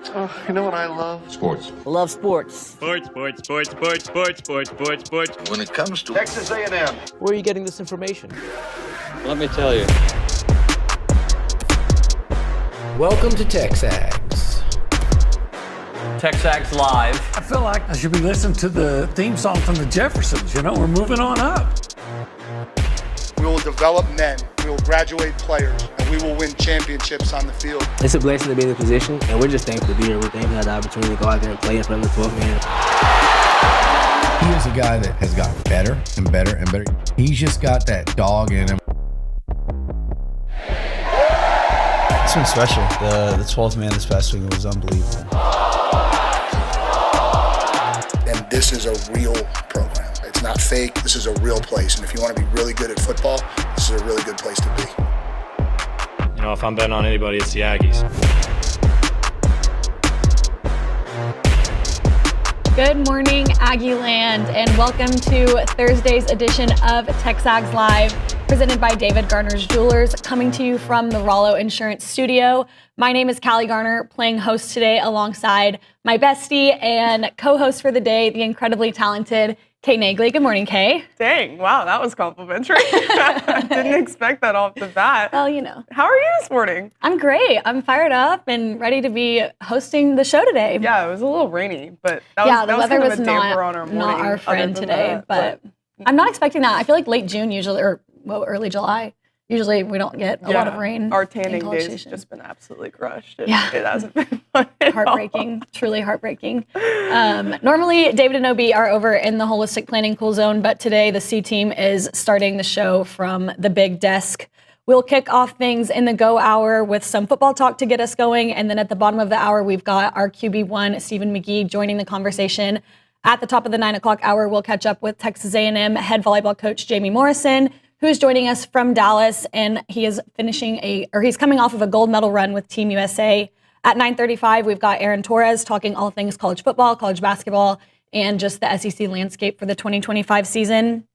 Oh, you know what I love? Sports. Love sports. Sports. When When it comes to Texas A&M. Where are you getting this information? Let me tell you. Welcome to TexAgs. TexAgs Live. I feel like I should be listening to the theme song from the Jeffersons. You know, we're moving on up. We will develop men, we will graduate players, and we will win championships on the field. It's a blessing to be in the position, and we're just thankful to be here. We're thankful to have the opportunity to go out there and play in front of the 12 man. He is a guy that has gotten better and better and better. He's just got that dog in him. It's been special. The 12th man this past week was unbelievable. And this is a real program. It's not fake. This is a real place. And if you want to be really good at football, this is a really good place to be. You know, if I'm betting on anybody, it's the Aggies. Good morning, Aggie Land, and welcome to Thursday's edition of TexAgs Live, presented by David Garner's Jewelers, coming to you from the Rollo Insurance Studio. My name is Callie Garner, playing host today alongside my bestie and co-host for the day, the incredibly talented Kay Naegeli. Good morning, Kay. Dang, wow, that was complimentary. I didn't expect that off the bat. Well, you know. How are you this morning? I'm great. I'm fired up and ready to be hosting the show today. Yeah, it was a little rainy, but that was, the weather kind was of a damper on our morning. Not our friend today, but I'm not expecting that. I feel like late June usually, or early July. Usually we don't get a lot of rain. Our tanning days have just been absolutely crushed. It hasn't been fun. Heartbreaking, truly heartbreaking. Normally, David and OB are over in the Holistic Planning Cool Zone, but today the C team is starting the show from the big desk. We'll kick off things in the go hour with some football talk to get us going, and then at the bottom of the hour, we've got our QB1, Stephen McGee, joining the conversation. At the top of the 9 o'clock hour, we'll catch up with Texas A&M head volleyball coach Jamie Morrison, who's joining us from Dallas, and he is he's coming off of a gold medal run with Team USA. At 9:35, we've got Aaron Torres talking all things college football, college basketball, and just the SEC landscape for the 2025 season.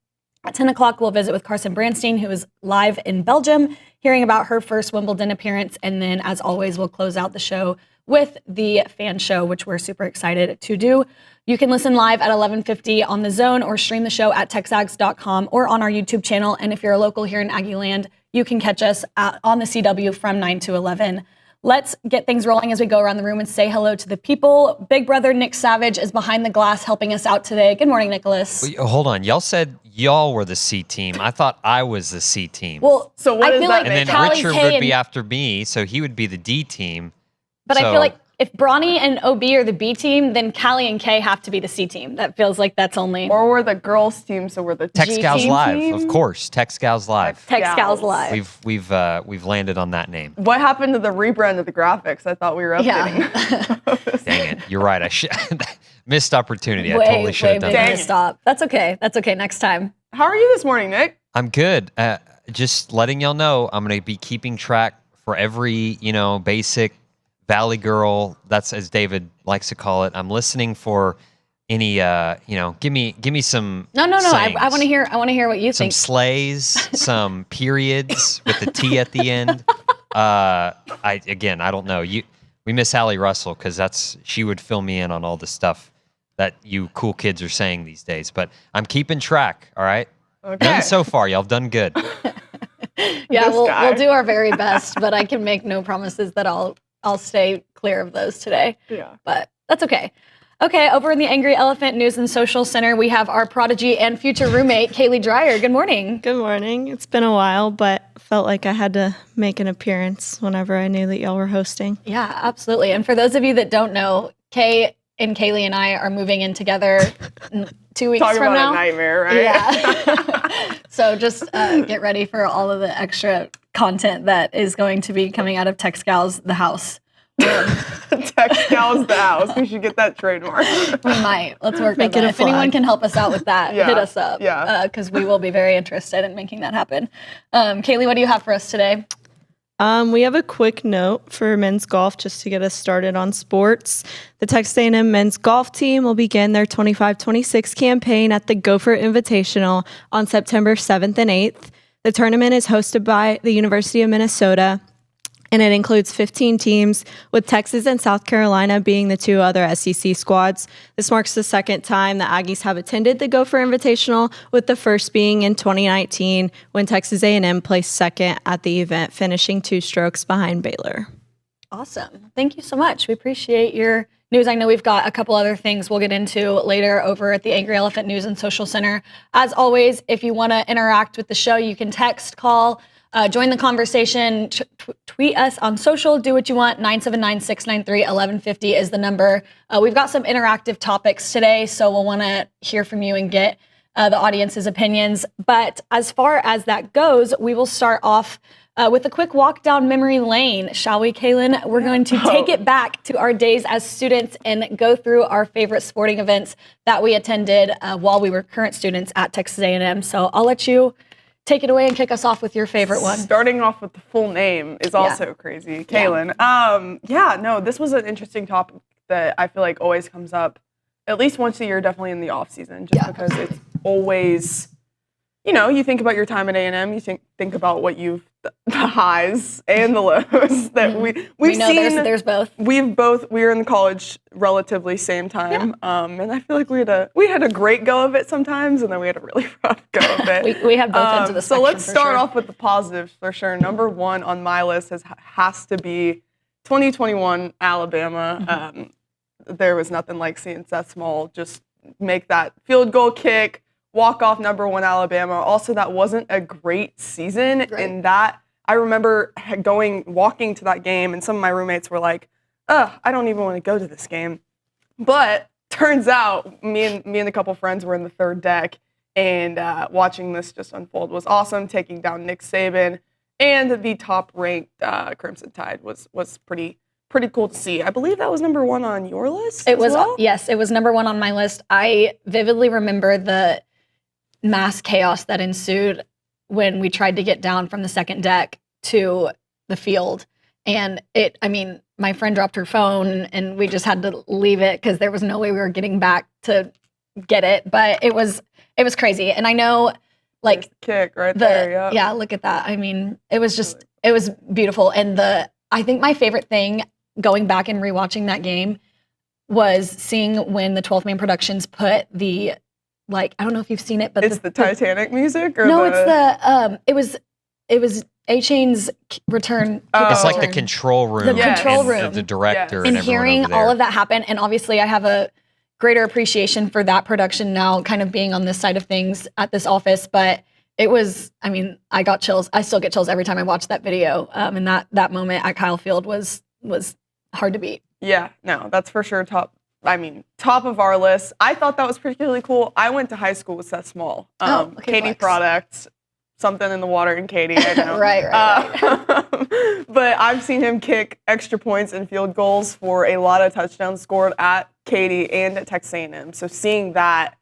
At 10 o'clock, we'll visit with Carson Branstine, who is live in Belgium, hearing about her first Wimbledon appearance. And then, as always, we'll close out the show with the fan show, which we're super excited to do. You can listen live at 11:50 on The Zone or stream the show at texags.com or on our YouTube channel. And if you're a local here in Aggie Land, you can catch us on the CW from 9 to 11. Let's get things rolling as we go around the room and say hello to the people. Big brother Nick Savage is behind the glass helping us out today. Good morning, Nicholas. Wait, hold on. Y'all said y'all were the C team. I thought I was the C team. Well, so what I does feel that like and then Callie, Richard Kay, would be after me, so he would be the D team. But I feel like if Bronny and OB are the B team, then Callie and Kay have to be the C team. That feels like that's only... Or we're the girls team, so we're the G TexAgs team. Live, of course. TexAgs Live. TexAgs Live. We've landed on that name. What happened to the rebrand of the graphics? I thought we were updating. Dang it. You're right. I should missed opportunity. I totally should have done that. Stop. That's okay. That's okay. Next time. How are you this morning, Nick? I'm good. Just letting y'all know, I'm going to be keeping track for every, basic Valley Girl, that's as David likes to call it. I'm listening for any, give me some. No. sayings. I want to hear what you think. Some slays, some periods with the T at the end. I don't know. We miss Allie Russell because she would fill me in on all the stuff that you cool kids are saying these days. But I'm keeping track. All right. Okay. None so far. Y'all have done good. Yeah, we'll do our very best, but I can make no promises that I'll stay clear of those today. Yeah. But that's okay. Okay, over in the Angry Elephant News and Social Center, we have our prodigy and future roommate, Kaylee Dreyer. Good morning. Good morning. It's been a while, but felt like I had to make an appearance whenever I knew that y'all were hosting. Yeah, absolutely. And for those of you that don't know, Kay and Kaylee and I are moving in together 2 weeks from now. Talk about a nightmare, right? Yeah. So just get ready for all of the extra content that is going to be coming out of TexAgs the house. TexAgs the house. We should get that trademark. We might. Let's work on that. If anyone can help us out with that, hit us up. Yeah. Because we will be very interested in making that happen. Kaylee, what do you have for us today? We have a quick note for men's golf just to get us started on sports. The Texas A&M men's golf team will begin their 25-26 campaign at the Gopher Invitational on September 7th and 8th. The tournament is hosted by the University of Minnesota and it includes 15 teams, with Texas and South Carolina being the 2 other SEC squads. This marks the second time the Aggies have attended the Gopher Invitational, with the first being in 2019 when Texas A&M placed second at the event, finishing 2 strokes behind Baylor. Awesome. Thank you so much. We appreciate your news. I know we've got a couple other things we'll get into later over at the Angry Elephant News and Social Center. As always, if you want to interact with the show, you can text, call, join the conversation, tweet us on social, do what you want. 979-693-1150 is the number. We've got some interactive topics today, so we'll want to hear from you and get the audience's opinions. But as far as that goes, we will start off with a quick walk down memory lane, shall we, Kaylin? We're going to take it back to our days as students and go through our favorite sporting events that we attended while we were current students at Texas A&M. So I'll let you take it away and kick us off with your favorite one. Starting off with the full name is also crazy. Kaylin. This was an interesting topic that I feel like always comes up at least once a year, definitely in the off season, just because it's always, you think about your time at A&M, you think about what the highs and the lows that we've seen. There's both. We were in college relatively same time, and I feel like we had a great go of it sometimes, and then we had a really rough go of it. we have both ends of the spectrum. So let's start off with the positives for sure. Number 1 on my list has to be 2021 Alabama. There was nothing like seeing Seth Small just make that field goal kick. Walk-off number 1 Alabama. Also, that wasn't a great season. And that, I remember walking to that game, and some of my roommates were like, I don't even want to go to this game. But turns out, me and a couple friends were in the third deck, and watching this just unfold was awesome. Taking down Nick Saban and the top-ranked Crimson Tide was pretty cool to see. I believe that was number 1 on your list. It was, well? Yes, it was number 1 on my list. I vividly remember the mass chaos that ensued when we tried to get down from the second deck to the field. And my friend dropped her phone and we just had to leave it because there was no way we were getting back to get it. But it was crazy. And I know, like, kick right there. Yeah, look at that. It was beautiful. And I think my favorite thing going back and rewatching that game was seeing when the 12th Man Productions put the, I don't know if you've seen it, but it's the Titanic music, or no, it's it was A-Chain's return. It's like the control room. The control room. The director and and hearing all of that happen, and obviously I have a greater appreciation for that production now, kind of being on this side of things at this office. But it was, I got chills. I still get chills every time I watch that video. And that moment at Kyle Field was hard to beat. Yeah, no, that's for sure top of our list. I thought that was particularly cool. I went to high school with Seth Small. Katie products, something in the water in Katie, I know. right. But I've seen him kick extra points and field goals for a lot of touchdowns scored at Katie and at Texas A&M. So seeing that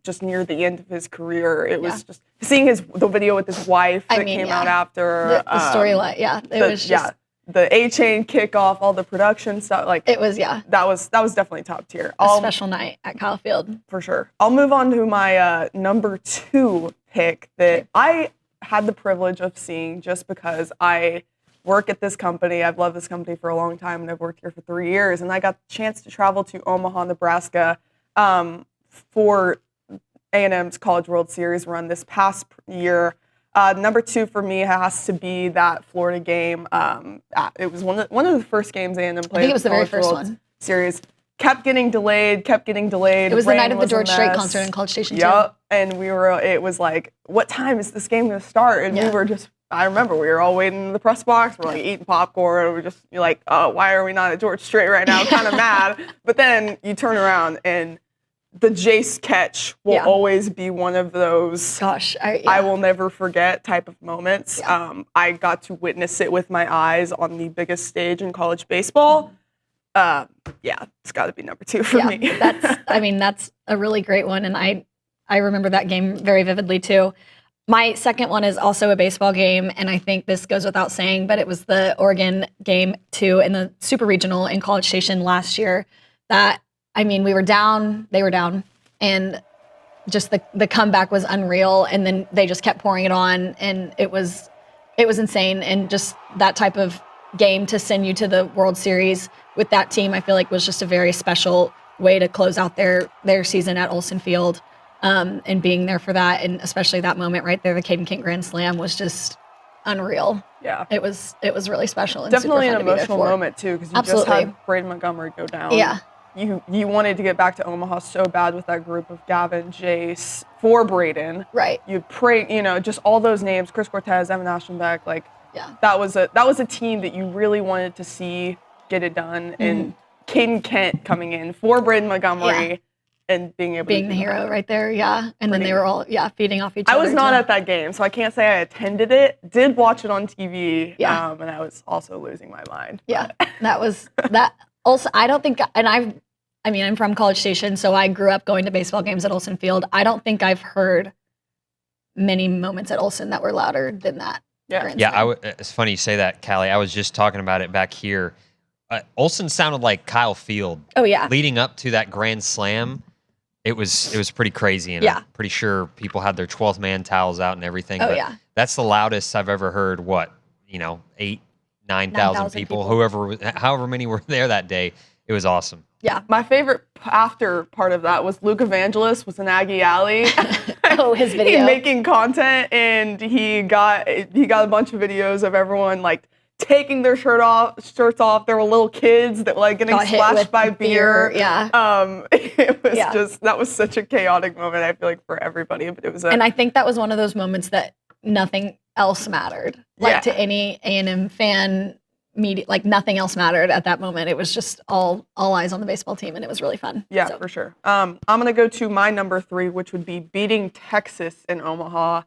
just near the end of his career, it was just seeing the video with his wife that came out after. The storyline, it was just... the A-Chain kickoff, all the production stuff, it was, that was definitely top tier. A special night at Kyle Field. For sure. I'll move on to my number 2 pick that I had the privilege of seeing just because I work at this company. I've loved this company for a long time, and I've worked here for 3 years, and I got the chance to travel to Omaha, Nebraska for A&M's College World Series run this past year. Number 2 for me has to be that Florida game. It was one of the first games A&M played. I think it was the very first one. Series. Kept getting delayed. It was the night of the George Strait concert in College Station, too. And it was like, what time is this game going to start? And we were just, I remember we were all waiting in the press box. We're eating popcorn. And we're just like, oh, why are we not at George Strait right now? Kind of mad. But then you turn around and the Jace catch will always be one of those I will never forget type of moments. I got to witness it with my eyes on the biggest stage in college baseball. It's got to be number 2 for me. That's a really great one, and I remember that game very vividly too. My second one is also a baseball game, and I think this goes without saying, but it was the Oregon game too in the Super Regional in College Station last year. We were down, they were down, and just the comeback was unreal, and then they just kept pouring it on, and it was it was insane. And just that type of game to send you to the World Series with that team, I feel like was just a very special way to close out their season at Olsen Field. And being there for that, and especially that moment right there, the Caden Kent Grand Slam was just unreal. Yeah. It was really special. And Definitely super an fun to be there emotional for. moment too, because you Absolutely. just had Braden Montgomery go down. Yeah. You wanted to get back to Omaha so bad with that group of Gavin, Jace, for Braden. Right. You pray, just all those names, Chris Cortez, Evan Aschenbeck, like that was a team that you really wanted to see get it done. And Caden Kent coming in for Braden Montgomery and being able to the hero right there, And then they were all feeding off each I other. was not at that game, so I can't say I attended it. Did watch it on TV, and I was also losing my mind. Yeah, that was that. Also, I don't think, and I'm from College Station, so I grew up going to baseball games at Olsen Field. I don't think I've heard many moments at Olsen that were louder than that. Yeah, it's funny you say that, Callie. I was just talking about it back here. Olsen sounded like Kyle Field. Oh yeah. Leading up to that Grand Slam, it was pretty crazy, and I'm pretty sure people had their 12th man towels out and everything. Oh but yeah. That's the loudest I've ever heard. 9,000 people, however many were there that day. It was awesome. Yeah, my favorite after part of that was Luke Evangelist was in Aggie Alley. His video. He's making content, and he got a bunch of videos of everyone like taking their shirts off. There were little kids that were like getting splashed by beer. Yeah. It was just, that was such a chaotic moment, I feel like, for everybody. But it was and I think that was one of those moments that nothing else mattered. Like to any A&M fan, media, like nothing else mattered at that moment. It was just all eyes on the baseball team, and it was really fun. Yeah, for sure. I'm going to go to my number 3, which would be beating Texas in Omaha.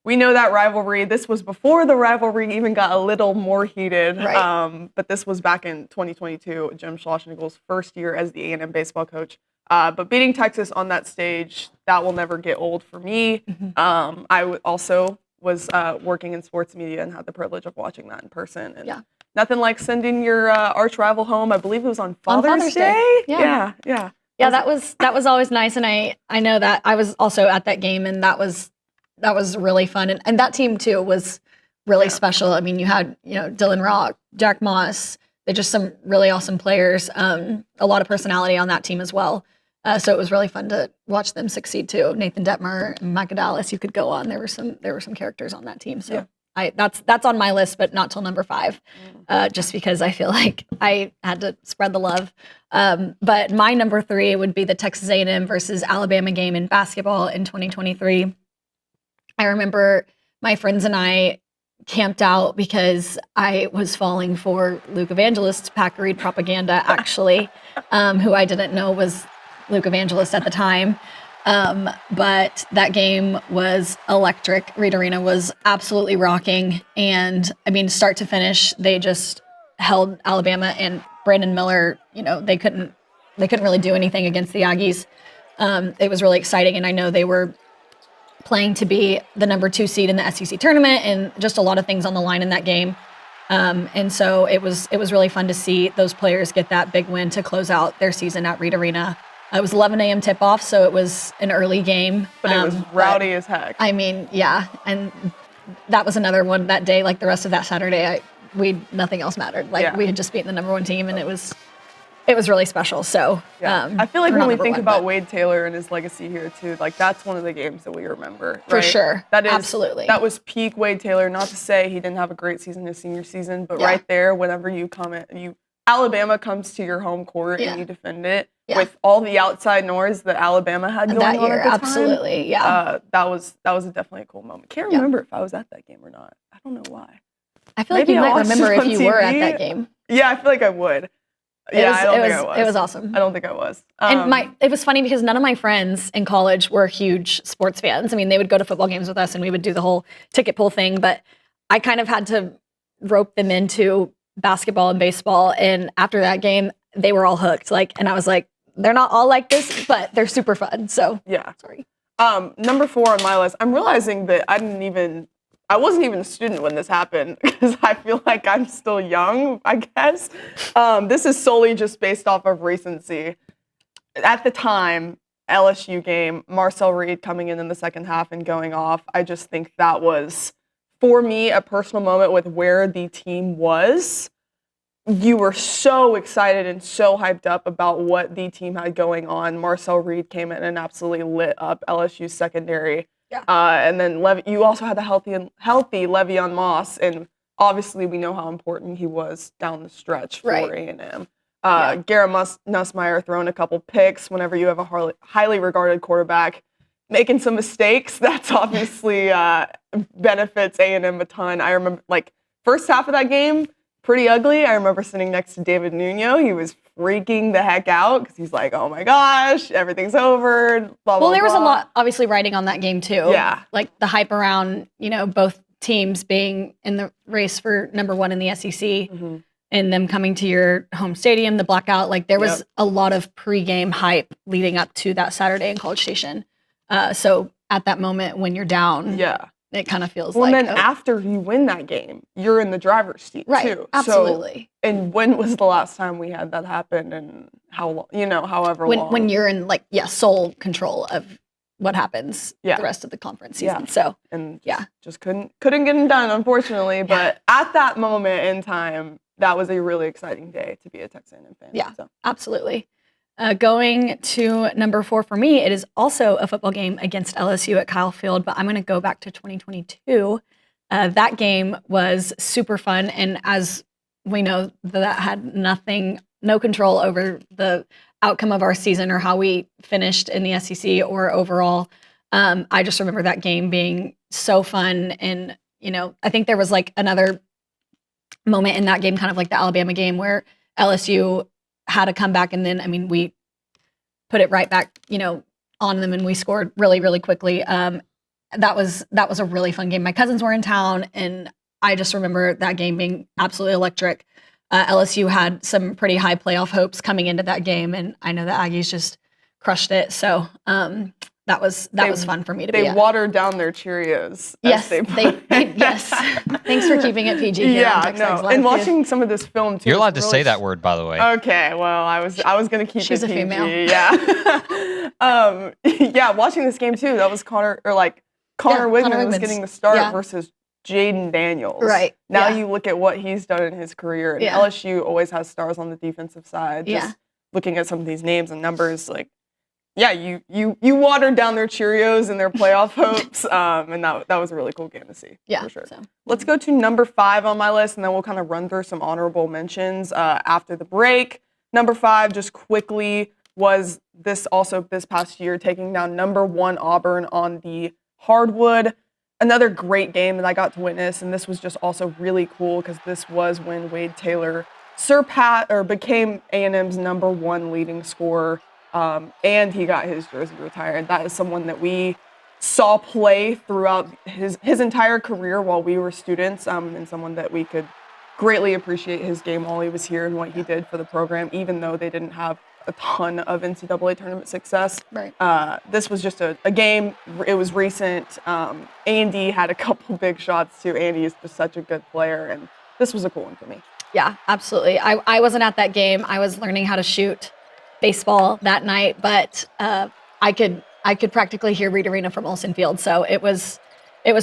We know that rivalry. This was before the rivalry even got a little more heated. Right. But this was back in 2022, Jim Schlossnagle's first year as the A&M baseball coach. But beating Texas on that stage, that will never get old for me. I also was working in sports media and had the privilege of watching that in person. And nothing like sending your arch rival home. I believe it was on Father's Day. Yeah. Yeah, that was always nice. And I know that I was also at that game, and that was really fun. And that team too was really special. I mean, you had, Dylan Rock, Jack Moss, they're just some really awesome players. A lot of personality on that team as well. So it was really fun to watch them succeed too. Nathan Detmer, Micah Dallas, you could go on. There were some characters on that team. So that's on my list, but not till number 5, just because I feel like I had to spread the love. But my number 3 would be the Texas A&M versus Alabama game in basketball in 2023. I remember my friends and I camped out because I was falling for Luke Evangelist's Pack Reed propaganda, actually, who I didn't know was Luke Evangelist at the time. But that game was electric. Reed Arena was absolutely rocking. And I mean, start to finish, they just held Alabama, and Brandon Miller, they couldn't really do anything against the Aggies. It was really exciting. And I know they were playing to be the number 2 seed in the SEC tournament, and just a lot of things on the line in that game. And so it was really fun to see those players get that big win to close out their season at Reed Arena. It was 11 a.m. tip-off, so it was an early game. But it was rowdy as heck. I mean, yeah. And that was another one that day, like the rest of that Saturday, nothing else mattered. Like we had just beaten the number 1 team, and it was really special. So I feel like when we think about Wade Taylor and his legacy here too, like that's one of the games that we remember. For right? sure. That is, absolutely. That was peak Wade Taylor. Not to say he didn't have a great season his senior season, but right there, whenever you Alabama comes to your home court and you defend it with all the outside noise that Alabama had going that on year, at the absolutely, time. That was definitely a cool moment. Can't remember if I was at that game or not. I don't know why. I feel like you might remember if you were at that game. Yeah, I feel like I would. I don't think I was. It was awesome. I don't think I was. And it was funny because none of my friends in college were huge sports fans. I mean, they would go to football games with us, and we would do the whole ticket pull thing. But I kind of had to rope them into basketball and baseball. And after that game, they were all hooked. And I was like, they're not all like this, but they're super fun. So sorry. Number 4 on my list. I'm realizing that I wasn't even a student when this happened, because I feel like I'm still young, I guess. This is solely just based off of recency. At the time, LSU game, Marcel Reed coming in the second half and going off, I just think that was for me, a personal moment with where the team was. You were so excited and so hyped up about what the team had going on. Marcel Reed came in and absolutely lit up LSU's secondary. Yeah. And then you also had the healthy Le'Veon Moss, and obviously we know how important he was down the stretch for A&M. Garrett Nussmeier throwing a couple picks whenever you have a highly regarded quarterback. Making some mistakes, that's obviously benefits A&M a ton. I remember, first half of that game, pretty ugly. I remember sitting next to David Nuno. He was freaking the heck out because he's like, oh my gosh, everything's over, blah, blah, Well, there was blah. a lot, obviously, riding on that game, too. Yeah. Like, the hype around, both teams being in the race for number one in the SEC and them coming to your home stadium, the blackout. Like, there was a lot of pregame hype leading up to that Saturday in College Station. So at that moment when you're down, it kind of feels like. Well, and then after you win that game, you're in the driver's seat too. Absolutely. So, and when was the last time we had that happen, and how long? However long. When you're in sole control of what happens the rest of the conference season. So just couldn't get it done, unfortunately. But at that moment in time, that was a really exciting day to be a Texas A&M fan. Yeah, absolutely. Going to number 4 for me, it is also a football game against LSU at Kyle Field, but I'm going to go back to 2022. That game was super fun, and as we know, that had no control over the outcome of our season or how we finished in the SEC or overall. I just remember that game being so fun, and I think there was another moment in that game, kind of like the Alabama game, where LSU had to come back, and then we put it right back on them, and we scored really, really quickly. That was a really fun game. My cousins were in town, and I just remember that game being absolutely electric. LSU had some pretty high playoff hopes coming into that game, and I know the Aggies just crushed it. So that was fun for me to be at. They watered down their Cheerios. Yes, yes. Thanks for keeping it PG here on TexAgs Live. And watching some of this film too. You're allowed to say that word, by the way. Okay, well, I was going to keep She's it PG. a female. Yeah. Watching this game too. That was Connor Wigman was getting the start versus Jaden Daniels. Right. Now you look at what he's done in his career, and LSU always has stars on the defensive side. Just looking at some of these names and numbers, you watered down their Cheerios and their playoff hopes, and that was a really cool game to see. Yeah, for sure. So. Let's go to number 5 on my list, and then we'll kind of run through some honorable mentions after the break. Number 5, just quickly, was this past year taking down number 1 Auburn on the hardwood. Another great game that I got to witness, and this was just also really cool because this was when Wade Taylor became A&M's number 1 leading scorer, and he got his jersey retired. That is someone that we saw play throughout his entire career while we were students, and someone that we could greatly appreciate his game while he was here and what he did for the program, even though they didn't have a ton of NCAA tournament success. Right. This was just a game. It was recent. Andy had a couple big shots too. Andy is just such a good player, and this was a cool one for me. Yeah, absolutely. I wasn't at that game. I was learning how to shoot baseball that night, but I could practically hear Reed Arena from Olsen Field, so it was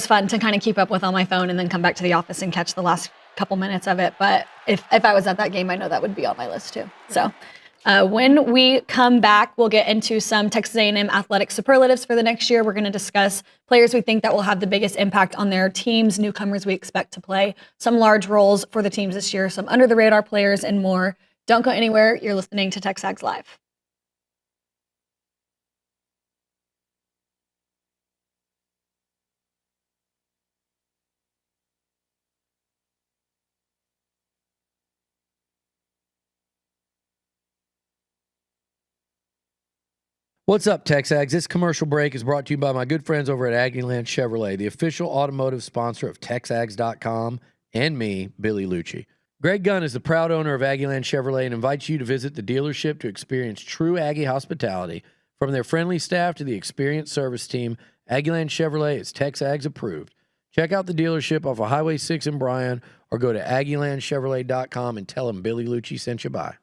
fun to kind of keep up with on my phone and then come back to the office and catch the last couple minutes of it. But if I was at that game, I know that would be on my list too. So. When we come back, we'll get into some Texas A&M athletic superlatives for the next year. We're going to discuss players we think that will have the biggest impact on their teams, newcomers we expect to play some large roles for the teams this year, some under-the-radar players, and more. Don't go anywhere. You're listening to TexAgs Live. What's up, TexAgs? This commercial break is brought to you by my good friends over at Aggieland Chevrolet, the official automotive sponsor of TexAgs.com and me, Billy Lucci. Greg Gunn is the proud owner of Aggieland Chevrolet and invites you to visit the dealership to experience true Aggie hospitality. From their friendly staff to the experienced service team, Aggieland Chevrolet is TexAgs approved. Check out the dealership off of Highway 6 in Bryan or go to AggielandChevrolet.com and tell them Billy Lucci sent you by.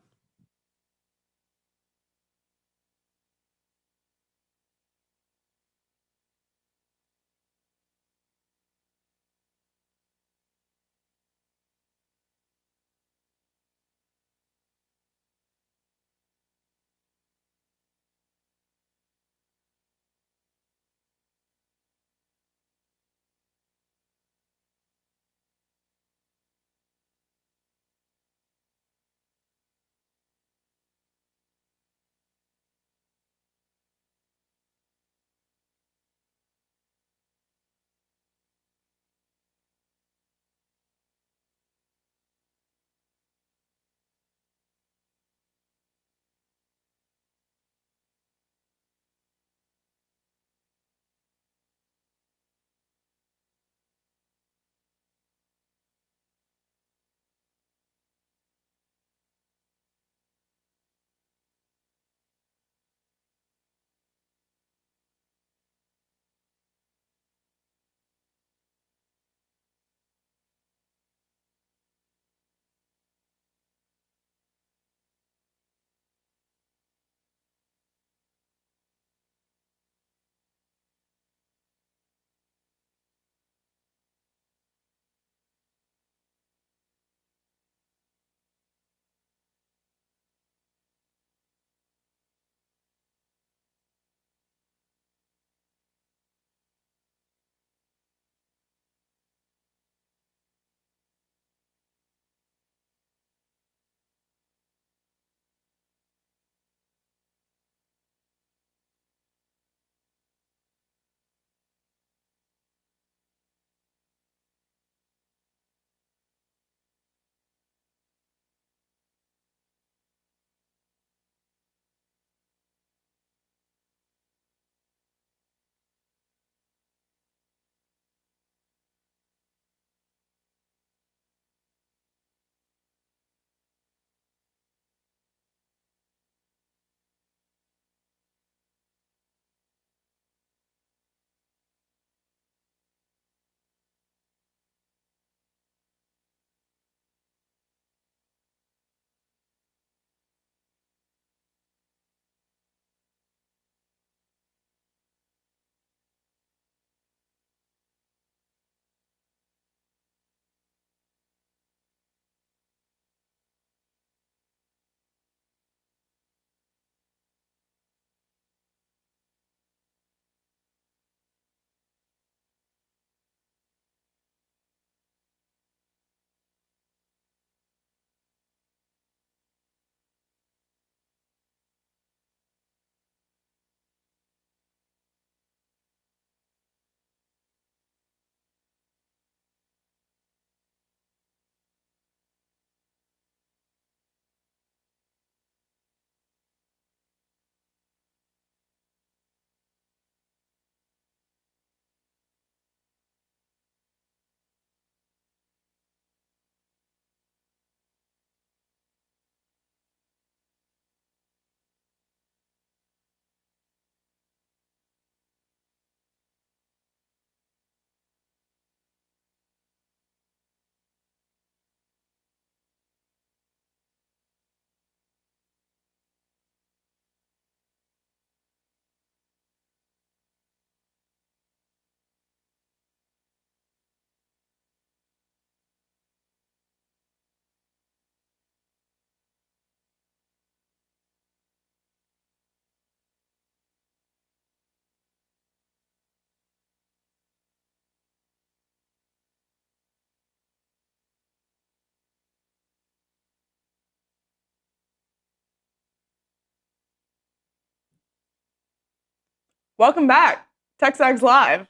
Welcome back, TexAgs Live.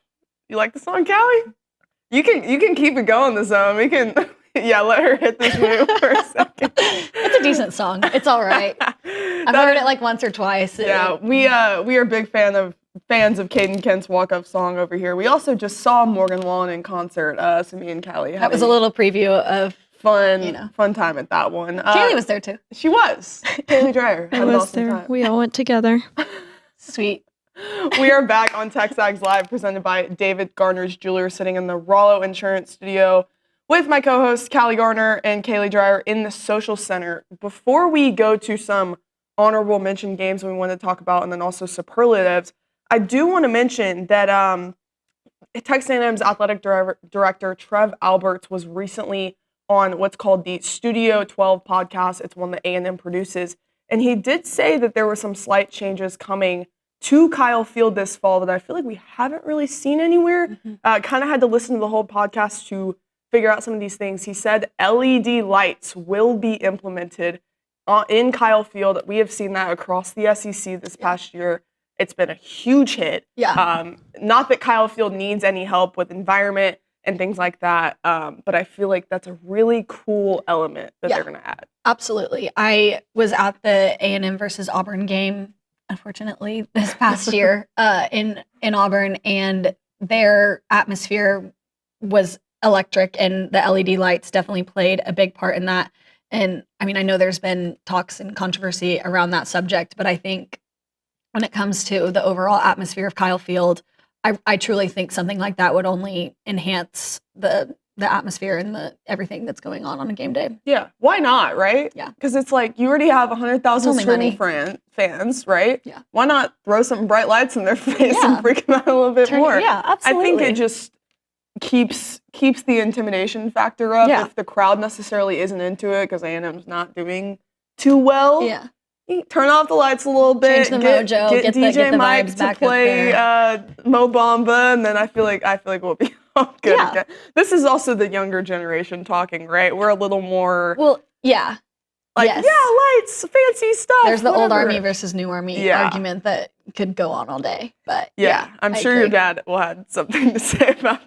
You like the song, Callie? You can keep it going, the zone. We can, let her hit this move for a second. It's a decent song. It's all right. I've heard it like once or twice. Yeah, we are big fans of Caden Kent's walk-up song over here. We also just saw Morgan Wallen in concert. So me and Callie had that was a little preview of fun time at that one. Callie was there too. She was. Callie Dreyer. I was there. Time. We all went together. Sweet. We are back on TexAgs Live, presented by David Garner's Jeweler, sitting in the Rollo Insurance Studio with my co-hosts Callie Garner and Callie Dreyer in the Social Center. Before we go to some honorable mention games we want to talk about, and then also superlatives, I do want to mention that Texas A&M's athletic director Trev Alberts was recently on what's called the Studio 12 podcast. It's one that A&M produces, and he did say that there were some slight changes coming to Kyle Field this fall that I feel like we haven't really seen anywhere. Kind of had to listen to the whole podcast to figure out some of these things. He said LED lights will be implemented in Kyle Field. We have seen that across the SEC this past year. It's been a huge hit. Yeah. Not that Kyle Field needs any help with environment and things like that, but I feel like that's a really cool element that they're going to add. Absolutely. I was at the A&M versus Auburn game, unfortunately, this past year in Auburn, and their atmosphere was electric, and the LED lights definitely played a big part in that. And I mean, I know there's been talks and controversy around that subject, but I think when it comes to the overall atmosphere of Kyle Field, I truly think something like that would only enhance the atmosphere and the everything that's going on a game day. Yeah, why not, right? Yeah. Because it's like you already have 100,000 streaming fans, right? Yeah. Why not throw some bright lights in their face and freak them out a little bit more? Yeah, absolutely. I think it just keeps the intimidation factor up if the crowd necessarily isn't into it because A&M's not doing too well. Yeah. Turn off the lights a little bit. Change the mojo. Get DJ Mike to play Mo Bamba, and then I feel like we'll be all good again. This is also the younger generation talking, right? We're a little more lights, fancy stuff. There's the old army versus new army argument that could go on all day. But I'm sure your dad will have something to say about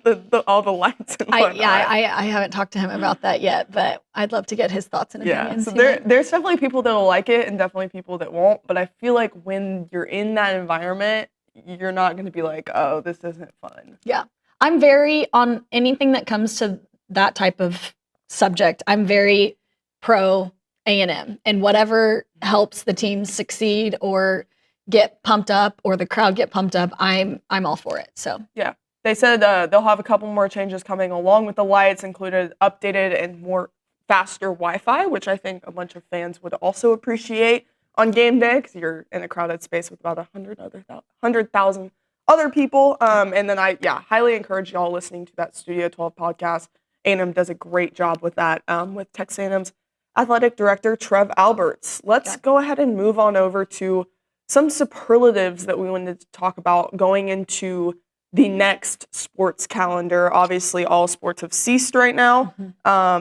all the lights and whatnot. I haven't talked to him about that yet, but I'd love to get his thoughts and opinions. So there's definitely people that'll like it and definitely people that won't. But I feel like when you're in that environment, you're not going to be like, oh, this isn't fun. Yeah. I'm very on anything that comes to that type of subject. I'm very pro A&M, and whatever helps the team succeed or get pumped up or the crowd get pumped up, I'm all for it. So yeah, they said they'll have a couple more changes coming along with the lights, included updated and more faster Wi-Fi, which I think a bunch of fans would also appreciate on game day because you're in a crowded space with about 100,000 other people. And then I highly encourage y'all listening to that Studio 12 podcast. A&M does a great job with that with Texas A&M's athletic director Trev Alberts. Let's go ahead and move on over to some superlatives that we wanted to talk about going into the next sports calendar. Obviously, all sports have ceased right now.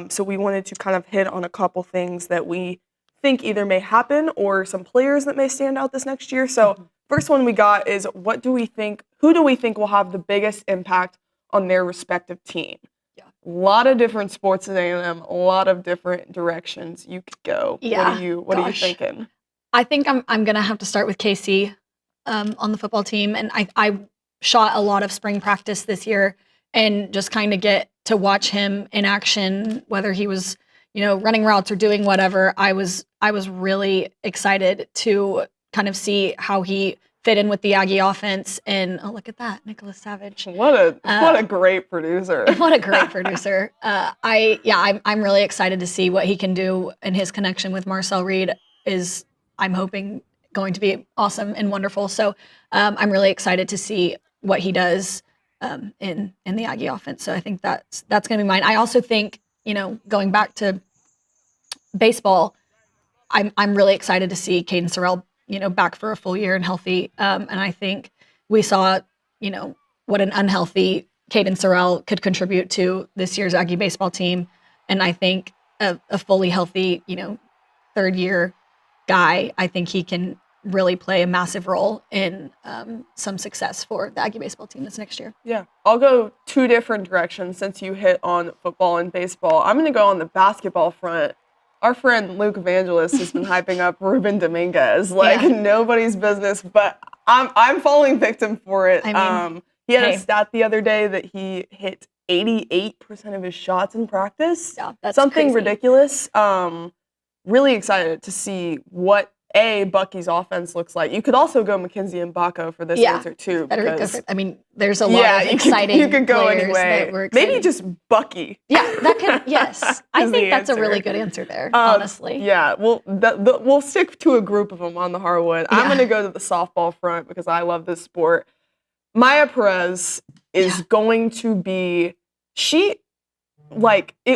So we wanted to kind of hit on a couple things that we think either may happen or some players that may stand out this next year. So first one we got is who do we think will have the biggest impact on their respective team? A lot of different sports at A&M, a lot of different directions you could go. Yeah. What are you thinking? I think I'm going to have to start with KC on the football team. And I shot a lot of spring practice this year and just kind of get to watch him in action, whether he was, running routes or doing whatever. I was really excited to kind of see how he fit in with the Aggie offense. And look at that, Nicholas Savage. What a great producer. What a great producer. I'm really excited to see what he can do, and his connection with Marcel Reed is, I'm hoping, going to be awesome and wonderful. So I'm really excited to see what he does in the Aggie offense. So I think that's going to be mine. I also think, going back to baseball, I'm really excited to see Caden Sorrell, back for a full year and healthy. And I think we saw, what an unhealthy Caden Sorrell could contribute to this year's Aggie baseball team. And I think a fully healthy, third year guy, I think he can really play a massive role in some success for the Aggie baseball team this next year. Yeah, I'll go two different directions since you hit on football and baseball. I'm going to go on the basketball front. Our friend Luke Evangelist has been hyping up Ruben Dominguez like nobody's business, but I'm falling victim for it. I mean, he had a stat the other day that he hit 88% of his shots in practice. Yeah, that's something crazy. ridiculous. Really excited to see what Bucky's offense looks like. You could also go Mackenzie and Baco for this answer too. I mean, there's a lot of exciting you could go players anyway. that we're excited. Maybe just Bucky. Yeah, that could. Yes, I think that's answer. a really good answer there. Honestly. Yeah, we'll stick to a group of them on the hardwood. I'm going to go to the softball front because I love this sport. Maya Perez is going to be. It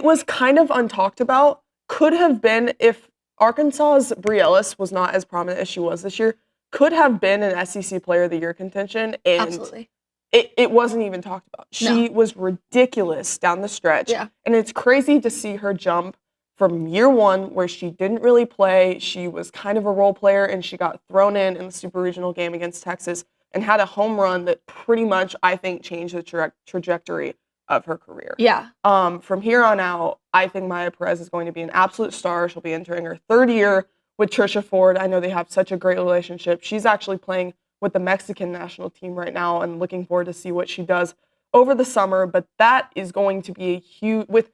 was kind of untalked about. Could have been if Arkansas's Brie Ellis was not as prominent as she was this year, could have been an SEC Player of the Year contention, and Absolutely. It wasn't even talked about. She was ridiculous down the stretch, and it's crazy to see her jump from year one where she didn't really play. She was kind of a role player, and she got thrown in the Super Regional game against Texas and had a home run that pretty much, I think, changed the trajectory of her career. Yeah. From here on out, I think Maya Perez is going to be an absolute star. She'll be entering her third year with Trisha Ford. I know they have such a great relationship. She's actually playing with the Mexican national team right now and looking forward to see what she does over the summer. But that is going to be a huge, with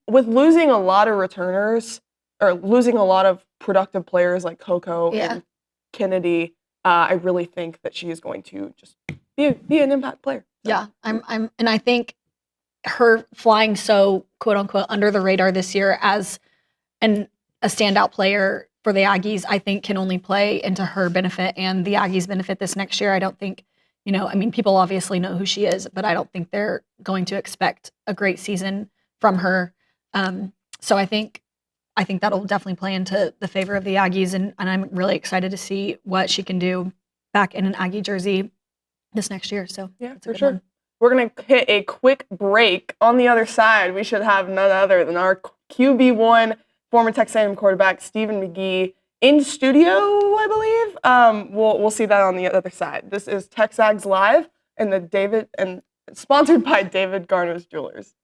losing a lot of returners or losing a lot of productive players like Coco and Kennedy, I really think that she is going to just be an impact player. Yeah, and I think her flying so quote unquote under the radar this year as a standout player for the Aggies, I think can only play into her benefit and the Aggies' benefit this next year. I don't think, people obviously know who she is, but I don't think they're going to expect a great season from her. So I think that'll definitely play into the favor of the Aggies, and I'm really excited to see what she can do back in an Aggie jersey this next year. So yeah, for sure. We're going to hit a quick break. On the other side, we should have none other than our QB1, former Texas A&M quarterback, Stephen McGee, in studio, I believe. We'll see that on the other side. This is TexAgs Live and sponsored by David Garner's Jewelers.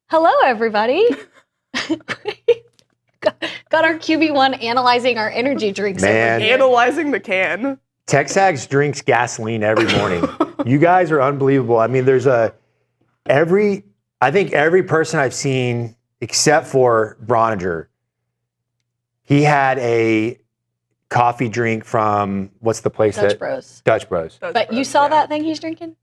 Hello, everybody. Got our QB1 analyzing our energy drinks. Man. Over here. Analyzing the can. TexAgs drinks gasoline every morning. You guys are unbelievable. I mean, I think every person I've seen, except for Broniger, he had a coffee drink from, what's the place? Dutch Bros. Dutch Bros. But you saw that thing he's drinking?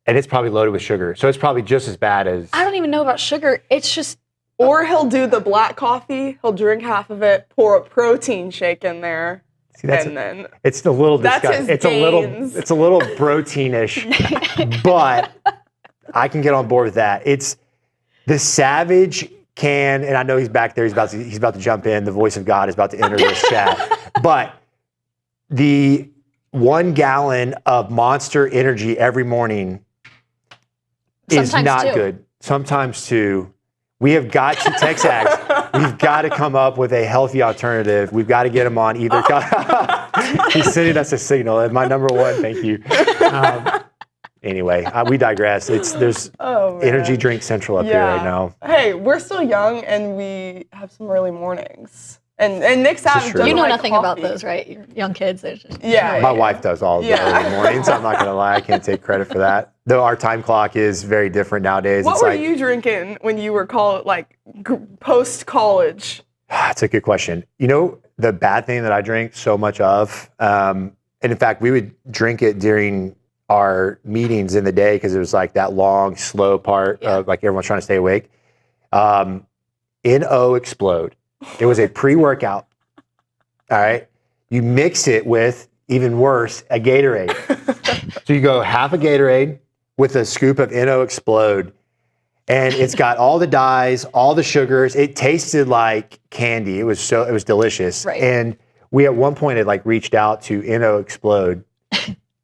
And it's probably loaded with sugar. So it's probably just as bad as... I don't even know about sugar. It's just... Or he'll do the black coffee. He'll drink half of it, pour a protein shake in there. See, then it's a little disgusting. It's a little proteinish, but I can get on board with that. It's the Savage can, and I know he's back there. He's about to jump in. The voice of God is about to enter this chat. But the 1 gallon of Monster Energy every morning is not good. Sometimes 2. We have got to TexAgs. We've got to come up with a healthy alternative. We've got to get him on either. He's sending us a signal. My number 1, thank you. Anyway, we digress. There's energy drink central up here right now. Hey, we're still young and we have some early mornings. And Nick Savage doesn't You know like nothing coffee. about those, right? You're young kids. My wife does all the early mornings. I'm not going to lie. I can't take credit for that. Though our time clock is very different nowadays. What were you drinking when you were post-college? That's a good question. You know, the bad thing that I drink so much of, and in fact, we would drink it during our meetings in the day because it was like that long, slow part of like everyone's trying to stay awake. NO Explode. It was a pre-workout. All right. You mix it with, even worse, a Gatorade. So you go half a Gatorade with a scoop of NO Explode. And it's got all the dyes, all the sugars. It tasted like candy. It was delicious. Right. And we at one point had like reached out to NO Explode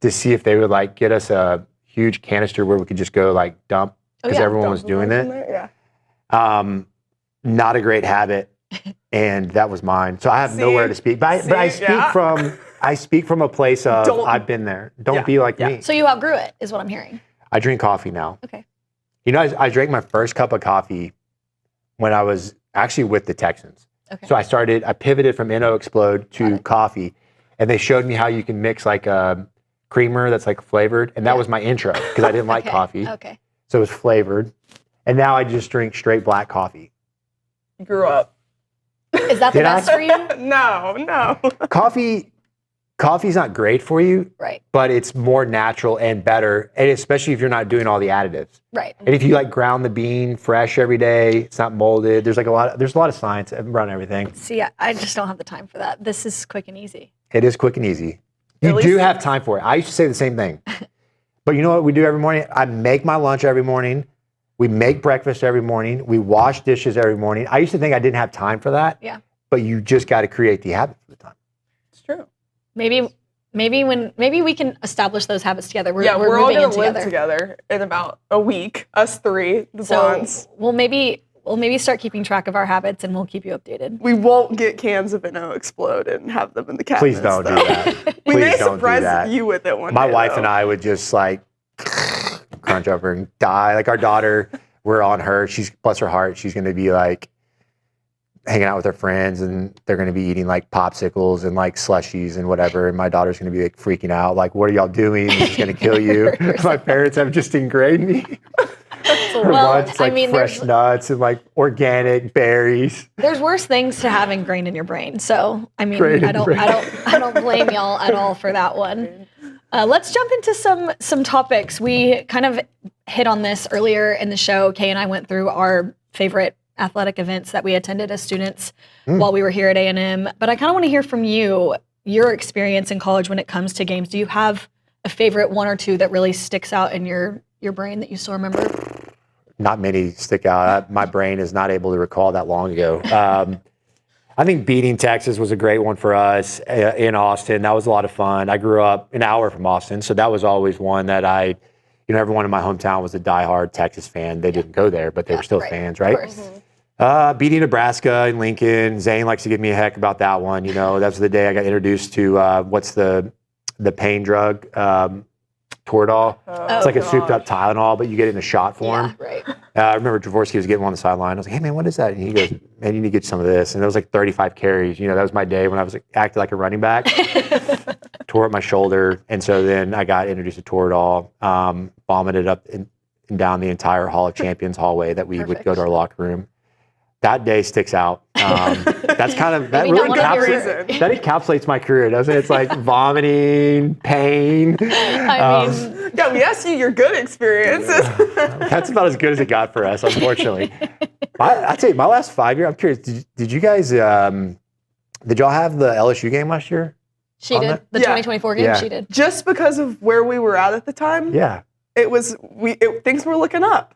to see if they would like get us a huge canister where we could just go like dump because everyone was doing it. Not a great habit. And that was mine. So I have nowhere to speak. But I speak from a place of I've been there. Don't be like me. So you outgrew it, is what I'm hearing. I drink coffee now. Okay. You know, I drank my first cup of coffee when I was actually with the Texans. Okay. So I pivoted from NO Explode to coffee. And they showed me how you can mix like a creamer that's like flavored. And that was my intro because I didn't like coffee. Okay. So it was flavored. And now I just drink straight black coffee. You grew up. Is that the best for you? No. Coffee's not great for you. Right. But it's more natural and better. And especially if you're not doing all the additives. Right. And if you like ground the bean fresh every day, it's not molded. There's a lot of science around everything. See, I just don't have the time for that. This is quick and easy. It is quick and easy. You do have time for it. I used to say the same thing. But you know what we do every morning? I make my lunch every morning. We make breakfast every morning. We wash dishes every morning. I used to think I didn't have time for that. Yeah. But you just got to create the habit for the time. It's true. Maybe we can establish those habits together. We're all moving going in to live together in about a week. Us 3, the blondes. We'll maybe start keeping track of our habits and we'll keep you updated. We won't get cans of NO Explode and have them in the cabinets. Please don't do that. We may Please don't do surprise that. you with it one My day. wife and I would just like crunch up and die. Like our daughter, we're on her. She's, bless her heart, she's going to be like hanging out with her friends and they're going to be eating like popsicles and like slushies and whatever. And my daughter's going to be like freaking out. Like, what are y'all doing? This is going to kill you. My parents have just ingrained me. Her lunch is like fresh nuts and like organic berries. There's worse things to have ingrained in your brain. So, I mean, I don't blame y'all at all for that one. Let's jump into some topics. We kind of hit on this earlier in the show. Kay and I went through our favorite athletic events that we attended as students while we were here at A&M. But I kind of want to hear from you, your experience in college when it comes to games. Do you have a favorite one or two that really sticks out in your brain that you still remember? Not many stick out. My brain is not able to recall that long ago. I think beating Texas was a great one for us in Austin. That was a lot of fun. I grew up an hour from Austin, so that was always one that everyone in my hometown was a diehard Texas fan. They didn't go there, but they were still fans, right? Beating Nebraska and Lincoln. Zane likes to give me a heck about that one. You know, that's the day I got introduced to what's the pain drug, Toradol. It's like a souped up Tylenol, but you get it in a shot form. Yeah, right. I remember Dvorsky was getting on the sideline. I was like, hey, man, what is that? And he goes, man, you need to get some of this. And it was like 35 carries. That was my day when I was acting like a running back. Tore up my shoulder. And so then I got introduced to Toradol, vomited up and down the entire Hall of Champions hallway that we would go to our locker room. That day sticks out. That's kind of, that really encapsulates my career, doesn't it? It's like vomiting, pain. I mean, yeah, we asked you your good experiences. That's about as good as it got for us, unfortunately. I'd say my last 5 years, I'm curious, did you guys, did y'all have the LSU game last year? She did. The 2024 game, she did. Just because of where we were at the time. Yeah. Things were looking up.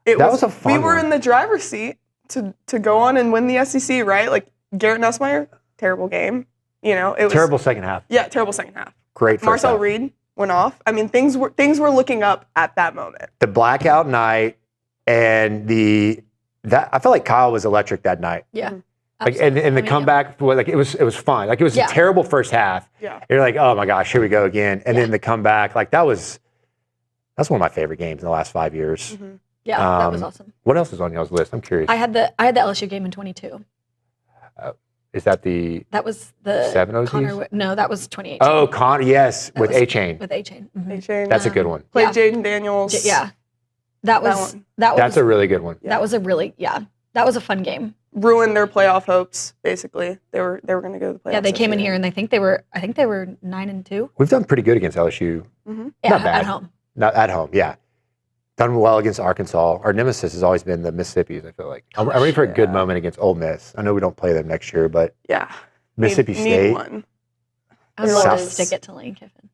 That was a fun We were one. in the driver's seat to go on and win the SEC, right? Like Garrett Nussmeier, terrible game. It was terrible second half. Yeah, terrible second half. Great first Marcel half. Reed went off. I mean, things were looking up at that moment. The blackout night and I felt like Kyle was electric that night. Yeah. Like and the comeback, like it was fun. Like it was a terrible first half. Yeah. You're like, oh my gosh, here we go again. And then the comeback, like that's one of my favorite games in the last 5 years. Mm-hmm. Yeah, that was awesome. What else is on y'all's list? I'm curious. I had the LSU game in 22. Is that That was the 7 OCs? Connor, no, that was 2018. Oh, yes, That with was A-Chain. With A-Chain. Mm-hmm. A-Chain. That's a good one. Played Jaden Daniels. Yeah. That's a really good one. That was that was a fun game. Ruined their playoff hopes, basically. They were going to go to the playoffs. Yeah, they came in here and I think they were 9-2. We've done pretty good against LSU. Mm-hmm. Yeah, Not bad. at home. Not at home, yeah. Done well against Arkansas. Our nemesis has always been the Mississippis, I feel like. I'm ready for a good moment against Ole Miss. I know we don't play them next year, but Mississippi State. Need one. I would love to stick it to Lane Kiffin.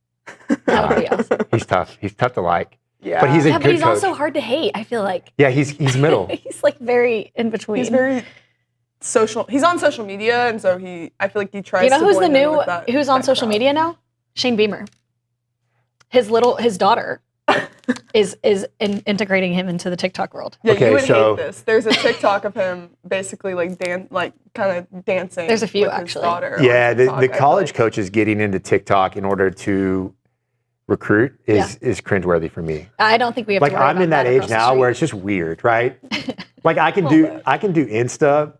That would be awesome. He's tough. He's tough to like. Yeah. But he's a but good he's coach. also hard to hate, I feel like. Yeah, he's middle. He's like very in between. He's very social. He's on social media, and so I feel like he tries to who's blend in with that, who's on social media now? Shane Beamer. His daughter is integrating him into the TikTok world. Yeah, you would hate this. There's a TikTok of him basically kind of dancing. There's a few with actually. His daughter Yeah, the college coaches getting into TikTok in order to recruit is cringeworthy for me. I don't think we have to worry I'm in about that age now where it's just weird, right? Like I can do Insta,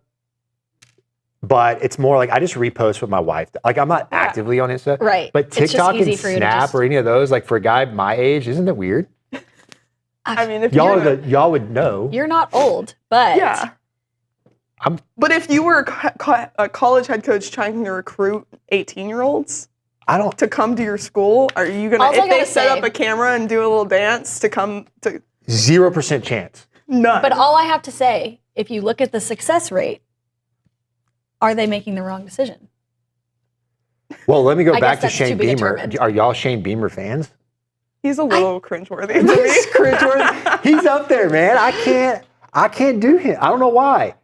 but it's more like I just repost with my wife. Like I'm not actively on Insta. Right. But TikTok and Snap or any of those, like for a guy my age, isn't it weird? I mean, if y'all would know. You're not old, but yeah. But if you were a college head coach trying to recruit 18-year-olds to come to your school, are you gonna if they set up a camera and do a little dance to come to 0% chance. None. But all I have to say, if you look at the success rate, are they making the wrong decision? Well, let me go back to that's Shane to be Beamer. determined. Are y'all Shane Beamer fans? He's a little cringeworthy. He's cringeworthy. He's up there, man. I can't do him. I don't know why.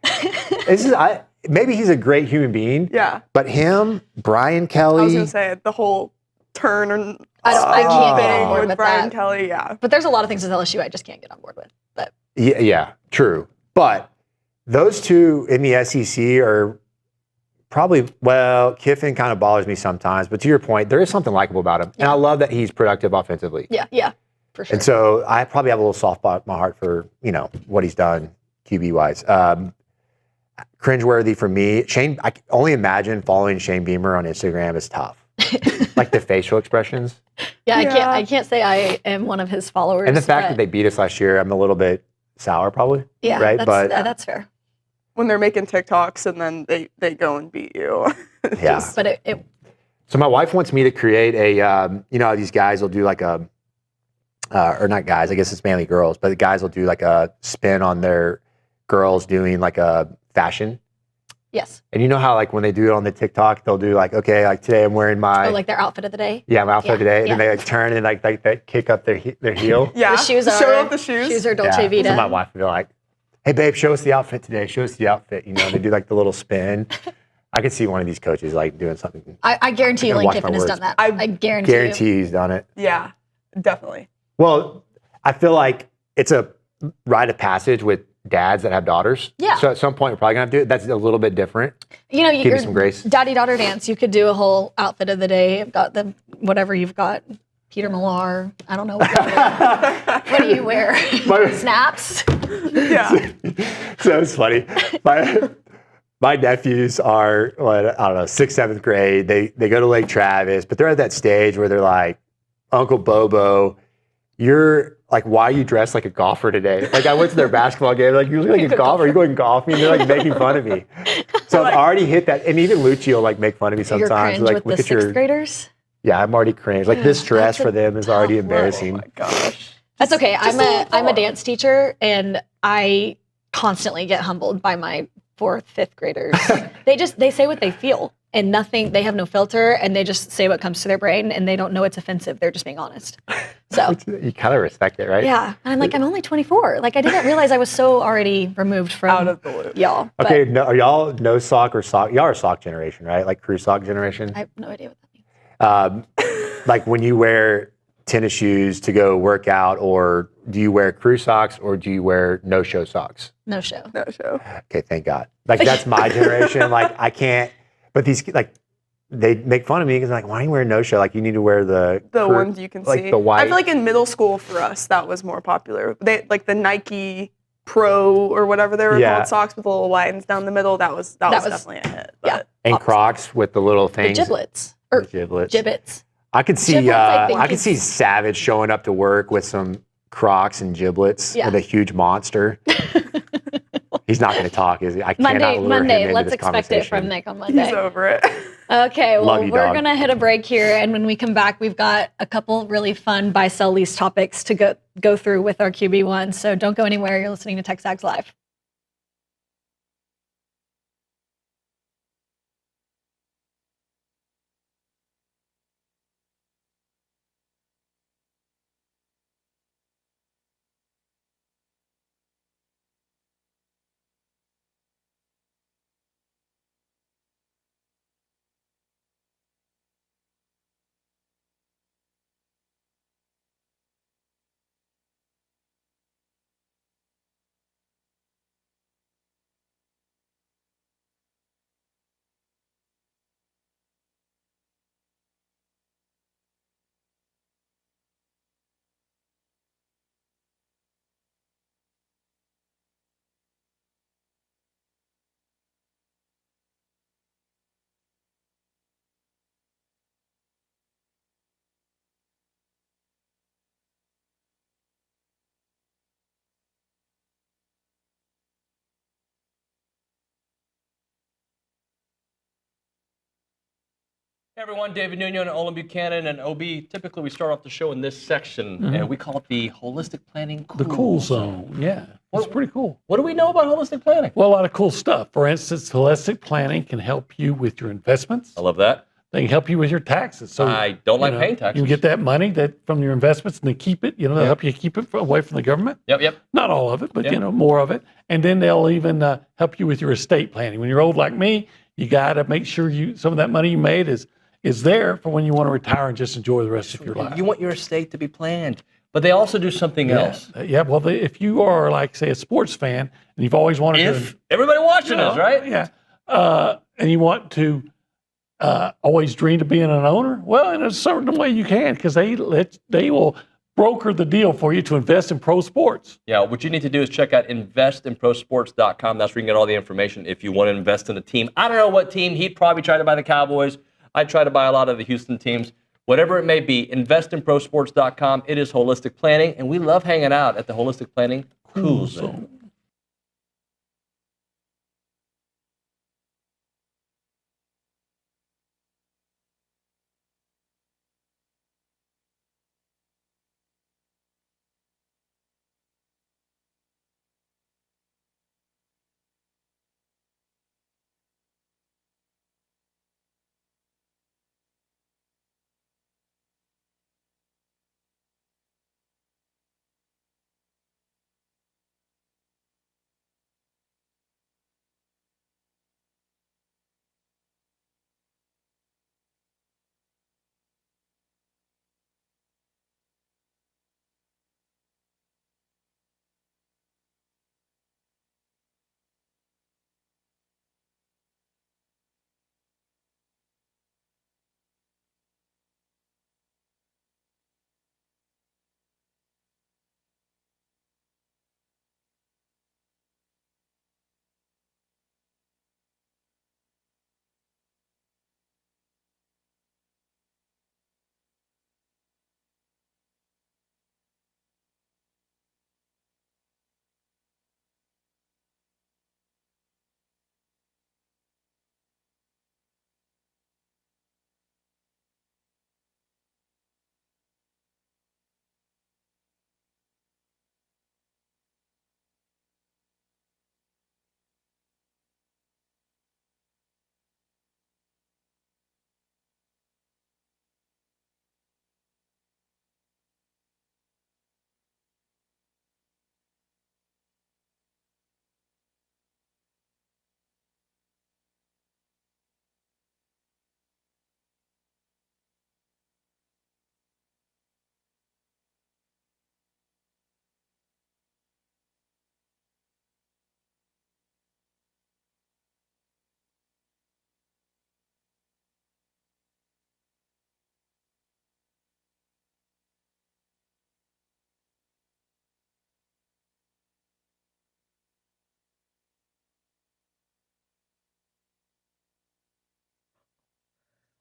Maybe he's a great human being. Yeah. But him, Brian Kelly. I was gonna say the whole turn and I can't get on board with with Brian that. Kelly. Yeah. But there's a lot of things with LSU I just can't get on board with. But Yeah, true. But those two in the SEC are probably, Kiffin kind of bothers me sometimes, but to your point, there is something likable about him. Yeah. And I love that he's productive offensively. Yeah, for sure. And so I probably have a little soft spot in my heart for, what he's done QB-wise. Cringeworthy for me. Shane, I can only imagine following Shane Beamer on Instagram is tough. Like the facial expressions. Yeah, I can't say I am one of his followers. And the fact that they beat us last year, I'm a little bit sour probably. Yeah, right? That's fair. When they're making TikToks and then they go and beat you. Yeah. But it So my wife wants me to create a, these guys will do like a, or not guys, I guess it's mainly girls, but the guys will do like a spin on their girls doing like a fashion. Yes. And you know how like when they do it on the TikTok, they'll do like, okay, like today I'm wearing my. Oh, like their outfit of the day? Yeah, my outfit of the day. And then they like turn and like they kick up their heel. Yeah. The shoes show off the shoes. Shoes are Dolce Vita. So my wife would be like, hey babe, show us the outfit today. Show us the outfit. They do like the little spin. I could see one of these coaches like doing something. I guarantee you Lane Kiffin has done that. I guarantee he's done it. Yeah, definitely. Well, I feel like it's a rite of passage with dads that have daughters. Yeah. So at some point, we're probably going to have to do it. That's a little bit different. You Give me some grace. Daddy-daughter dance. You could do a whole outfit of the day. You've got whatever you've got. Peter Millar. I don't know what y'all wear. What do you wear? Snaps? Yeah. So it's funny. My nephews are, I don't know, 6th, 7th grade. They go to Lake Travis, but they're at that stage where they're like, Uncle Bobo, you're like, why are you dressed like a golfer today? Like I went to their basketball game, like you look like a golfer. Are you going golfing? And they're like making fun of me. So I've already hit that. And even Lucci will like make fun of me sometimes. You're cringe like, with the 6th graders? Yeah, I'm already cringe. Like this dress for them is already embarrassing. Oh my gosh. That's okay. I'm a dance teacher and I constantly get humbled by my 4th, 5th graders. they say what they feel and nothing, they have no filter and they just say what comes to their brain and they don't know it's offensive. They're just being honest. So you kind of respect it, right? Yeah. And I'm like, I'm only 24. Like I didn't realize I was so already removed from out of the loop. Y'all. Okay, no, are y'all no sock or sock? Y'all are sock generation, right? Like crew sock generation? I have no idea what that means. Like when you wear tennis shoes to go work out, or do you wear crew socks or do you wear no-show socks? No show. No show. Okay, thank God. Like that's my generation. Like I can't, but these, like, they make fun of me because like, why are you wearing no-show? Like you need to wear the ones you can like see. the white. I feel like in middle school for us, that was more popular. They like the Nike Pro or whatever they were called, socks with the little lines down the middle. That was definitely a hit. Yeah. And Crocs with the little things. The giblets. Gibbets. I could see Giblets, I could see Savage showing up to work with some Crocs and giblets with a huge monster. He's not going to talk, is he? I cannot lure him into let's this expect it from Nick on Monday. He's over it. Okay, well, we're going to to hit a break here, and when we come back, we've got a couple really fun buy, sell, lease topics to go through with our QB1. So don't go anywhere. You're listening to TexAgs Live. Hey everyone, David Nuno and Olin Buchanan and OB. Typically we start off the show in this section and we call it the Holistic Planning Cool The cool zone, yeah. It's pretty cool. What do we know about holistic planning? Well, a lot of cool stuff. For instance, holistic planning can help you with your investments. I love that. They can help you with your taxes. So I don't like paying taxes. You can get that money from your investments and they keep it, they'll help you keep it away from the government. Yep. Not all of it, but more of it. And then they'll even help you with your estate planning. When you're old like me, you got to make sure some of that money you made is there for when you want to retire and just enjoy the rest of your life. You want your estate to be planned. But they also do something else. Yeah, well, if you are like, say, a sports fan and you've always wanted to... Everybody watching us, right? Yeah. And you want to always dream of being an owner, well, in a certain way you can, because they will broker the deal for you to invest in pro sports. Yeah, what you need to do is check out investinprosports.com. That's where you can get all the information if you want to invest in a team. I don't know what team. He'd probably try to buy the Cowboys. I'd try to buy a lot of the Houston teams. Whatever it may be, investinprosports.com. It is holistic planning, and we love hanging out at the Holistic Planning Cool Zone.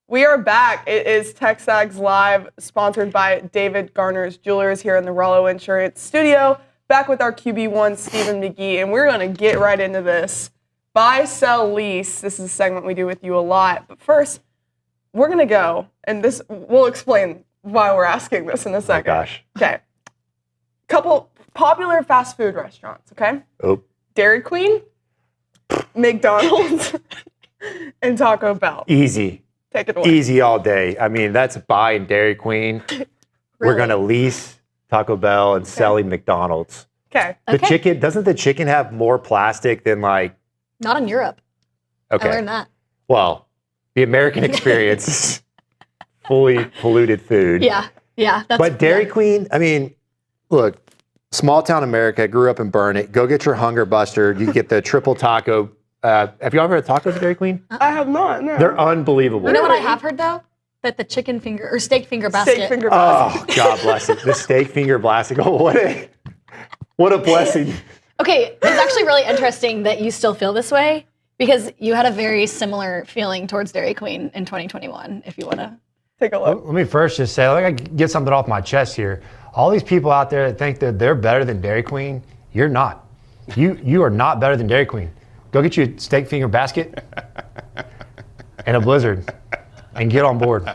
We are back. It is TexAgs Live, sponsored by David Garner's Jewelers here in the Rollo Insurance Studio. Back with our QB1, Stephen McGee, and we're going to get right into this. Buy, sell, lease. This is a segment we do with you a lot. But first, we're going to go, and we'll explain why we're asking this in a second. Oh, gosh. Okay. Couple popular fast food restaurants, okay? Oh. Dairy Queen, McDonald's, and Taco Bell. Easy. Take it away. Easy all day. I mean, that's buy in Dairy Queen. Really? We're going to lease Taco Bell and selling McDonald's. Okay. The chicken, doesn't the chicken have more plastic than like... Not in Europe. Okay. I learned that. Well, the American experience is fully polluted food. Yeah. But Dairy Queen, I mean, look, small town America, grew up in Burnett. Go get your Hunger Buster. You get the triple taco. Have you ever had tacos at Dairy Queen? I have not, no. They're unbelievable. You know what I have heard, though? That the chicken finger, or steak finger basket. Steak finger basket. Oh, God bless it. The steak finger basket. Oh, what a blessing. Okay, it's actually really interesting that you still feel this way, because you had a very similar feeling towards Dairy Queen in 2021, if you want to take a look. Let me first just say, I get something off my chest here. All these people out there that think that they're better than Dairy Queen, you're not. You are not better than Dairy Queen. Go get you a steak finger basket and a Blizzard and get on board.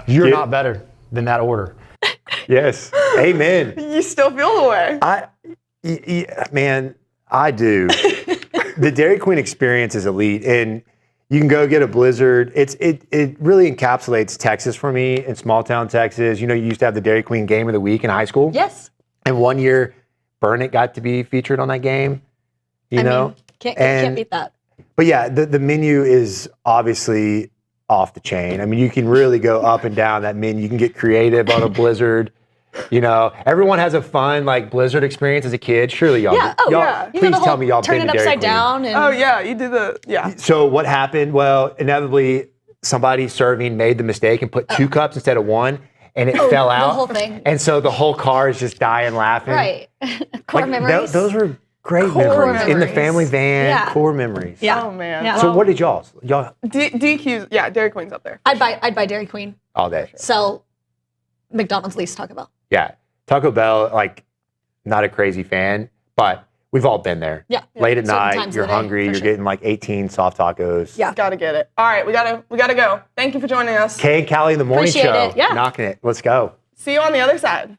You're not better than that order. Yes. Amen. You still feel the way. Man, I do. The Dairy Queen experience is elite, and you can go get a Blizzard. It really encapsulates Texas for me in small town Texas. You know, you used to have the Dairy Queen game of the week in high school. Yes. And one year, Burnett got to be featured on that game. You know, can't beat that. But yeah, the menu is obviously off the chain. I mean, you can really go up and down that menu. You can get creative on a Blizzard. You know, everyone has a fun like Blizzard experience as a kid. Surely y'all. Yeah. Oh, yeah. Please tell me y'all turn been it to Dairy upside Queen. down. And Oh yeah, you did So what happened? Well, inevitably, somebody serving made the mistake and put 2 cups instead of 1, and it fell out. The whole thing. And so the whole car is just dying laughing. Right. Core memories. Those were great Core memories. In the family van. Yeah. Core memories. Yeah. Oh man. Yeah. So what did y'all? DQ's, yeah, Dairy Queen's up there. I'd buy Dairy Queen. All day. Sell McDonald's, lease Taco Bell. Yeah. Taco Bell, like, not a crazy fan, but we've all been there. Yeah. Late at Certain night, times of you're the day, hungry, for you're sure. getting like 18 soft tacos. Yeah. Gotta get it. All right, we gotta go. Thank you for joining us. Kay and Callie in the morning Appreciate show. it. Yeah. Knocking it. Let's go. See you on the other side.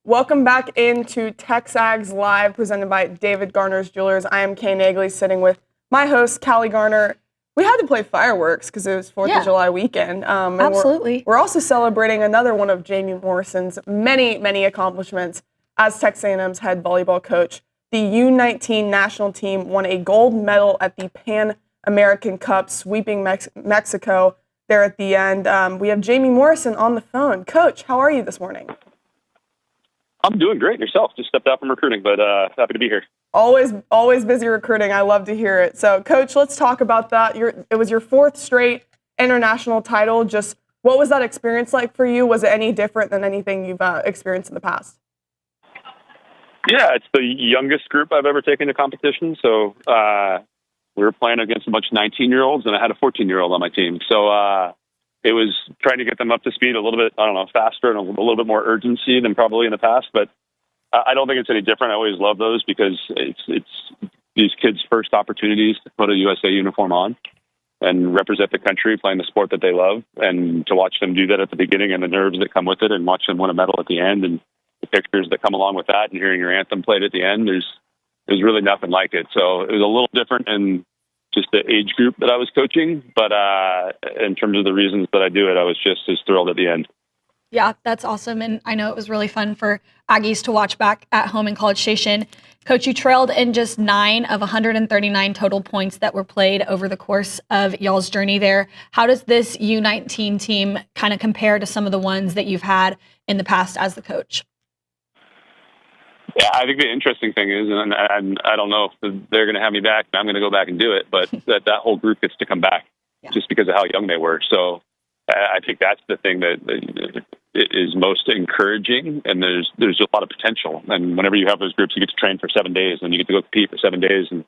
Welcome back into TexAgs Live, presented by David Garner's Jewelers. I am Kay Naegeli, sitting with my host, Callie Garner. We had to play fireworks because it was 4th of July weekend. Absolutely. We're also celebrating another one of Jamie Morrison's many, many accomplishments as Texas A&M's head volleyball coach. The U19 national team won a gold medal at the Pan American Cup, sweeping Mexico there at the end. We have Jamie Morrison on the phone. Coach, how are you this morning? I'm doing great. Yourself? Just stepped out from recruiting, but happy to be here. Always busy recruiting. I love to hear it. So, Coach, let's talk about that. It was your 4th straight international title. Just what was that experience like for you? Was it any different than anything you've experienced in the past? Yeah, it's the youngest group I've ever taken to competition. So we were playing against a bunch of 19-year-olds, and I had a 14-year-old on my team. So it was trying to get them up to speed a little bit, faster and a little bit more urgency than probably in the past. But I don't think it's any different. I always love those because it's these kids' first opportunities to put a USA uniform on and represent the country playing the sport that they love. And to watch them do that at the beginning and the nerves that come with it and watch them win a medal at the end and the pictures that come along with that and hearing your anthem played at the end, there's really nothing like it. So it was a little different in just the age group that I was coaching, but in terms of the reasons that I do it, I was just as thrilled at the end. Yeah, that's awesome. And I know it was really fun for Aggies to watch back at home in College Station. Coach, you trailed in just 9 of 139 total points that were played over the course of y'all's journey there. How does this U19 team kind of compare to some of the ones that you've had in the past as the coach? Yeah, I think the interesting thing is, and I don't know if they're going to have me back, and I'm going to go back and do it, but that whole group gets to come back just because of how young they were. So I think that's the thing that is most encouraging, and there's a lot of potential. And whenever you have those groups, you get to train for 7 days, and you get to go compete for 7 days. And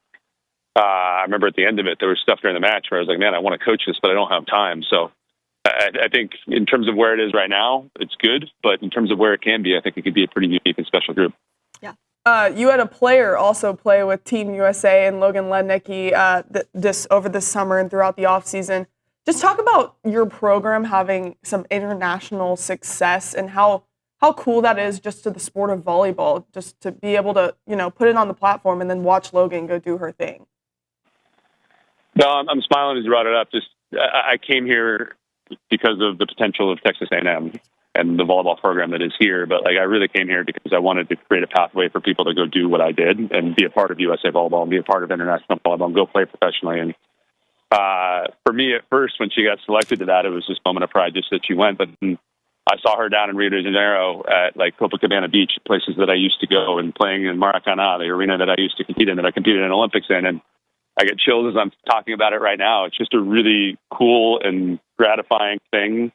I remember at the end of it, there was stuff during the match where I was like, man, I want to coach this, but I don't have time. So I think in terms of where it is right now, it's good. But in terms of where it can be, I think it could be a pretty unique and special group. You had a player also play with Team USA and Logan Lednicki over this summer and throughout the offseason. Just talk about your program having some international success and how cool that is just to the sport of volleyball, just to be able to, put it on the platform and then watch Logan go do her thing. No, I'm smiling as you brought it up. Just I came here because of the potential of Texas A&M and the volleyball program that is here. But I really came here because I wanted to create a pathway for people to go do what I did and be a part of USA volleyball and be a part of international volleyball and go play professionally. And for me at first, when she got selected to that, it was just a moment of pride just that she went. But I saw her down in Rio de Janeiro at Copacabana Beach, places that I used to go, and playing in Maracana, the arena that I used to compete in, that I competed in Olympics in. And I get chills as I'm talking about it right now. It's just a really cool and gratifying thing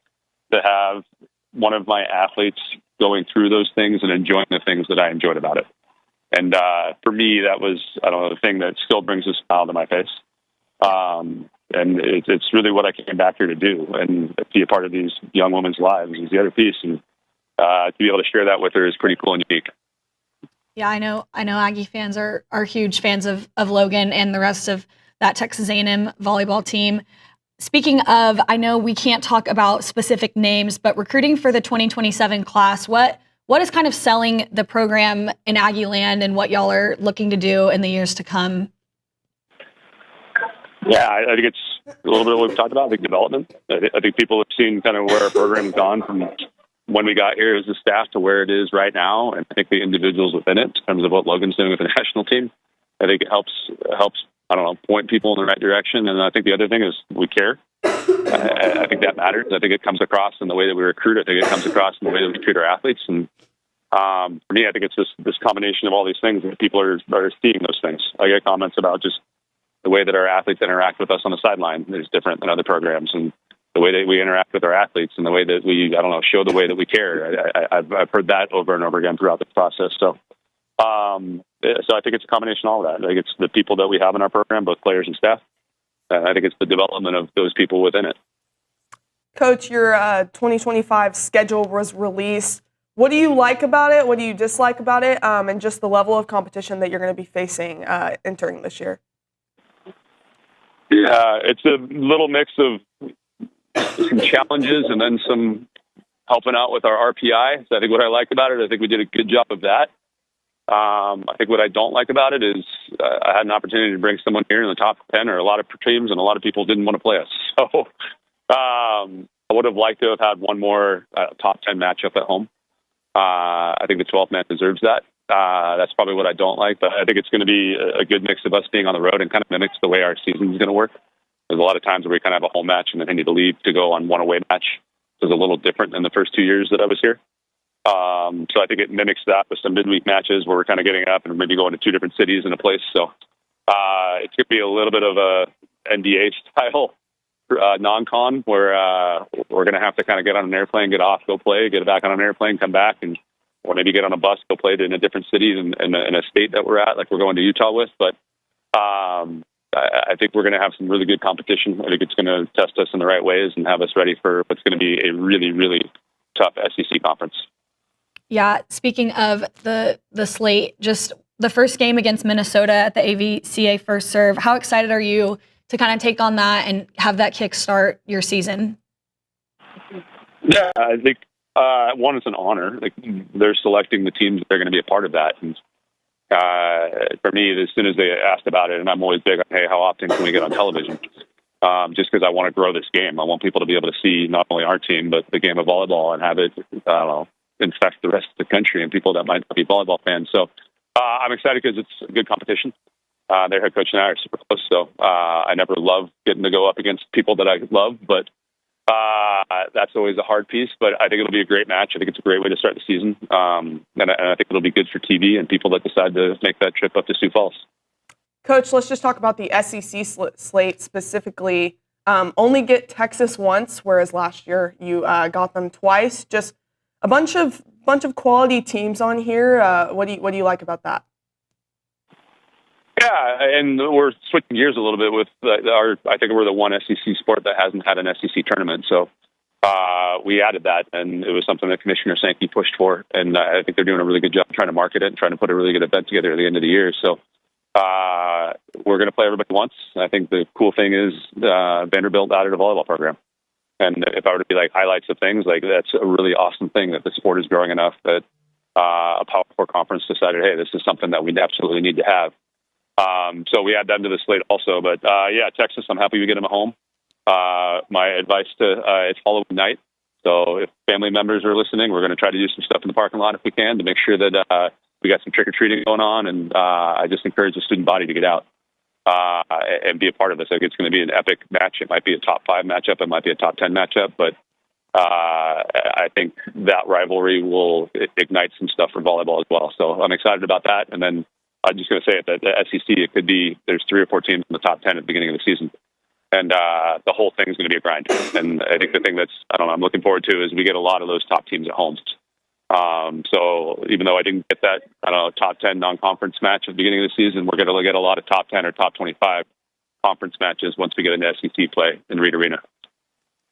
to have one of my athletes going through those things and enjoying the things that I enjoyed about it. And for me, that was, the thing that still brings a smile to my face. And it's really what I came back here to do, and be a part of these young women's lives is the other piece. And to be able to share that with her is pretty cool and unique. Yeah, I know Aggie fans are huge fans of Logan and the rest of that Texas A&M volleyball team. Speaking of, I know we can't talk about specific names, but recruiting for the 2027 class, what is kind of selling the program in Aggie land and what y'all are looking to do in the years to come? Yeah, I think it's a little bit of what we've talked about, I think development. I think people have seen kind of where our program's gone from when we got here as a staff to where it is right now. And I think the individuals within it, in terms of what Logan's doing with the national team, I think it helps, point people in the right direction. And I think the other thing is we care. I think that matters. I think it comes across in the way that we recruit. I think it comes across in the way that we treat our athletes. And for me, I think it's this combination of all these things that people are seeing those things. I get comments about just the way that our athletes interact with us on the sideline is different than other programs, and the way that we interact with our athletes and the way that we, show the way that we care. I've heard that over and over again throughout the process. So I think it's a combination of all that. I think it's the people that we have in our program, both players and staff. I think it's the development of those people within it. Coach, your 2025 schedule was released. What do you like about it? What do you dislike about it? And just the level of competition that you're going to be facing entering this year. Yeah, it's a little mix of some challenges and then some helping out with our RPI. So I think what I like about it, I think we did a good job of that. I think what I don't like about it is I had an opportunity to bring someone here in the top 10 or a lot of teams, and a lot of people didn't want to play us. So I would have liked to have had one more top 10 matchup at home. I think the 12th man deserves that. That's probably what I don't like, but I think it's going to be a good mix of us being on the road and kind of mimics the way our season is going to work. There's a lot of times where we kind of have a home match and then I need to leave to go on one away match. It's a little different than the first 2 years that I was here. So I think it mimics that with some midweek matches where we're kind of getting up and maybe going to two different cities in a place. So it's going to be a little bit of a NBA style non-con where we're going to have to kind of get on an airplane, get off, go play, get back on an airplane, come back, and or maybe get on a bus, go play it in a different city in a state that we're at, like we're going to Utah with. But I think we're going to have some really good competition. I think it's going to test us in the right ways and have us ready for what's going to be a really, really tough SEC conference. Yeah, speaking of the slate, just the first game against Minnesota at the AVCA First Serve, how excited are you to kind of take on that and have that kickstart your season? Yeah, I think one, it's an honor. Like they're selecting the teams that they're going to be a part of that. And for me, as soon as they asked about it, and I'm always big on, hey, how often can we get on television? Just because I want to grow this game. I want people to be able to see not only our team, but the game of volleyball and have it, infect the rest of the country and people that might not be volleyball fans. So I'm excited because it's a good competition. Their head coach and I are super close. So I never love getting to go up against people that I love, but that's always a hard piece. But I think it'll be a great match. I think it's a great way to start the season. And I think it'll be good for TV and people that decide to make that trip up to Sioux Falls. Coach, let's just talk about the SEC slate specifically. Only get Texas once, whereas last year you got them twice. Just a bunch of quality teams on here. What do you like about that? Yeah, and we're switching gears a little bit with I think we're the one SEC sport that hasn't had an SEC tournament. So we added that, and it was something that Commissioner Sankey pushed for. And I think they're doing a really good job trying to market it and trying to put a really good event together at the end of the year. So we're going to play everybody once. I think the cool thing is Vanderbilt added a volleyball program. And if I were to be like highlights of things, like that's a really awesome thing that the sport is growing enough that a Power Four conference decided, hey, this is something that we absolutely need to have. So we add them to the slate also. But yeah, Texas, I'm happy we get them at home. My advice it's Halloween night. So if family members are listening, we're going to try to do some stuff in the parking lot if we can to make sure that we got some trick-or-treating going on. And I just encourage the student body to get out and be a part of this. I think it's going to be an epic match. It might be a top 5 matchup. It might be a top 10 matchup. But I think that rivalry will ignite some stuff for volleyball as well. So I'm excited about that. And then I'm just going to say it, that the SEC, it could be there's 3 or 4 teams in the top 10 at the beginning of the season. And the whole thing is going to be a grind. And I think the thing that's, I'm looking forward to is we get a lot of those top teams at home. So even though I didn't get that, top 10 non-conference match at the beginning of the season, we're going to get a lot of top 10 or top 25 conference matches once we get into SEC play in Reed Arena.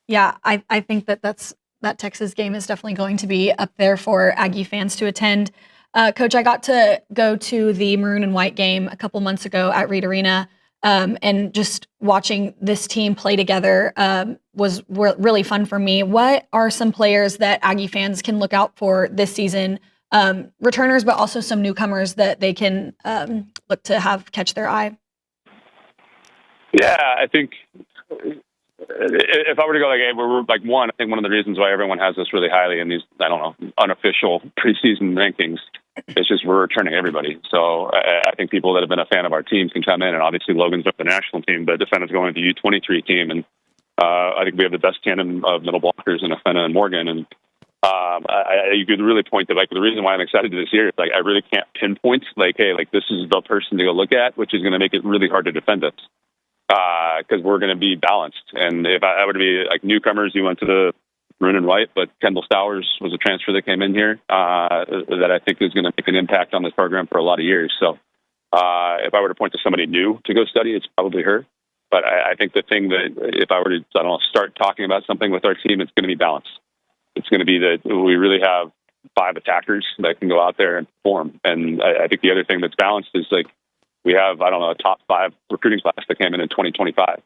Yeah, I think that Texas game is definitely going to be up there for Aggie fans to attend. Coach, I got to go to the Maroon and White game a couple months ago at Reed Arena, and just watching this team play together was really fun for me. What are some players that Aggie fans can look out for this season? Returners, but also some newcomers that they can look to have catch their eye. Yeah, I think if I were to go I think one of the reasons why everyone has us really highly in these, unofficial preseason rankings, it's just we're returning everybody. So I think people that have been a fan of our team can come in, and obviously Logan's up the national team, but Defenna's going to the U23 team, and I think we have the best tandem of middle blockers in Defenna and Morgan. And you could really point to the reason why I'm excited this year is I really can't pinpoint this is the person to go look at, which is going to make it really hard to defend us. Because we're going to be balanced. And if I were to be newcomers, you went to the Maroon and White, but Kendall Stowers was a transfer that came in here that I think is going to make an impact on this program for a lot of years. So if I were to point to somebody new to go study, it's probably her. But I think the thing that if I were to start talking about something with our team, it's going to be balance. It's going to be that we really have 5 attackers that can go out there and perform. And I think the other thing that's balanced is we have, a top 5 recruiting class that came in 2025.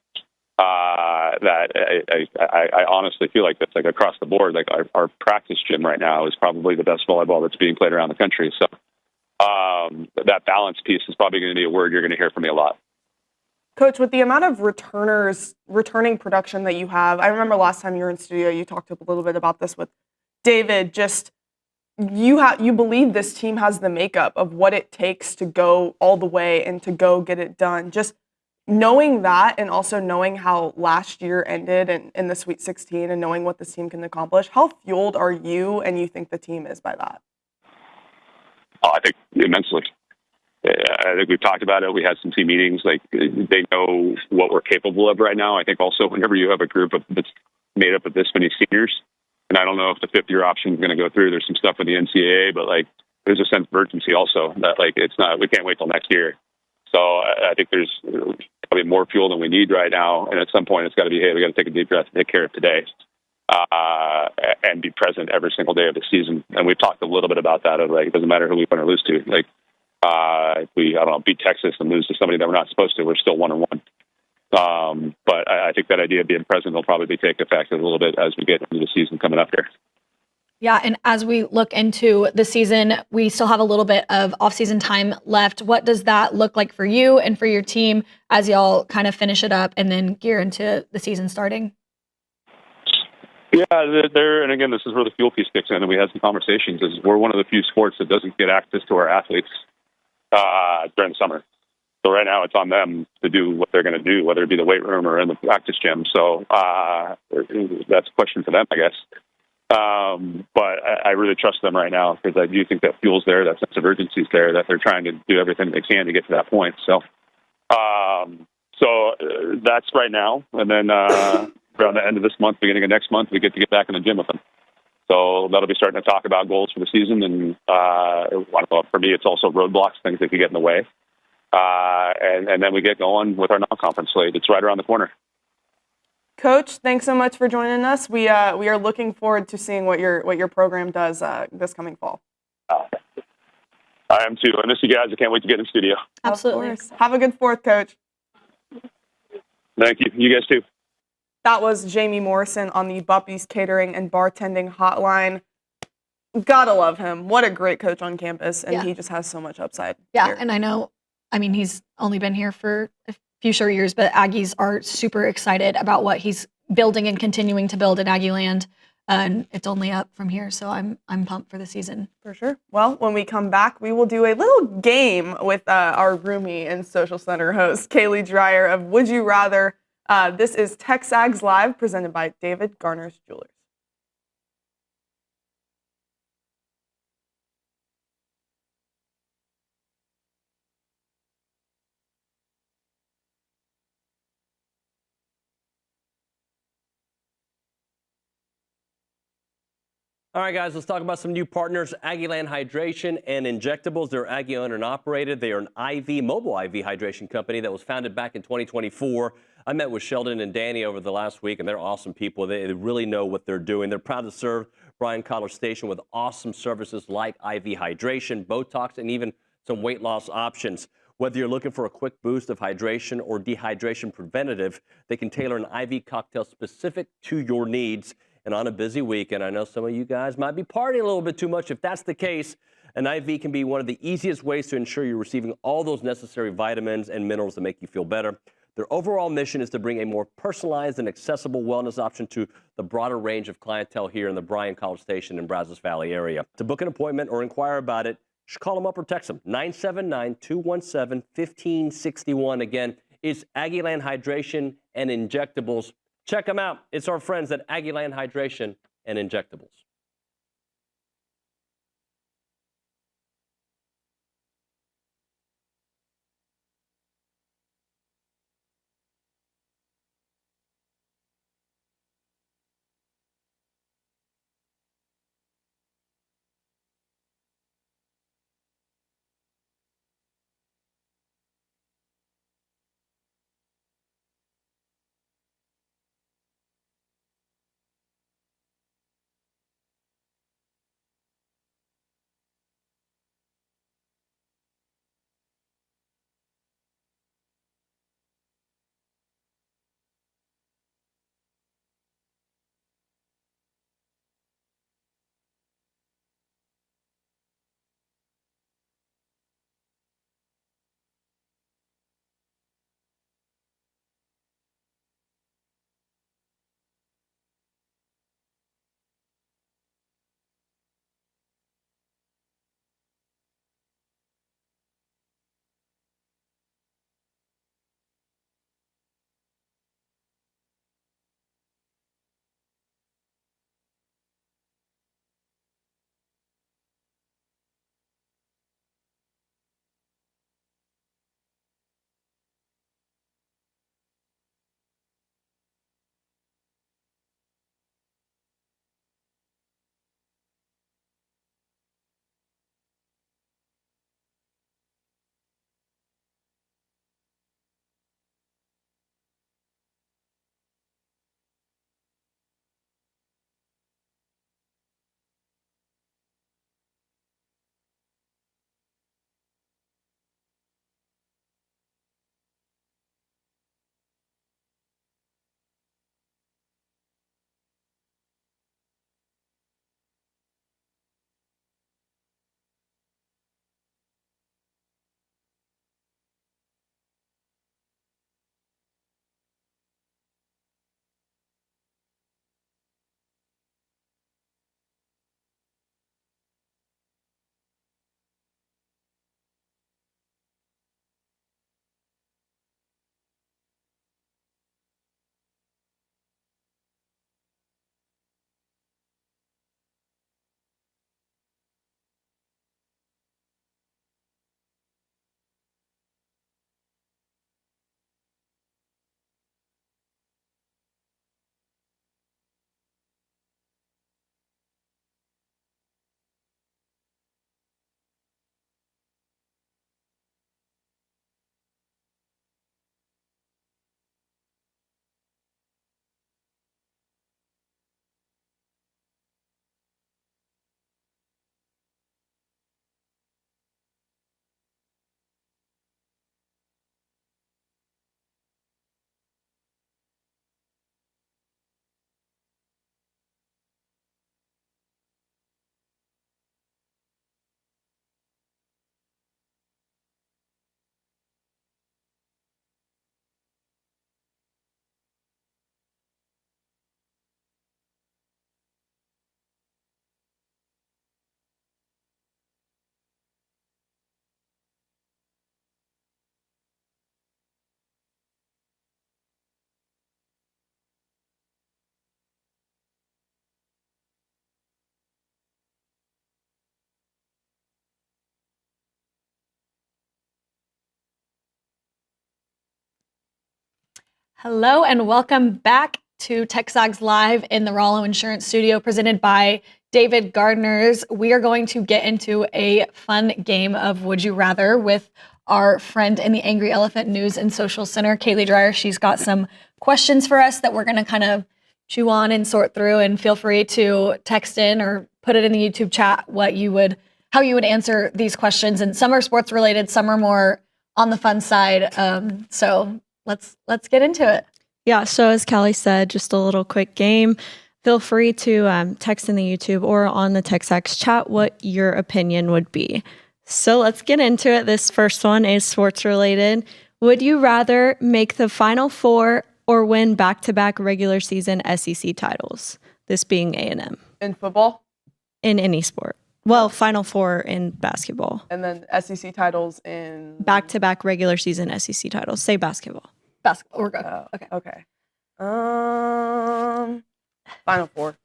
that I honestly feel like that's like across the board. Like our practice gym right now is probably the best volleyball that's being played around the country. So that balance piece is probably going to be a word you're going to hear from me a lot. Coach, with the amount of returning production that you have, I remember last time you were in studio, you talked a little bit about this with David. Just you believe this team has the makeup of what it takes to go all the way and to go get it done. Just knowing that, and also knowing how last year ended in the Sweet 16, and knowing what this team can accomplish, how fueled are you and you think the team is by that? Oh, I think immensely. I think we've talked about it. We had some team meetings. Like, they know what we're capable of right now. I think also whenever you have a group that's made up of this many seniors, and I don't know if the fifth-year option is going to go through. There's some stuff with the NCAA, but like there's a sense of urgency also that like it's not. We can't wait till next year. So I think there's probably more fuel than we need right now. And at some point, it's got to be, hey, we got to take a deep breath and take care of today, and be present every single day of the season. And we've talked a little bit about that. Of like, it doesn't matter who we win or lose to. Like, if we, I don't know, beat Texas and lose to somebody that we're not supposed to, we're still 1-1. But I think that idea of being present will probably take effect a little bit as we get into the season coming up here. Yeah, and as we look into the season, we still have a little bit of off-season time left. What does that look like for you and for your team as y'all kind of finish it up and then gear into the season starting? Yeah, and again, this is where the fuel piece kicks in, and we had some conversations. Is we're one of the few sports that doesn't get access to our athletes during the summer. So right now it's on them to do what they're going to do, whether it be the weight room or in the practice gym. So that's a question for them, I guess. But I really trust them right now because I do think that fuel's there, that sense of urgency is there, that they're trying to do everything they can to get to that point. So, that's right now. And then around the end of this month, beginning of next month, we get to get back in the gym with them. So that'll be starting to talk about goals for the season. And for me, it's also roadblocks, things that could get in the way. And then we get going with our non-conference slate. It's right around the corner. Coach, thanks so much for joining us. We are looking forward to seeing what your program does this coming fall. I am too. I miss you guys. I can't wait to get in the studio. Absolutely. Have a good 4th, Coach. Thank you. You guys too. That was Jamie Morrison on the Buppy's Catering and Bartending Hotline. Gotta love him. What a great coach on campus, and he just has so much upside. Yeah, here. and I know, he's only been here for a few short years, but Aggies are super excited about what he's building and continuing to build in Aggie land. And it's only up from here, so I'm pumped for the season. For sure. Well, when we come back, we will do a little game with our roomie and Social Center host, Kaylee Dreyer of Would You Rather. This is TexAgs Live, presented by David Garner's Jewelers. All right, guys, let's talk about some new partners, Aggieland Hydration and Injectables. They're Aggie owned and operated. They are an mobile IV hydration company that was founded back in 2024. I met with Sheldon and Danny over the last week, and they're awesome people. They really know what they're doing. They're proud to serve Bryan College Station with awesome services like IV hydration, Botox, and even some weight loss options. Whether you're looking for a quick boost of hydration or dehydration preventative, they can tailor an IV cocktail specific to your needs. And on a busy weekend, I know some of you guys might be partying a little bit too much. If that's the case, an IV can be one of the easiest ways to ensure you're receiving all those necessary vitamins and minerals to make you feel better. Their overall mission is to bring a more personalized and accessible wellness option to the broader range of clientele here in the Bryan College Station and Brazos Valley area. To book an appointment or inquire about it, just call them up or text them. 979-217-1561. Again, it's Aggieland Hydration and Injectables. Check them out. It's our friends at Aggieland Hydration and Injectables. Hello and welcome back to TexAgs Live in the Rollo Insurance Studio, presented by David Gardner's. We are going to get into a fun game of Would You Rather with our friend in the Angry Elephant News and Social Center, Kaylee Dreyer. She's got some questions for us that we're going to kind of chew on and sort through, and feel free to text in or put it in the YouTube chat how you would answer these questions. And some are sports related, some are more on the fun side. So let's get into it. Yeah, so as Callie said, just a little quick game. Feel free to text in the YouTube or on the TexAgs chat what your opinion would be. So let's get into it. This first one is sports related. Would you rather make the Final Four or win back-to-back regular season SEC titles? This being A&M. In football? In any sport. Well, Final Four in basketball. And then SEC titles in... Back-to-back regular season SEC titles. Say basketball. Basketball. We're good. Okay. Final Four.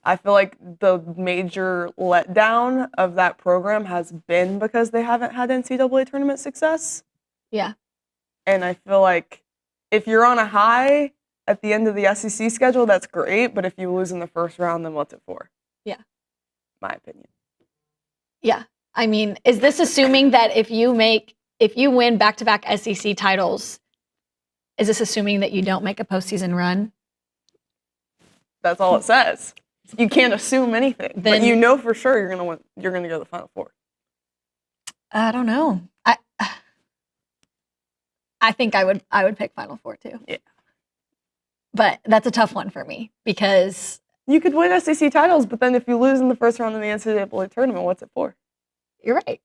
I feel like the major letdown of that program has been because they haven't had NCAA tournament success. Yeah. And I feel like if you're on a high at the end of the SEC schedule, that's great. But if you lose in the first round, then what's it for? Yeah. My opinion. Yeah. I mean, is this assuming that if you win back-to-back SEC titles, is this assuming that you don't make a postseason run? That's all it says. You can't assume anything, but you know for sure you're gonna win. You're gonna go to the Final Four. I don't know. I think I would pick Final Four too. Yeah, but that's a tough one for me because you could win SEC titles, but then if you lose in the first round of the NCAA tournament, what's it for? You're right.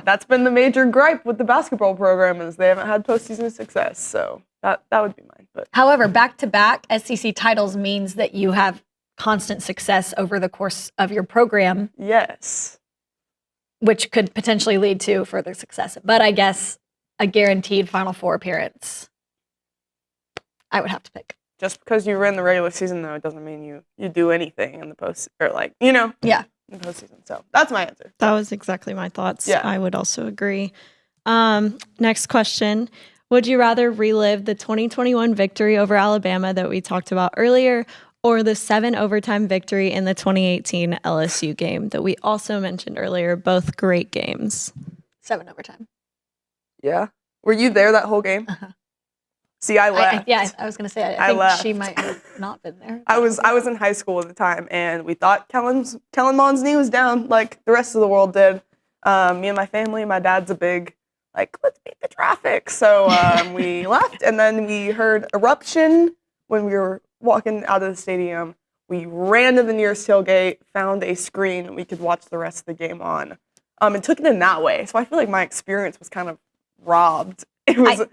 That's been the major gripe with the basketball program is they haven't had postseason success. So that would be mine. But however, back-to-back SEC titles means that you have constant success over the course of your program. Yes. Which could potentially lead to further success. But I guess a guaranteed Final Four appearance, I would have to pick. Just because you ran the regular season, though, it doesn't mean you do anything in the post or Yeah. In the postseason. So that's my answer. That was exactly my thoughts. Yeah. I would also agree. Next question. Would you rather relive the 2021 victory over Alabama that we talked about earlier, or the 7 overtime victory in the 2018 LSU game that we also mentioned earlier? Both great games. 7 overtime. Yeah. Were you there that whole game? Uh-huh. See, I left. I was going to say, I think left. she might have not been there. I was in high school at the time, and we thought Kellen Mond's knee was down like the rest of the world did. Me and my family, my dad's a big, let's beat the traffic. So we left, and then we heard eruption when we were walking out of the stadium. We ran to the nearest tailgate, found a screen we could watch the rest of the game on, and took it in that way. So I feel like my experience was kind of robbed. It was...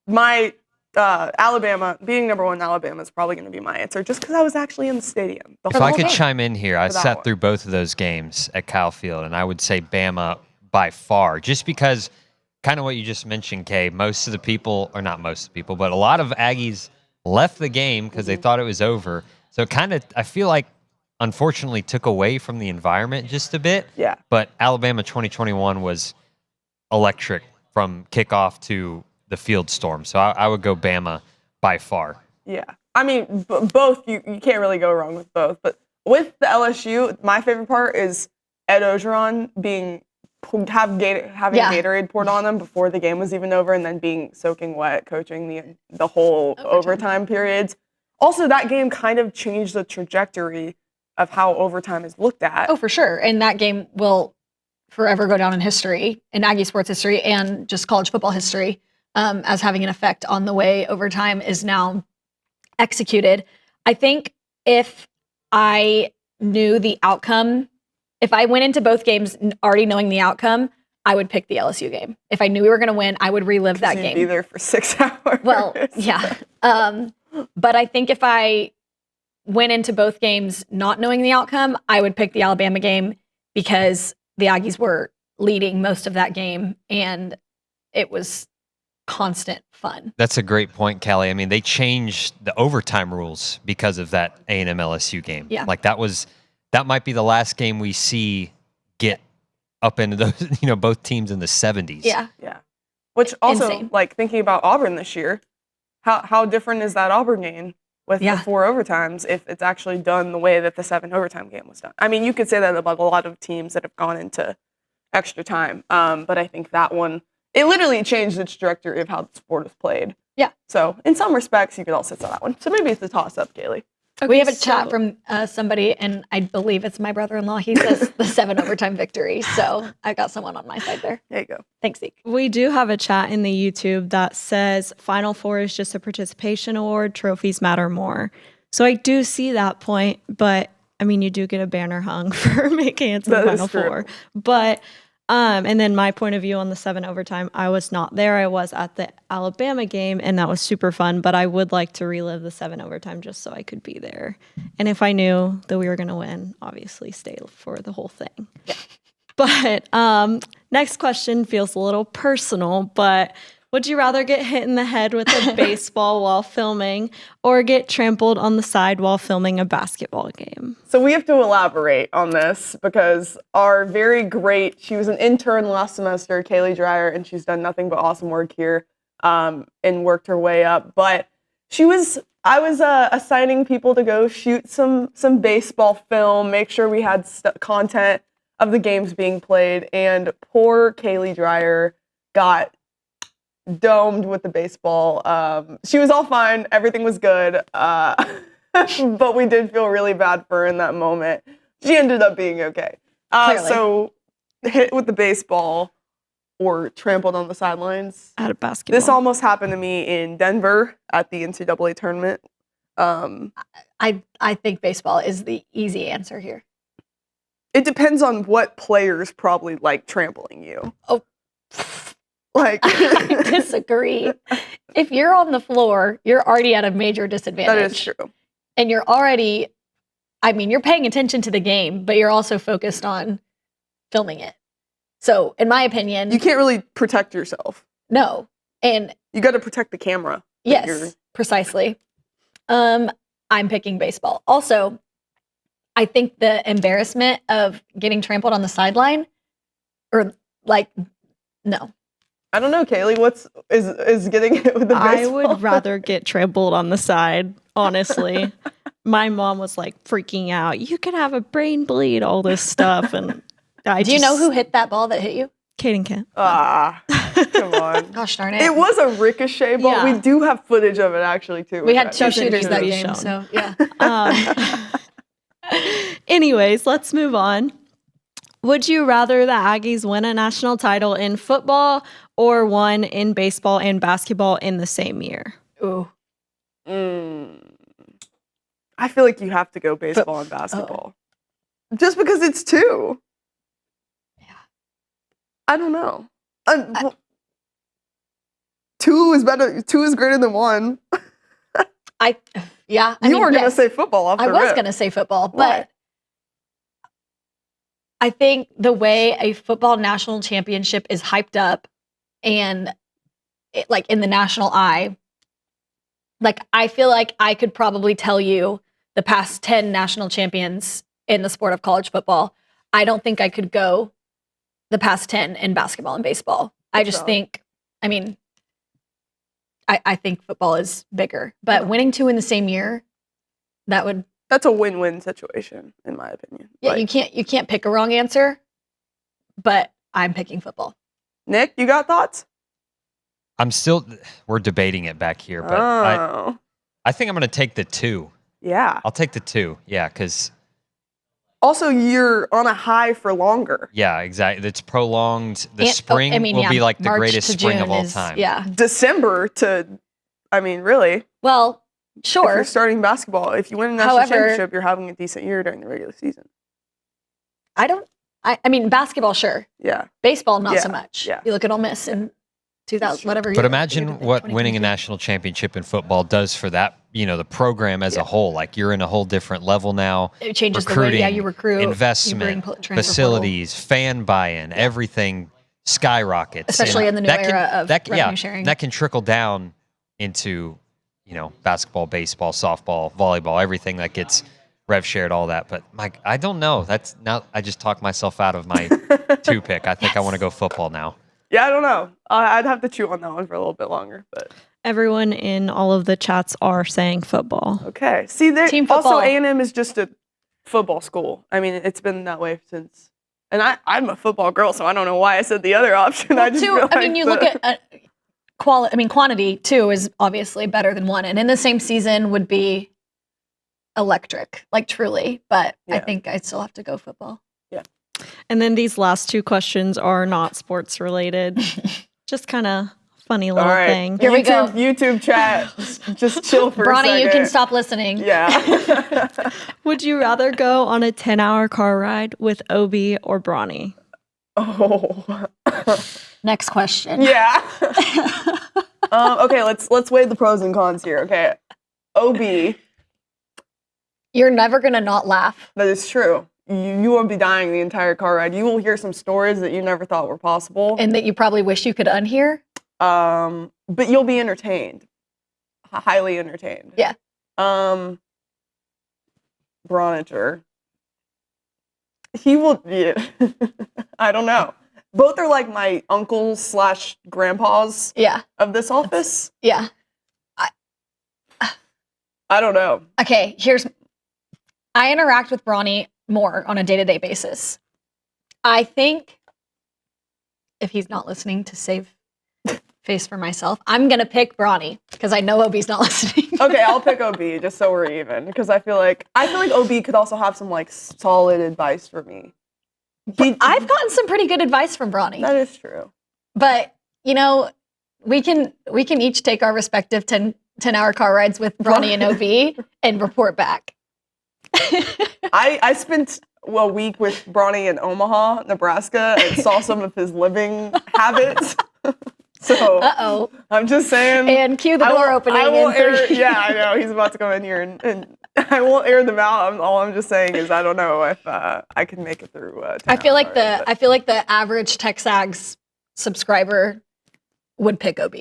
My Alabama, being number 1 in Alabama is probably going to be my answer, just because I was actually in the stadium. If I could chime in here, I sat through both of those games at Kyle Field, and I would say Bama by far, just because kind of what you just mentioned, Kay, most of the people, or not most of the people, but a lot of Aggies left the game because they thought it was over. So kind of, I feel like, unfortunately took away from the environment just a bit. Yeah. But Alabama 2021 was electric from kickoff to the field storm. So I would go Bama by far. Yeah. I mean, both, you can't really go wrong with both. But with the LSU, my favorite part is Ed Ogeron having Gatorade poured on them before the game was even over, and then being soaking wet, coaching the whole overtime periods. Also, that game kind of changed the trajectory of how overtime is looked at. Oh, for sure. And that game will forever go down in history, in Aggie sports history and just college football history, as having an effect on the way overtime is now executed. I think if I knew the outcome, if I went into both games already knowing the outcome, I would pick the LSU game. If I knew we were going to win, I would relive that game. Be there for 6 hours. Well, yeah. But I think if I went into both games not knowing the outcome, I would pick the Alabama game because the Aggies were leading most of that game and it was constant fun. That's a great point, Callie. I mean, they changed the overtime rules because of that A&M LSU game. Yeah. Like that might be the last game we see get up into those, both teams in the 70s. Yeah. Yeah. Which also, insane. like thinking about Auburn this year, how different is that Auburn game with the 4 overtimes if it's actually done the way that the 7 overtime game was done? I mean, you could say that about a lot of teams that have gone into extra time, but I think that one, it literally changed the trajectory of how the sport is played. Yeah. So in some respects, you could also say that one. So maybe it's a toss-up, Callie. Okay, we have a chat from somebody, and I believe it's my brother-in-law. He says the 7 overtime victory. So I got someone on my side there. There you go. Thanks, Zeke. We do have a chat in the YouTube that says Final Four is just a participation award. Trophies matter more. So I do see that point, but I mean, you do get a banner hung for making it to the Final Four. But and then my point of view on the 7 overtime, I was not there. I was at the Alabama game, and that was super fun. But I would like to relive the 7 overtime just so I could be there. And if I knew that we were going to win, obviously stay for the whole thing. Yeah. But next question feels a little personal, but would you rather get hit in the head with a baseball while filming or get trampled on the side while filming a basketball game? So we have to elaborate on this because our very great, she was an intern last semester, Callie Dreyer, and she's done nothing but awesome work here and worked her way up. But I was assigning people to go shoot some baseball film, make sure we had content of the games being played, and poor Callie Dreyer got domed with the baseball. She was all fine. Everything was good. But we did feel really bad for her in that moment. She ended up being okay. So hit with the baseball or trampled on the sidelines. At a basketball. This almost happened to me in Denver at the NCAA tournament. I think baseball is the easy answer here. It depends on what players probably like trampling you. Oh. Like, I disagree. If you're on the floor, you're already at a major disadvantage. That is true. And you're already, I mean, you're paying attention to the game, but you're also focused on filming it. So, in my opinion, you can't really protect yourself. No. And you got to protect the camera. Yes, precisely. I'm picking baseball. Also, I think the embarrassment of getting trampled on the sideline, or like, no. I don't know, Callie. Is getting hit with the baseball? I would rather get trampled on the side, honestly. My mom was like freaking out. You could have a brain bleed, all this stuff. And do you know who hit that ball that hit you? Caden Kent. Come on. Gosh darn it. It was a ricochet ball. Yeah. We do have footage of it actually too. We had 2 shooters that game, so yeah. Anyways, let's move on. Would you rather the Aggies win a national title in football or one in baseball and basketball in the same year? Ooh. I feel like you have to go baseball and basketball. Just because it's 2. Yeah. I don't know. 2 is better. 2 is greater than 1. You were going to say football off the I was rip. going to say football, Why? but I think the way a football national championship is hyped up and like in the national eye, like I feel like I could probably tell you the past 10 national champions in the sport of college football. I don't think I could go the past 10 in basketball and baseball. I just think, I mean, I think football is bigger, but winning 2 in the same year, that's a win-win situation, in my opinion. Yeah, you can't pick a wrong answer, but I'm picking football. Nick, you got thoughts? We're debating it back here, but I think I'm going to take the 2. Yeah. I'll take the 2. Yeah, because also you're on a high for longer. Yeah, exactly. It's prolonged. The spring will be like the March greatest to spring June of all is- time. Yeah. December to, I mean, really. Well, sure. If you're starting basketball, if you win a national However- championship, you're having a decent year during the regular season. I mean, basketball, sure. Yeah. Baseball, not so Yeah. much. Yeah. You look at Ole Miss in 2000, whatever. But imagine what winning a national championship in football does for that, the program as a whole. Like you're in a whole different level now. It changes recruiting, the way, you recruit, investment, you bring transfer facilities, fan buy-in, everything skyrockets. Especially And in the new that era of revenue sharing. That can trickle down into, basketball, baseball, softball, volleyball, everything that gets rev shared, all that. But Mike, I don't know. I just talked myself out of my 2 pick. I think I want to go football now. Yeah, I don't know. I'd have to chew on that one for a little bit longer, but. Everyone in all of the chats are saying football. Okay. See, Team football. Also A&M is just a football school. I mean, it's been that way since. And I'm a football girl, so I don't know why I said the other option. Well, you look at quantity too is obviously better than one, and in the same season would be electric, like truly. But I think I still have to go football. Yeah. And then these last two questions are not sports related. Just kind of funny little thing. Here we go. YouTube chat. Just chill for a second. Bronny, you can stop listening. Yeah. Would you rather go on a 10-hour car ride with Obi or Bronny? Oh. Next question. Yeah. Okay, let's weigh the pros and cons here. Okay. OB. You're never gonna not laugh. That is true. You won't be dying the entire car ride. You will hear some stories that you never thought were possible. And that you probably wish you could unhear. But you'll be entertained. Highly entertained. Yeah. Broniger. He will, yeah. I don't know. Both are like my uncles / grandpas of this office. Yeah. I don't know. Okay, I interact with Bronny more on a day-to-day basis. I think if he's not listening, to save face for myself, I'm going to pick Bronny because I know Obi's not listening. Okay, I'll pick OB just so we're even because I feel like OB could also have some like solid advice for me. I've gotten some pretty good advice from Bronny. That is true. But, you know, we can each take our respective 10-hour car rides with Bronny and OB and report back. I spent a week with Bronny in Omaha, Nebraska, and saw some of his living habits. So I'm just saying. And cue the door opening. I won't air. Yeah, I know he's about to come in here, and I won't air them out. All I'm just saying is I don't know if I can make it through. I feel like the average TexAgs subscriber would pick OB.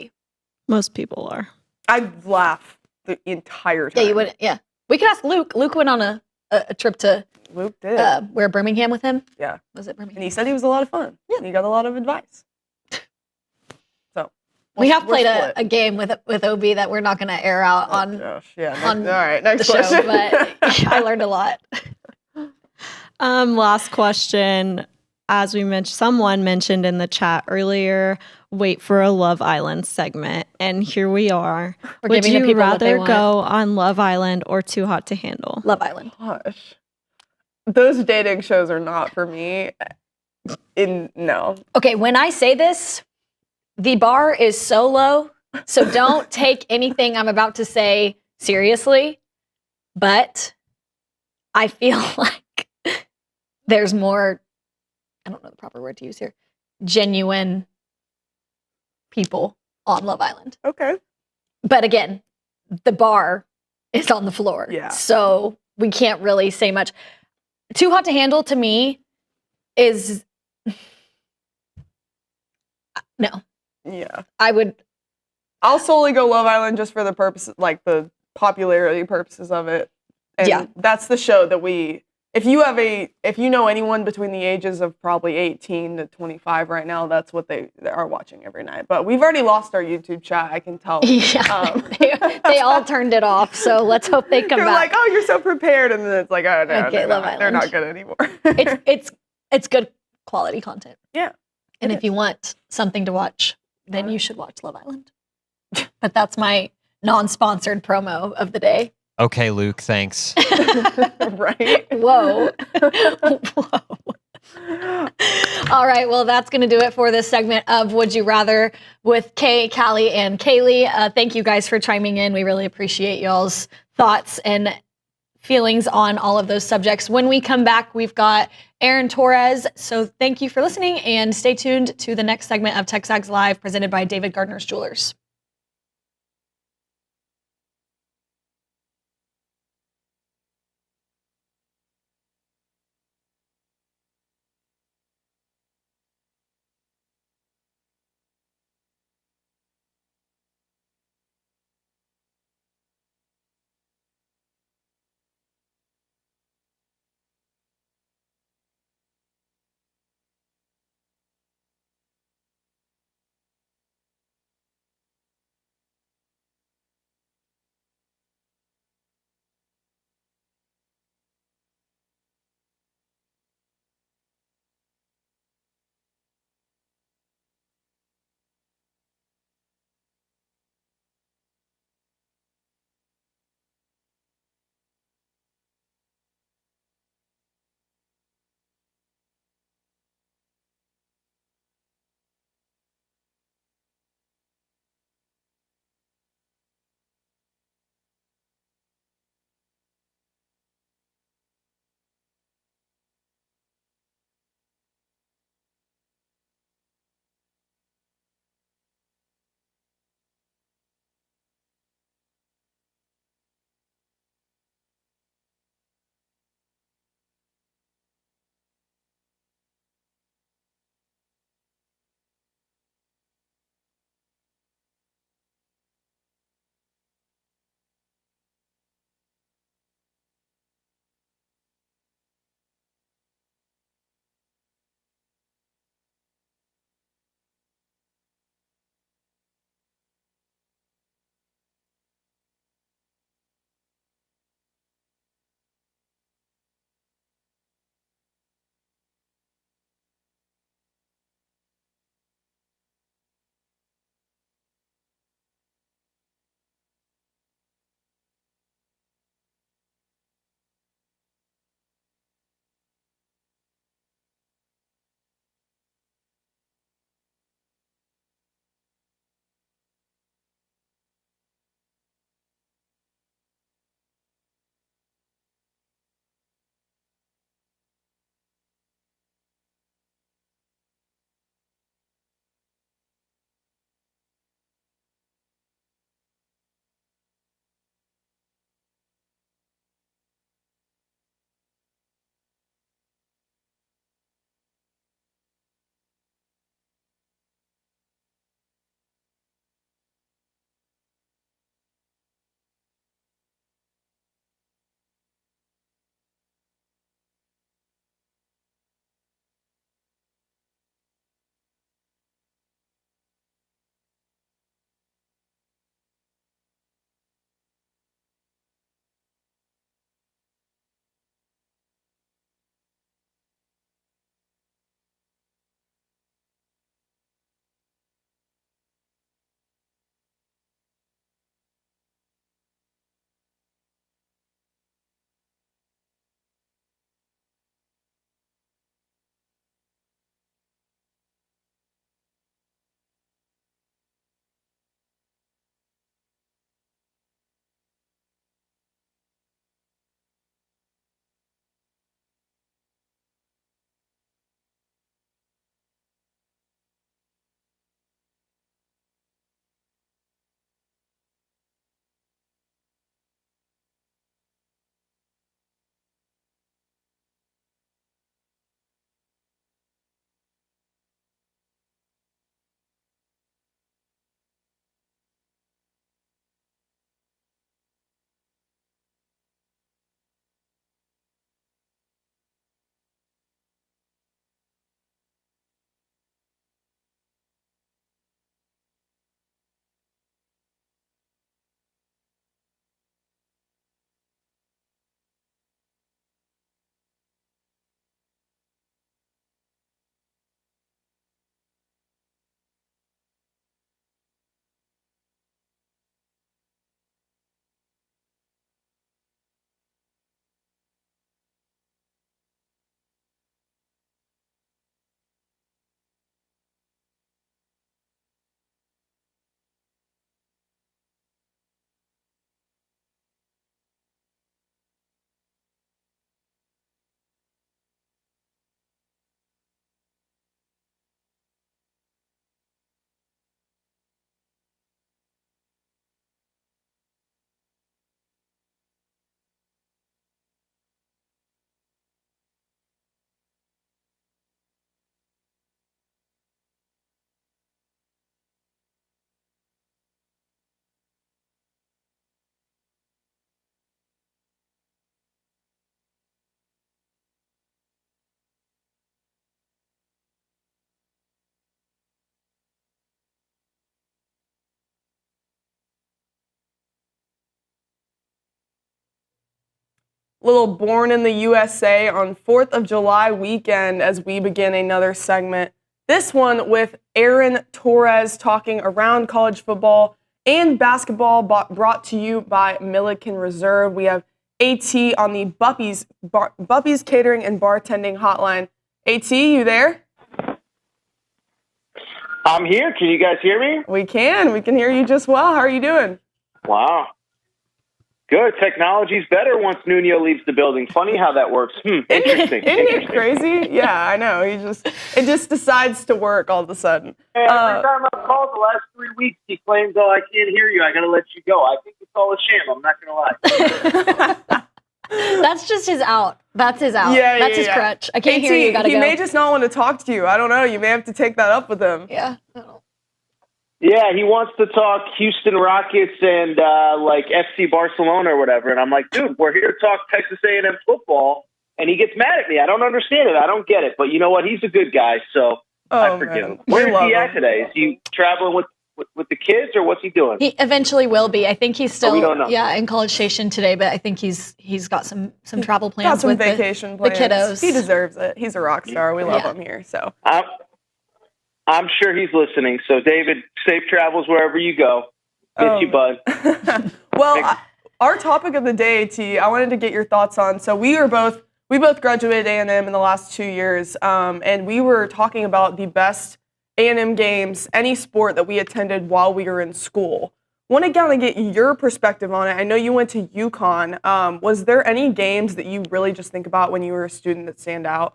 Most people are. I'd laugh the entire time. Yeah, you would. Yeah, we could ask Luke. Luke went on a trip to. Luke did. Where Birmingham with him? Yeah. Was it Birmingham? And he said he was a lot of fun. Yeah. And he got a lot of advice. So we have played a game with OB that we're not going to air out on. Gosh. Yeah. All right. Next question. Show, but I learned a lot. Last question. As we mentioned, someone mentioned in the chat earlier, wait for a Love Island segment. And here we are. Would you rather go on Love Island or Too Hot to Handle? Love Island. Gosh. Those dating shows are not for me. No. Okay, when I say this, the bar is so low, so don't take anything I'm about to say seriously. But I feel like there's more, I don't know the proper word to use here, genuine people on Love Island. Okay. But again, the bar is on the floor. Yeah. So we can't really say much. Too Hot to Handle to me is no. Yeah. I'll solely go Love Island just for the purpose, like the popularity purposes of it. And that's the show that if you know anyone between the ages of probably 18 to 25 right now, that's what they are watching every night. But we've already lost our YouTube chat, I can tell. Yeah, they all turned it off, so let's hope they come back. They're like, oh, you're so prepared, and then it's like, oh, no, okay, they're not good anymore. it's good quality content. Yeah. And if you want something to watch, then you should watch Love Island. But that's my non-sponsored promo of the day. Okay, Luke, thanks. Right? Whoa. Whoa. All right, well, that's going to do it for this segment of Would You Rather with Kay, Callie, and Kaylee. Thank you guys for chiming in. We really appreciate y'all's thoughts and feelings on all of those subjects. When we come back, we've got Aaron Torres. So thank you for listening, and stay tuned to the next segment of TexAgs Live presented by David Gardner's Jewelers. little Born in the USA on 4th of July weekend as we begin another segment. This one with Aaron Torres talking around college football and basketball, brought to you by Milliken Reserve. We have AT on the Buppy's Catering and Bartending Hotline. AT, you there? I'm here. Can you guys hear me? We can. We can hear you just well. How are you doing? Wow. Good. Technology's better once Nuno leaves the building. Funny how that works. Interesting. Isn't it crazy? Yeah, I know. It just decides to work all of a sudden. Every time I've called the last 3 weeks, he claims, "Oh, I can't hear you. I got to let you go." I think it's all a sham. I'm not going to lie. That's just his out. That's his out. Yeah, That's his crutch. I can't hear you. Gotta he go. may just not want to talk to you. I don't know. You may have to take that up with him. Yeah. Yeah, he wants to talk Houston Rockets and like FC Barcelona or whatever. And I'm like, dude, we're here to talk Texas A&M football. And he gets mad at me. I don't understand it. I don't get it. But you know what? He's a good guy, so I forgive him. Where is he at today? Is he traveling with the kids, or what's he doing? He eventually will be. I think he's still we don't know. in College Station today, but I think he's got some travel plans Got some with vacation the plans. kiddos. He deserves it. He's a rock star. We love him here. So I'm sure he's listening. So, David, safe travels wherever you go. Miss you, bud. Well, our topic of the day, T, I wanted to get your thoughts on. So we both graduated A&M in the last 2 years, and we were talking about the best A&M games, any sport that we attended while we were in school. Want to kind of get your perspective on it. I know you went to UConn. Was there any games that you really just think about when you were a student that stand out?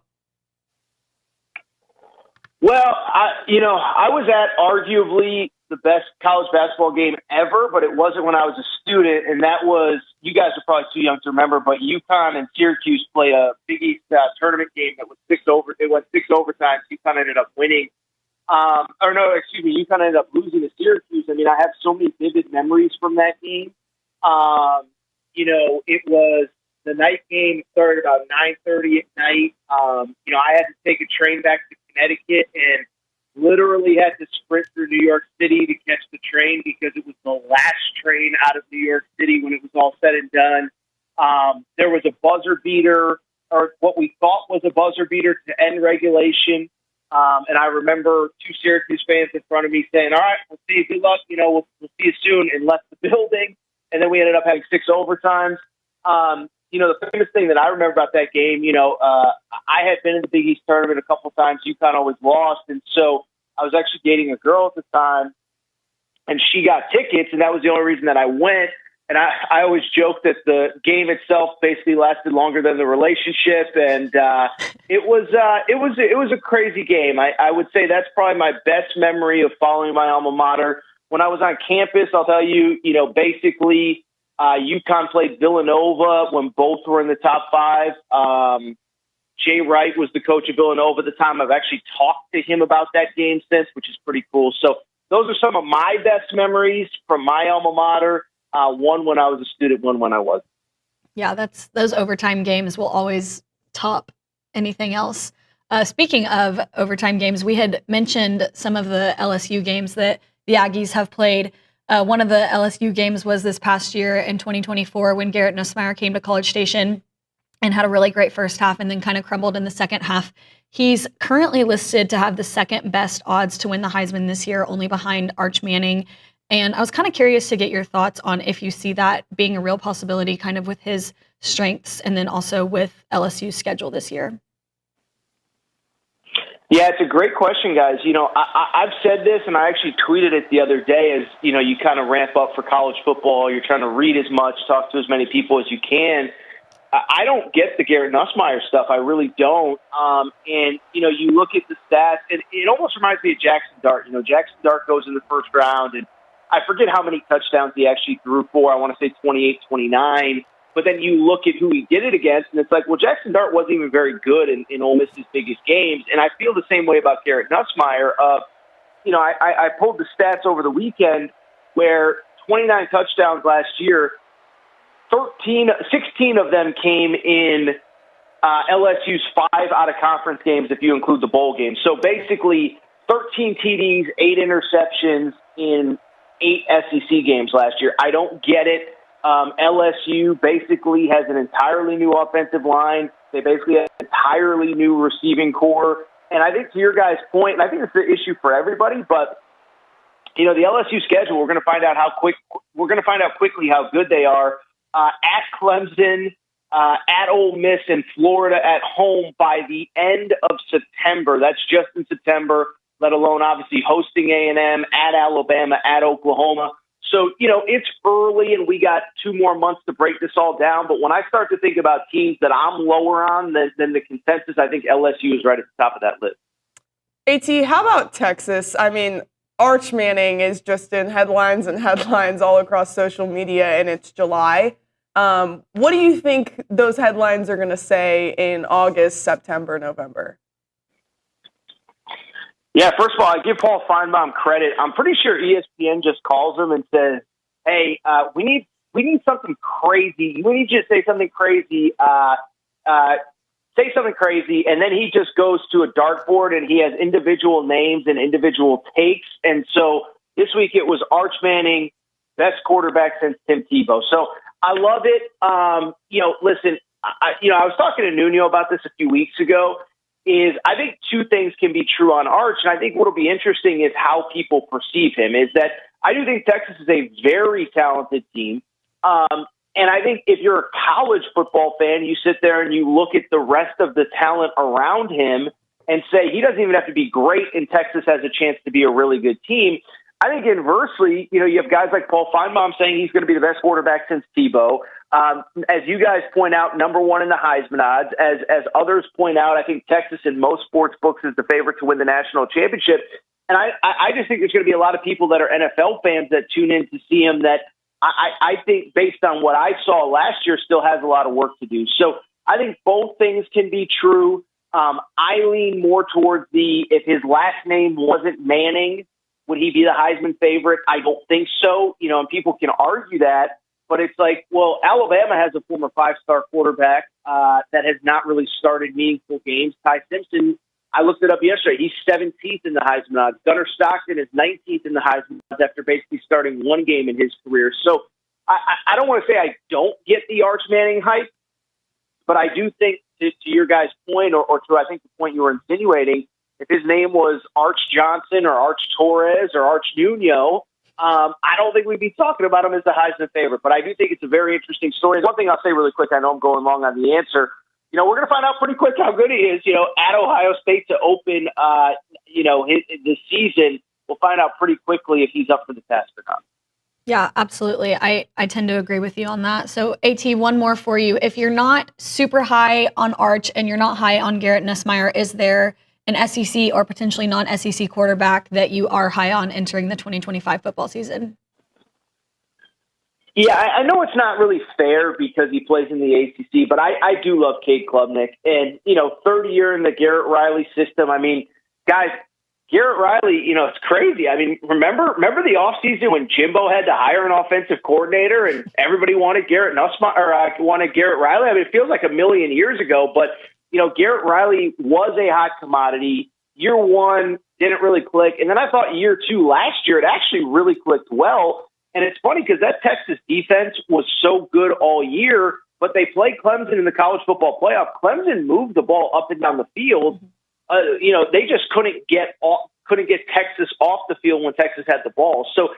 Well, I was at arguably the best college basketball game ever, but it wasn't when I was a student, and that was, you guys are probably too young to remember, but UConn and Syracuse played a Big East tournament game that was it went 6 overtimes. UConn ended up winning. UConn ended up losing to Syracuse. I mean, I have so many vivid memories from that game. It was the night game, started about 9:30 at night. I had to take a train back to Connecticut and literally had to sprint through New York City to catch the train because it was the last train out of New York City when it was all said and done. There was a buzzer beater, or what we thought was a buzzer beater, to end regulation. And I remember 2 Syracuse fans in front of me saying, "All right, we'll see you. Good luck. We'll see you soon," and left the building. And then we ended up having 6 overtimes. The famous thing that I remember about that game, I had been in the Big East tournament a couple times. UConn always lost. And so I was actually dating a girl at the time, and she got tickets, and that was the only reason that I went. And I always joke that the game itself basically lasted longer than the relationship, and it was a crazy game. I would say that's probably my best memory of following my alma mater. When I was on campus, I'll tell you, basically UConn played Villanova when both were in the top 5. Jay Wright was the coach of Villanova at the time. I've actually talked to him about that game since, which is pretty cool. So those are some of my best memories from my alma mater. One when I was a student, one when I wasn't. Yeah, those overtime games will always top anything else. Speaking of overtime games, we had mentioned some of the LSU games that the Aggies have played. One of the LSU games was this past year in 2024 when Garrett Nussmeier came to College Station and had a really great first half and then kind of crumbled in the second half. He's currently listed to have the second best odds to win the Heisman this year, only behind Arch Manning. And I was kind of curious to get your thoughts on if you see that being a real possibility kind of with his strengths and then also with LSU's schedule this year. Yeah, it's a great question, guys. I've said this, and I actually tweeted it the other day as, you kind of ramp up for college football. You're trying to read as much, talk to as many people as you can. I don't get the Garrett Nussmeier stuff. I really don't. You look at the stats, and it almost reminds me of Jackson Dart. Jackson Dart goes in the first round, and I forget how many touchdowns he actually threw for. I want to say 28, 29. But then you look at who he did it against, and it's like, well, Jackson Dart wasn't even very good in Ole Miss's biggest games. And I feel the same way about Garrett Nussmeier. I pulled the stats over the weekend where 29 touchdowns last year, 16 of them came in LSU's 5 out-of-conference games if you include the bowl games. So basically 13 TDs, 8 interceptions in 8 SEC games last year. I don't get it. LSU basically has an entirely new offensive line. They basically have an entirely new receiving core. And I think to your guys' point, and I think it's the issue for everybody, but the LSU schedule, we're going to find out quickly how good they are. At Clemson, at Ole Miss, and Florida at home by the end of September. That's just in September, let alone obviously hosting A&M, at Alabama, at Oklahoma. So, it's early and we got 2 more months to break this all down. But when I start to think about teams that I'm lower on than the consensus, I think LSU is right at the top of that list. AT, how about Texas? I mean, Arch Manning is just in headlines and headlines all across social media, and it's July. What do you think those headlines are going to say in August, September, November? Yeah, first of all, I give Paul Feinbaum credit. I'm pretty sure ESPN just calls him and says, "Hey, we need something crazy. We need you to say something crazy. Say something crazy." And then he just goes to a dartboard and he has individual names and individual takes. And so this week it was Arch Manning, best quarterback since Tim Tebow. So I love it. Listen, I was talking to Nuno about this a few weeks ago. I think 2 things can be true on Arch, and I think what'll be interesting is how people perceive him. Is that I do think Texas is a very talented team, and I think if you're a college football fan, you sit there and you look at the rest of the talent around him and say he doesn't even have to be great, and Texas has a chance to be a really good team. I think inversely, you have guys like Paul Feinbaum saying he's going to be the best quarterback since Tebow. As you guys point out, number 1 in the Heisman odds. As others point out, I think Texas in most sports books is the favorite to win the national championship. And I just think there's going to be a lot of people that are NFL fans that tune in to see him that I think based on what I saw last year still has a lot of work to do. So I think both things can be true. I lean more towards if his last name wasn't Manning, would he be the Heisman favorite? I don't think so. And people can argue that. But it's like, well, Alabama has a former 5-star quarterback that has not really started meaningful games. Ty Simpson, I looked it up yesterday. He's 17th in the Heisman odds. Gunnar Stockton is 19th in the Heisman odds after basically starting 1 game in his career. So I don't want to say I don't get the Arch Manning hype, but I do think to your guys' point, or to I think the point you were insinuating, if his name was Arch Johnson or Arch Torres or Arch Nuno, I don't think we'd be talking about him as the Heisman favorite, but I do think it's a very interesting story. One thing I'll say really quick, I know I'm going long on the answer. We're going to find out pretty quick how good he is, at Ohio State to open, the season. We'll find out pretty quickly if he's up for the task or not. Yeah, absolutely. I tend to agree with you on that. So, AT, one more for you. If you're not super high on Arch and you're not high on Garrett Nussmeier, is there an SEC or potentially non-SEC quarterback that you are high on entering the 2025 football season? Yeah, I know it's not really fair because he plays in the ACC, but I do love Cade Klubnik. And, 3rd year in the Garrett Riley system. I mean, guys, Garrett Riley, it's crazy. I mean, remember the offseason when Jimbo had to hire an offensive coordinator and everybody wanted Garrett Nussmeier or wanted Garrett Riley? I mean, it feels like a million years ago, but Garrett Riley was a hot commodity. Year 1 didn't really click. And then I thought year 2 last year, it actually really clicked well. And it's funny because that Texas defense was so good all year, but they played Clemson in the college football playoff. Clemson moved the ball up and down the field. They just couldn't get Texas off the field when Texas had the ball. So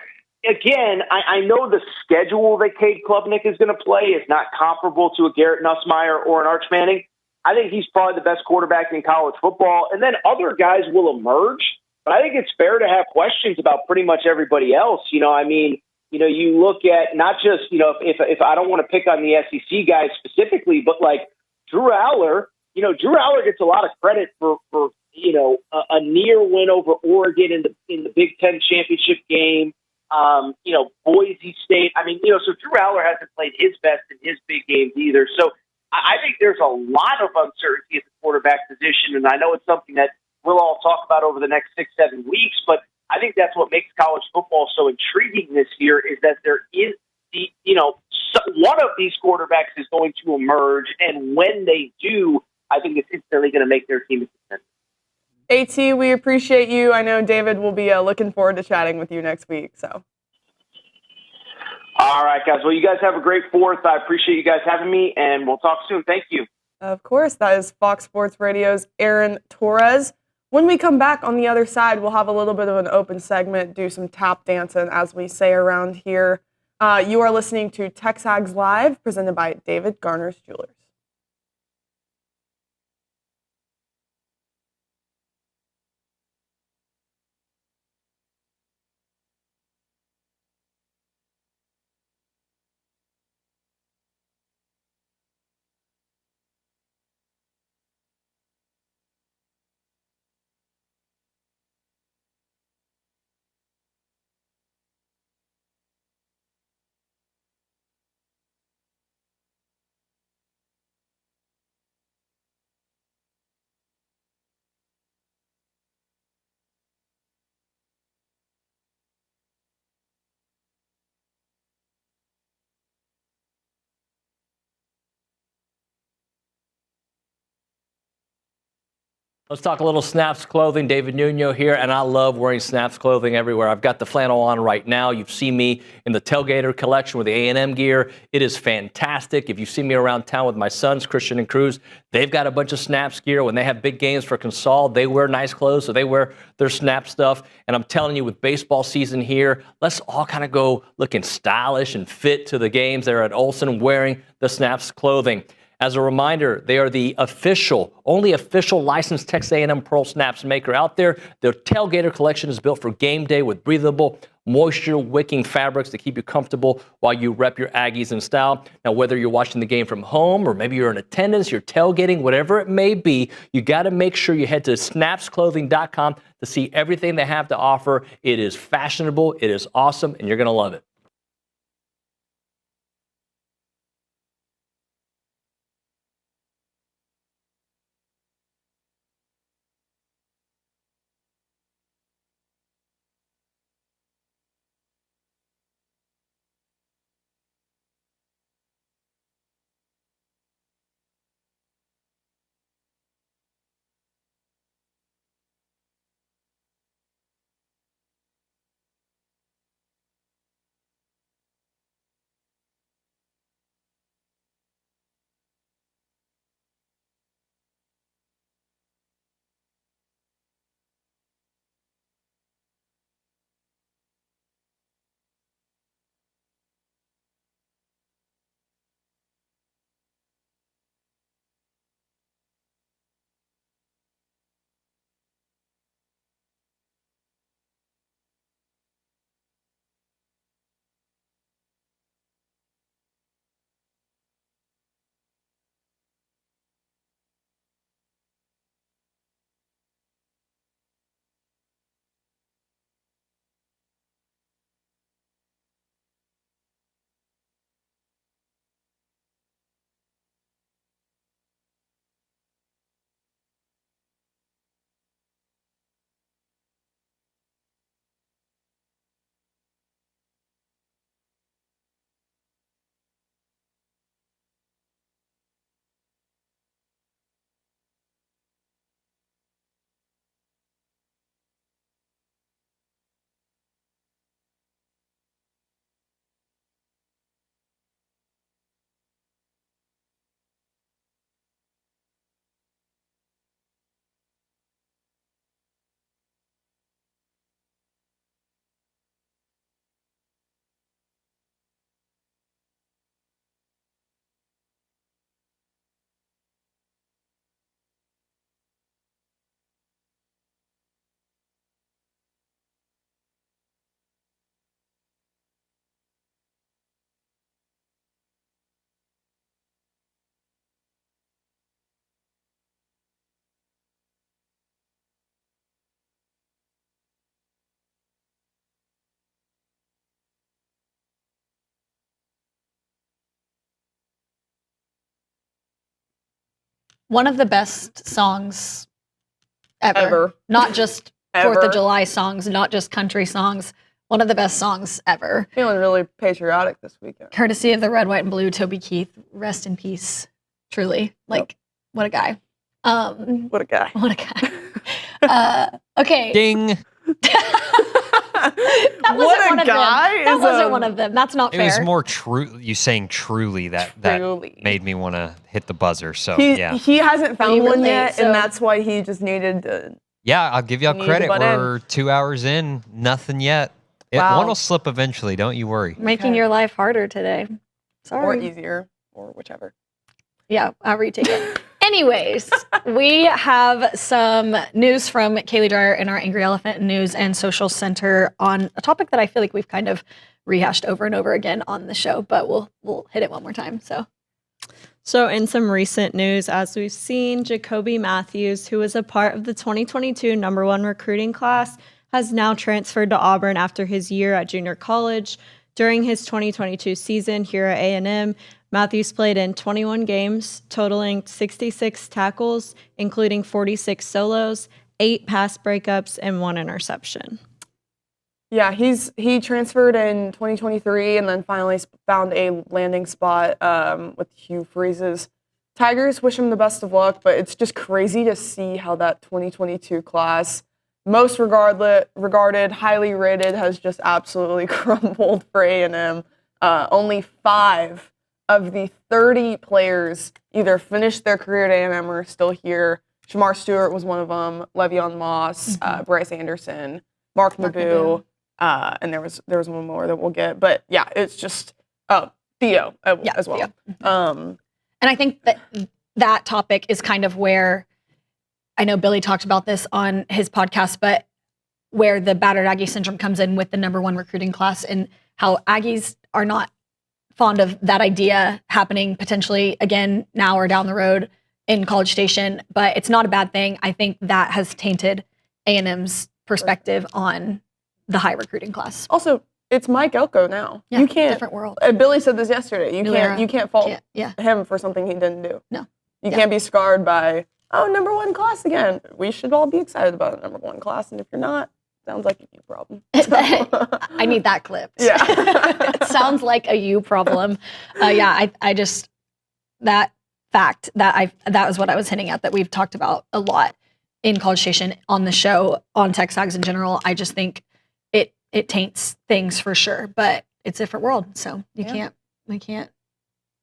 again, I know the schedule that Cade Klubnik is going to play is not comparable to a Garrett Nussmeier or an Arch Manning. I think he's probably the best quarterback in college football. And then other guys will emerge. But I think it's fair to have questions about pretty much everybody else. You look at not just, if I don't want to pick on the SEC guys specifically, but like Drew Aller, Drew Aller gets a lot of credit for a near win over Oregon in the Big Ten championship game. Boise State. So Drew Aller hasn't played his best in his big games either. So I think there's a lot of uncertainty at the quarterback position, and I know it's something that we'll all talk about over the next 6-7 weeks, but I think that's what makes college football so intriguing this year is that there is one of these quarterbacks is going to emerge, and when they do, I think it's instantly going to make their team a contender. AT, we appreciate you. I know David will be looking forward to chatting with you next week. So, All right, guys. Well, you guys have a great 4th. I appreciate you guys having me, and we'll talk soon. Thank you. Of course, that is Fox Sports Radio's Aaron Torres. When we come back on the other side, we'll have a little bit of an open segment, do some tap dancing, as we say around here. You are listening to TexAgs Live, presented by David Garner's Jewelers. Let's talk a little Snaps clothing. David Nuno here, and I love wearing Snaps clothing everywhere. I've got the flannel on right now. You've seen me in the Tailgater collection with the A&M gear. It is fantastic. If you see me around town with my sons, Christian and Cruz, they've got a bunch of Snaps gear. When they have big games for Consol, they wear nice clothes, so they wear their Snap stuff. And I'm telling you, with baseball season here, let's all kind of go looking stylish and fit to the games there at Olsen wearing the Snaps clothing. As a reminder, they are the only official licensed Texas A&M Pearl Snaps maker out there. Their Tailgater collection is built for game day with breathable, moisture-wicking fabrics to keep you comfortable while you rep your Aggies in style. Now, whether you're watching the game from home or maybe you're in attendance, you're tailgating, whatever it may be, you got to make sure you head to snapsclothing.com to see everything they have to offer. It is fashionable, it is awesome, and you're going to love it. One of the best songs ever. Not just 4th of July songs, not just country songs. One of the best songs ever. Feeling really patriotic this weekend. Courtesy of the Red, White, and Blue, Toby Keith. Rest in peace. Truly. Like, what a guy. What a guy. What a guy. Okay. Ding. That wasn't one of them. That wasn't one of them. That's not It fair. was more true. You saying truly that made me want to hit the buzzer. So he yeah, he hasn't found one relate, yet, so- and that's why he just needed to. yeah. I'll give y'all You need credit. to butt We're 2 hours in, nothing yet. Wow. One will slip eventually. Don't you worry. Making your life harder today. Sorry. Or easier, or whichever. Yeah, however you take it. Anyways, we have some news from Callie Garner in our Angry Elephant News and Social Center on a topic that I feel like we've kind of rehashed over and over again on the show, but we'll hit it one more time. So in some recent news, as we've seen, Jacoby Matthews, who was a part of the 2022 #1 recruiting class, has now transferred to Auburn after his year at junior college. During his 2022 season here at A&M, Matthews played in 21 games, totaling 66 tackles, including 46 solos, 8 pass breakups, and 1 interception. Yeah, he transferred in 2023 and then finally found a landing spot with Hugh Freeze's Tigers. Wish him the best of luck, but it's just crazy to see how that 2022 class, most regarded, highly rated, has just absolutely crumbled for A&M. Only 5 of the 30 players either finished their career at A&M or are still here. Shamar Stewart was one of them, Le'Veon Moss, Bryce Anderson, Mark Naboo. And there was one more that we'll get, but yeah, it's just Theo as well. And I think that topic is kind of where I know Billy talked about this on his podcast, but where the battered Aggie syndrome comes in with the #1 recruiting class and how Aggies are not fond of that idea happening potentially again now or down the road in College Station, but it's not a bad thing. I think that has tainted A&M's perspective on the high recruiting class. Also, it's Mike Elko now. Yeah, you can't. Different world. Billy said this yesterday. New era. You can't fault him for something he didn't do. No. You can't be scarred by #1 class again. We should all be excited about a #1 class, and if you're not, sounds like a you problem. I need that clipped. Yeah. It sounds like a you problem. I just that fact that was what I was hinting at that we've talked about a lot in College Station on the show on TexAgs in general. I just think it taints things for sure, but it's a different world, so we can't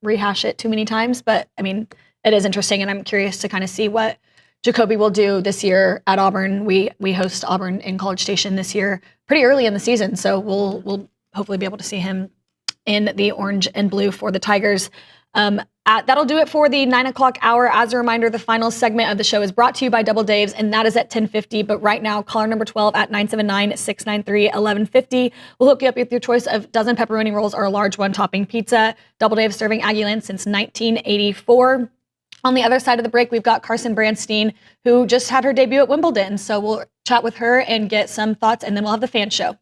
rehash it too many times. But I mean, it is interesting, and I'm curious to kind of see what Jacoby will do this year at Auburn. We host Auburn in College Station this year, pretty early in the season, so we'll hopefully be able to see him in the orange and blue for the Tigers. That'll do it for the 9 o'clock hour. As a reminder, the final segment of the show is brought to you by Double Dave's, and that is at 10:50. But right now, caller number 12 at 979-693-1150 will hook you up with your choice of dozen pepperoni rolls or a large one-topping pizza. Double Dave's serving Aggie Land since 1984. On the other side of the break, we've got Carson Branstine, who just had her debut at Wimbledon. So we'll chat with her and get some thoughts, and then we'll have the fan show.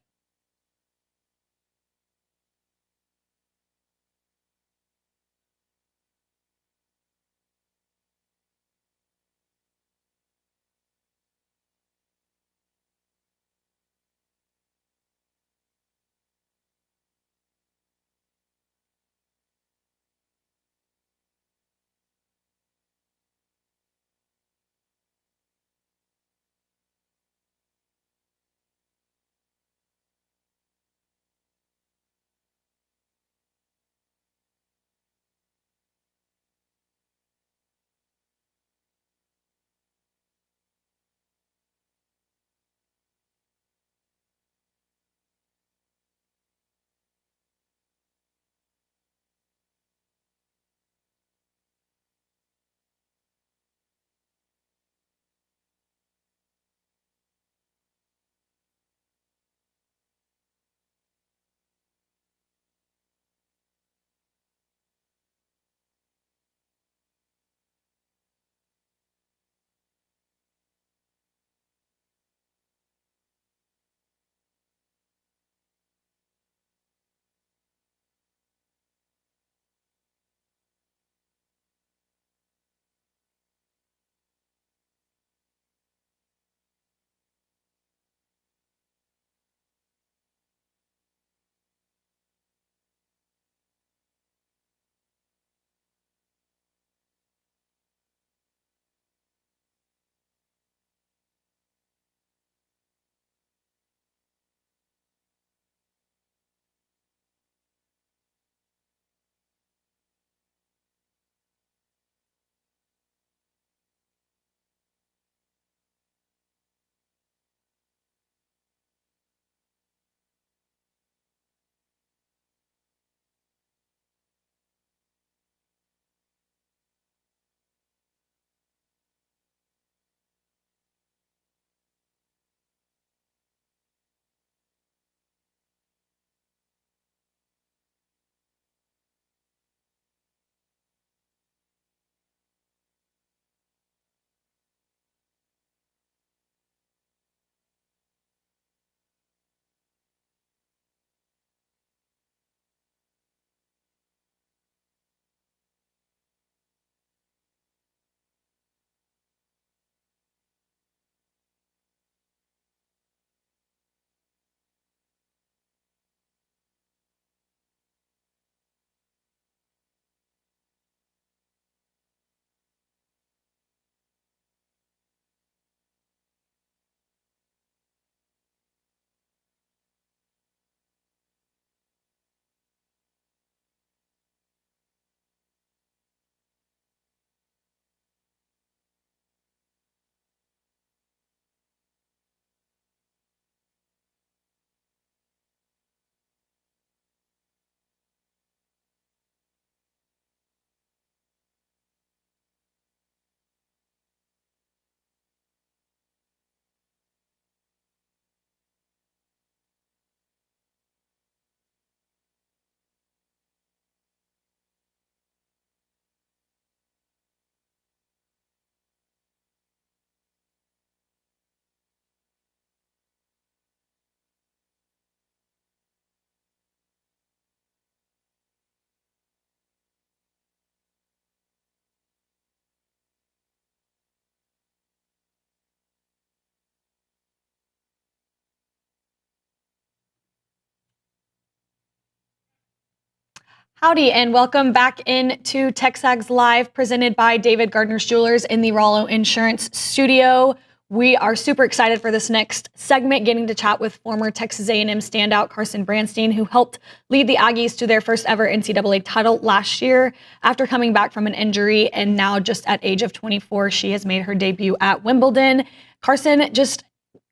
Howdy, and welcome back into TexAgs Live, presented by David Gardner's Jewelers in the Rollo Insurance Studio. We are super excited for this next segment, getting to chat with former Texas A&M standout Carson Branstine, who helped lead the Aggies to their first ever NCAA title last year after coming back from an injury. And now, just at age of 24, she has made her debut at Wimbledon. Carson, just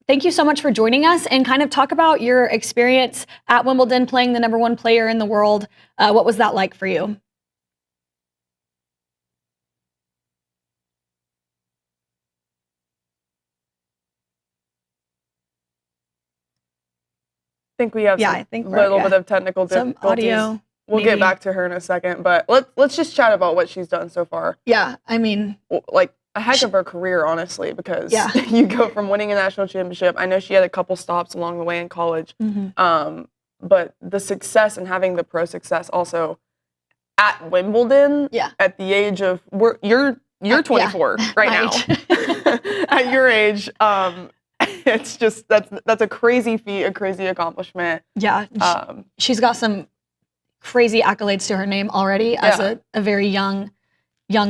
thank you so much for joining us and kind of talk about your experience at Wimbledon, playing the number one player in the world. What was that like for you? I think we have a little bit of technical difficulties. Some audio. We'll get back to her in a second, but let's just chat about what she's done so far. Yeah, I mean, like a heck of her career, honestly, because you go from winning a national championship. I know she had a couple stops along the way in college, but the success and having the pro success also at Wimbledon. At the age of you're 24 right now. At your age, it's just that's a crazy feat, a crazy accomplishment. Yeah, she's got some crazy accolades to her name already as a very young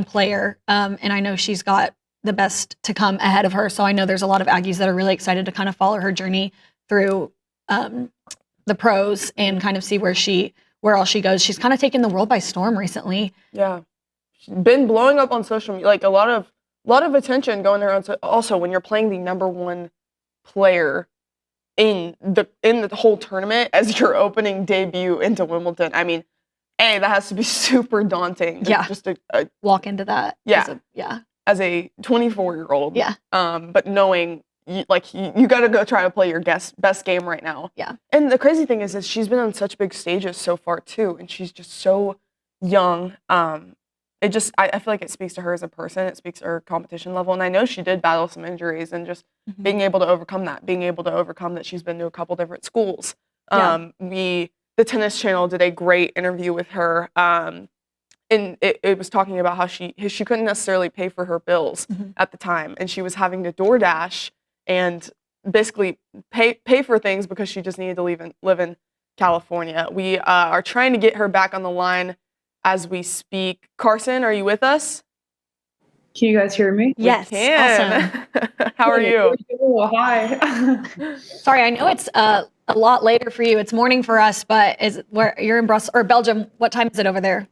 player, and I know she's got the best to come ahead of her. So I know there's a lot of Aggies that are really excited to kind of follow her journey through the pros and kind of see where all she goes. She's kind of taken the world by storm recently. Yeah, she's been blowing up on social media, like a lot of attention going around. Also, when you're playing the number one player in the whole tournament as your opening debut into Wimbledon, I mean, that has to be super daunting. Just a walk into that. As a 24-year-old. But knowing you got to go try to play your best game right now. And the crazy thing is she's been on such big stages so far too, and she's just so young. I feel like it speaks to her as a person. It speaks to her competition level. And I know she did battle some injuries, and just being able to overcome that she's been to a couple different schools. The Tennis Channel did a great interview with her. And it was talking about how she couldn't necessarily pay for her bills at the time. And she was having to DoorDash and basically pay for things because she just needed to live in California. We are trying to get her back on the line as we speak. Carson, are you with us? Can you guys hear me? Yes. We can. Awesome. How are you? Oh, hi. Sorry, I know it's a lot later for you. It's morning for us, but where you're in Brussels or Belgium? What time is it over there?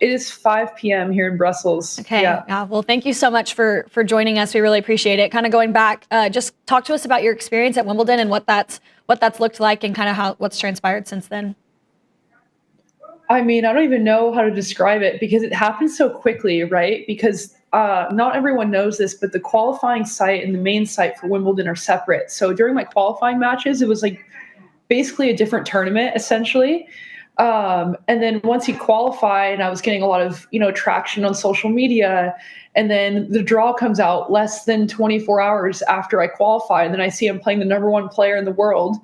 It is 5 p.m. here in Brussels. Okay. Yeah. Well, thank you so much for joining us. We really appreciate it. Kind of going back, just talk to us about your experience at Wimbledon and what that's looked like and kind of what's transpired since then. I mean, I don't even know how to describe it because it happened so quickly, right? Because not everyone knows this, but the qualifying site and the main site for Wimbledon are separate. So during my qualifying matches, it was like basically a different tournament, essentially. And then once you qualify, and I was getting a lot of, traction on social media, and then the draw comes out less than 24 hours after I qualified. And then I see I'm playing the number one player in the world.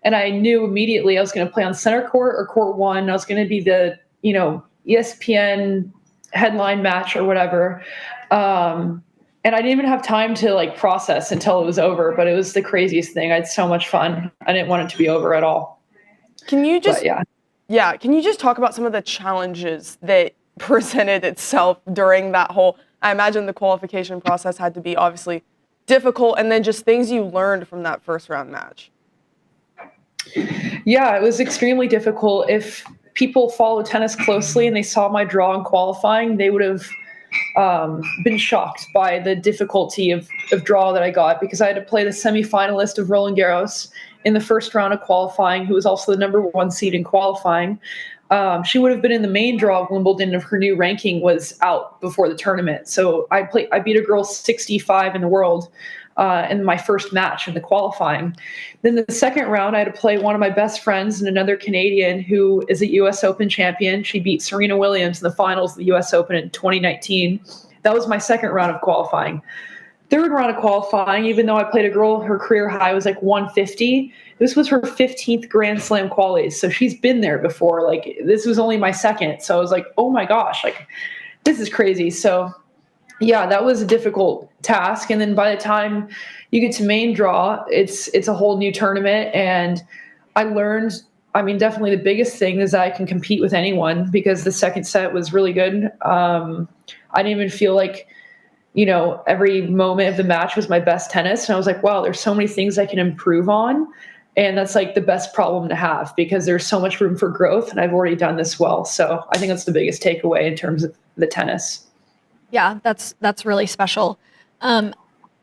And I knew immediately I was going to play on center court or court one. I was going to be the, ESPN headline match or whatever. And I didn't even have time to process until it was over, but it was the craziest thing. I had so much fun. I didn't want it to be over at all. Can you just, can you just talk about some of the challenges that presented itself during that whole, I imagine the qualification process had to be obviously difficult, and then just things you learned from that first round match? Yeah, it was extremely difficult. If people follow tennis closely and they saw my draw in qualifying, they would have been shocked by the difficulty of draw that I got, because I had to play the semifinalist of Roland Garros in the first round of qualifying, who was also the number one seed in qualifying. She would have been in the main draw of Wimbledon if her new ranking was out before the tournament. So I beat a girl 65 in the world in my first match in the qualifying. Then the second round, I had to play one of my best friends and another Canadian who is a U.S. Open champion. She beat Serena Williams in the finals of the U.S. Open in 2019. That was my second round of qualifying. Third round of qualifying, even though I played a girl, her career high was 150. This was her 15th Grand Slam qualies. So she's been there before. This was only my second. So I was like, oh my gosh, this is crazy. So yeah, that was a difficult task. And then by the time you get to main draw, it's a whole new tournament. And I learned I mean, definitely the biggest thing is that I can compete with anyone because the second set was really good. I didn't even feel like, every moment of the match was my best tennis. And I was like, wow, there's so many things I can improve on. And that's like the best problem to have because there's so much room for growth and I've already done this well. So I think that's the biggest takeaway in terms of the tennis. Yeah, that's really special.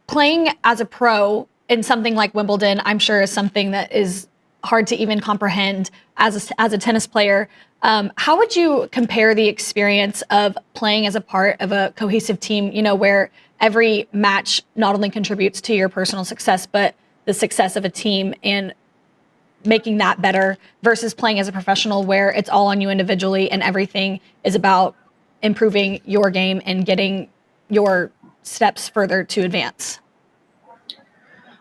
Playing as a pro in something like Wimbledon, I'm sure is something that is hard to even comprehend as a tennis player. How would you compare the experience of playing as a part of a cohesive team, where every match not only contributes to your personal success, but the success of a team and making that better versus playing as a professional where it's all on you individually and everything is about improving your game and getting your steps further to advance?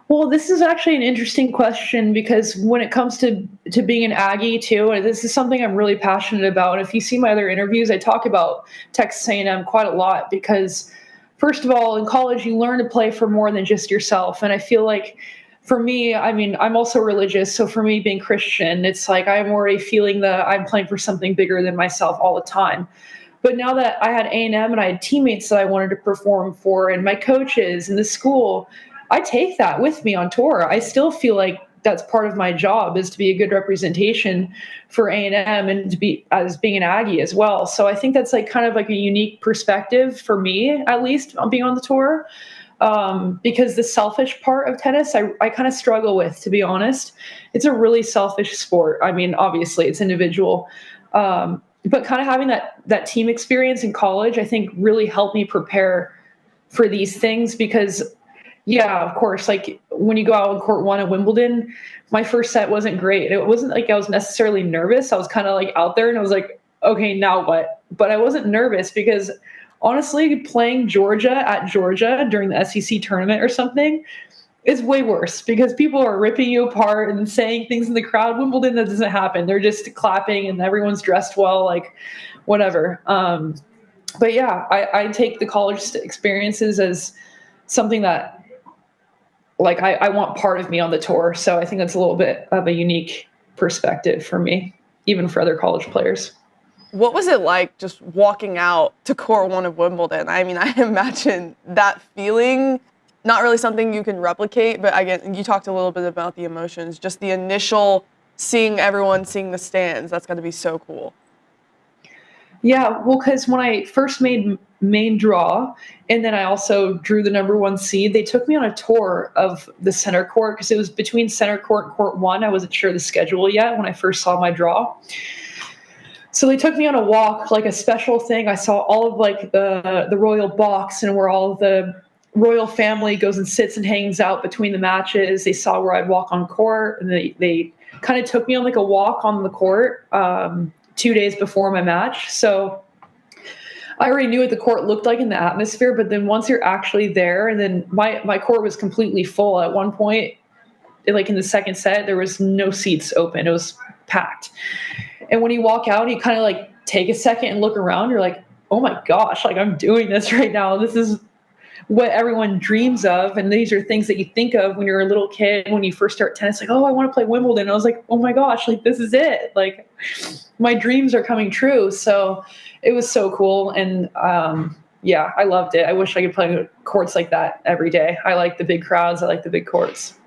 Well, this is actually an interesting question because when it comes to being an Aggie too, this is something I'm really passionate about. If you see my other interviews, I talk about Texas A&M quite a lot because first of all, in college, you learn to play for more than just yourself. And I feel like for me, I mean, I'm also religious. So for me being Christian, it's like I'm already feeling that I'm playing for something bigger than myself all the time. But now that I had A&M and I had teammates that I wanted to perform for and my coaches and the school, I take that with me on tour. I still feel like that's part of my job is to be a good representation for A&M and to be as being an Aggie as well. So I think that's like kind of like a unique perspective for me, at least on being on the tour. Because the selfish part of tennis, I kind of struggle with, to be honest. It's a really selfish sport. I mean, obviously it's individual. But kind of having that team experience in college, I think really helped me prepare for these things because yeah, of course. Like when you go out on court one at Wimbledon, my first set wasn't great. It wasn't like I was necessarily nervous. I was kind of like out there and I was like, okay, now what? But I wasn't nervous because honestly, playing Georgia at Georgia during the SEC tournament or something is way worse because people are ripping you apart and saying things in the crowd. Wimbledon, that doesn't happen. They're just clapping and everyone's dressed well, like whatever. But yeah, I take the college experiences as something that like I want part of me on the tour. So I think that's a little bit of a unique perspective for me, even for other college players. What was it like just walking out to court one of Wimbledon? I mean, I imagine that feeling, not really something you can replicate, but again, you talked a little bit about the emotions, just the initial seeing everyone, seeing the stands. That's got to be so cool. Yeah, well, because when I first made main draw, and then I also drew the number one seed, they took me on a tour of the center court because it was between center court and court one. I wasn't sure the schedule yet when I first saw my draw. So they took me on a walk, like a special thing. I saw all of like the royal box and where all of the royal family goes and sits and hangs out between the matches. They saw where I'd walk on court, and they kind of took me on like a walk on the court 2 days before my match. So I already knew what the court looked like in the atmosphere, but then once you're actually there, and then my court was completely full. At one point, like in the second set, there was no seats open. It was packed. And when you walk out, you kind of like take a second and look around. You're like, oh my gosh, like I'm doing this right now. This is what everyone dreams of. And these are things that you think of when you're a little kid, when you first start tennis, like, oh, I want to play Wimbledon. And I was like, oh my gosh, like this is it. Like my dreams are coming true. So it was so cool. And yeah, I loved it. I wish I could play courts like that every day. I like the big crowds. I like the big courts.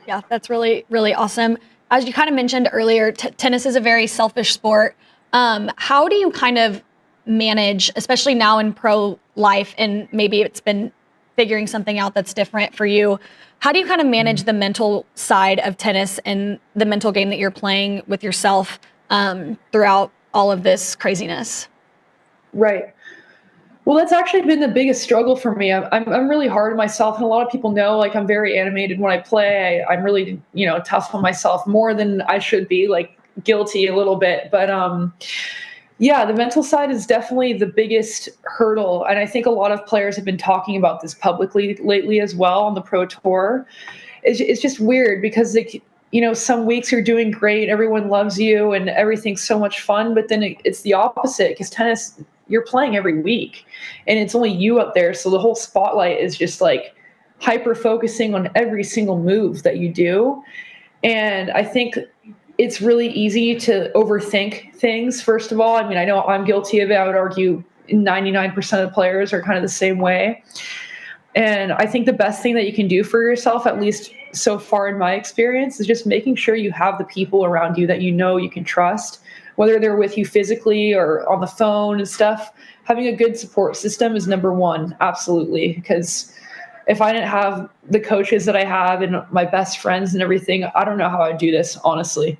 Yeah, that's really, really awesome. As you kind of mentioned earlier, tennis is a very selfish sport. How do you kind of manage, especially now in pro life, and maybe it's been figuring something out that's different for you, how do you kind of manage the mental side of tennis and the mental game that you're playing with yourself throughout all of this craziness? Right. Well, that's actually been the biggest struggle for me. I'm really hard on myself, and a lot of people know, like, I'm very animated when I play. I'm really, tough on myself more than I should be, like guilty a little bit. But yeah, the mental side is definitely the biggest hurdle, and I think a lot of players have been talking about this publicly lately as well on the pro tour. It's just weird because some weeks you're doing great, everyone loves you, and everything's so much fun. But then it's the opposite because tennis, you're playing every week and it's only you up there. So the whole spotlight is just like hyper focusing on every single move that you do. And I think it's really easy to overthink things, first of all. I mean, I know I'm guilty of it. I would argue 99% of players are kind of the same way. And I think the best thing that you can do for yourself, at least so far in my experience, is just making sure you have the people around you that you know you can trust, whether they're with you physically or on the phone and stuff. Having a good support system is number one, absolutely. Because if I didn't have the coaches that I have and my best friends and everything, I don't know how I'd do this, honestly.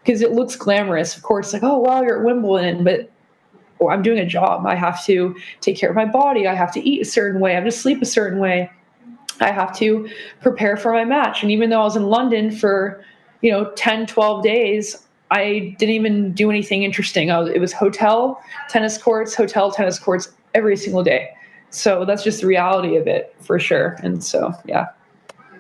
Because it looks glamorous. Of course, like, oh, wow, you're at Wimbledon, but I'm doing a job. I have to take care of my body. I have to eat a certain way. I have to sleep a certain way. I have to prepare for my match. And even though I was in London for, 10, 12 days, I didn't even do anything interesting. It was hotel, tennis courts every single day. So that's just the reality of it for sure. And so, yeah.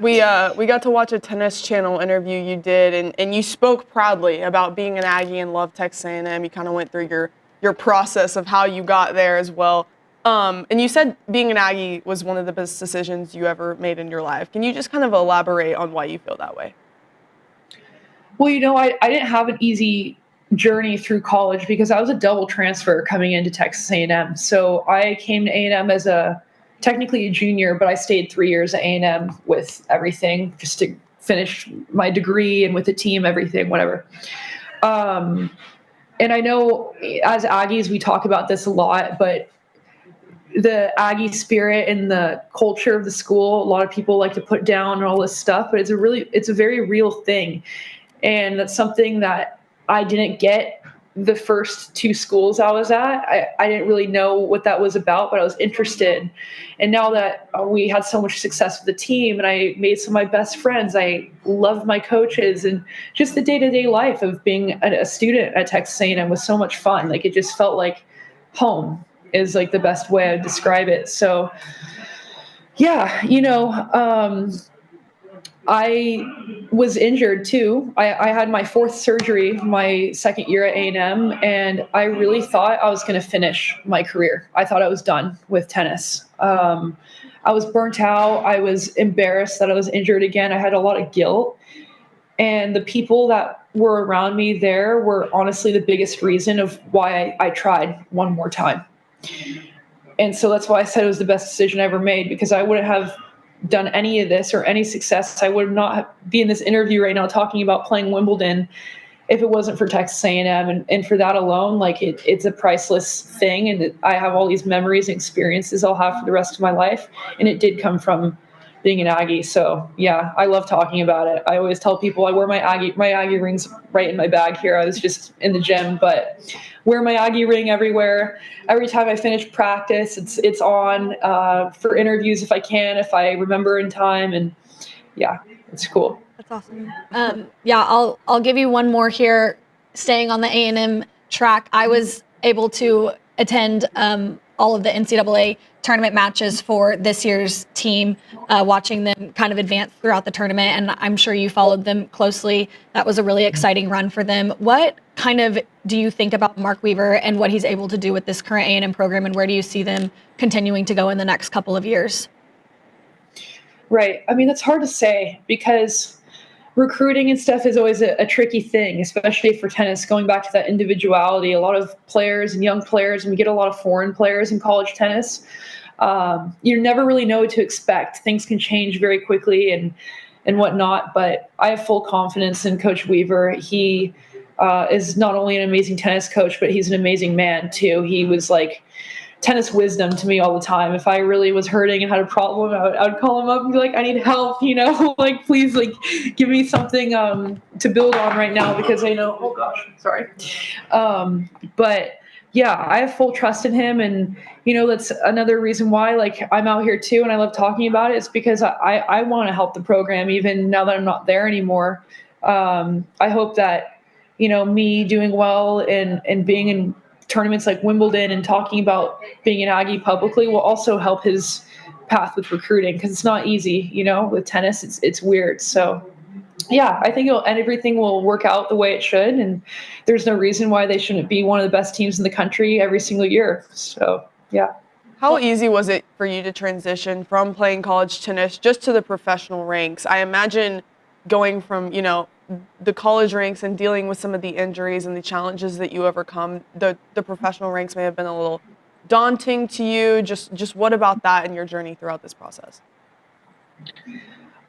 We got to watch a Tennis Channel interview you did, and you spoke proudly about being an Aggie and love Texas A&M. You kind of went through your process of how you got there as well. And you said being an Aggie was one of the best decisions you ever made in your life. Can you just kind of elaborate on why you feel that way? Well, I didn't have an easy journey through college because I was a double transfer coming into Texas A&M. So I came to A&M as technically a junior, but I stayed 3 years at A&M with everything just to finish my degree and with the team, everything, whatever. And I know as Aggies, we talk about this a lot, but the Aggie spirit and the culture of the school, a lot of people like to put down and all this stuff, but it's a very real thing. And that's something that I didn't get the first two schools I was at. I didn't really know what that was about, but I was interested. And now that we had so much success with the team and I made some of my best friends, I loved my coaches, and just the day-to-day life of being a student at Texas A&M was so much fun. Like, it just felt like home is like the best way I would describe it. So yeah, I was injured too. I had my fourth surgery my second year at A&M, and I really thought I was going to finish my career. I thought I was done with tennis. I was burnt out. I was embarrassed that I was injured again. I had a lot of guilt. And the people that were around me there were honestly the biggest reason of why I tried one more time. And so that's why I said it was the best decision I ever made, because I wouldn't have done any of this or any success. I would not be in this interview right now talking about playing Wimbledon if it wasn't for Texas A&M. And for that alone, like it's a priceless thing. And I have all these memories and experiences I'll have for the rest of my life. And it did come from being an Aggie. So yeah, I love talking about it. I always tell people I wear my Aggie rings right in my bag here. I was just in the gym, but wear my Aggie ring everywhere. Every time I finish practice, it's on for interviews if I can, if I remember in time. And yeah, it's cool. That's awesome. Yeah, I'll give you one more here. Staying on the A&M track, I was able to attend all of the NCAA tournament matches for this year's team, watching them kind of advance throughout the tournament, and I'm sure you followed them closely. That was a really exciting run for them. What kind of do you think about Mark Weaver and what he's able to do with this current A&M program, and where do you see them continuing to go in the next couple of years? Right. I mean, that's hard to say because recruiting and stuff is always a tricky thing, especially for tennis, going back to that individuality. A lot of players and young players, and we get a lot of foreign players in college tennis. You never really know what to expect. Things can change very quickly and whatnot, but I have full confidence in Coach Weaver. He is not only an amazing tennis coach, but he's an amazing man too. He was like tennis wisdom to me all the time. If I really was hurting and had a problem, I would call him up and be like, I need help, like, please, like, give me something to build on right now, because I know, oh gosh, sorry. But yeah, I have full trust in him. And, that's another reason why, like, I'm out here too. And I love talking about it. It's because I want to help the program even now that I'm not there anymore. I hope that, me doing well and being in tournaments like Wimbledon and talking about being an Aggie publicly will also help his path with recruiting, because it's not easy, with tennis, it's weird. So yeah, I think everything will work out the way it should, and there's no reason why they shouldn't be one of the best teams in the country every single year. So yeah. How easy was it for you to transition from playing college tennis just to the professional ranks? I imagine going from, the college ranks and dealing with some of the injuries and the challenges that you overcome, the professional ranks may have been a little daunting to you. Just what about that in your journey throughout this process?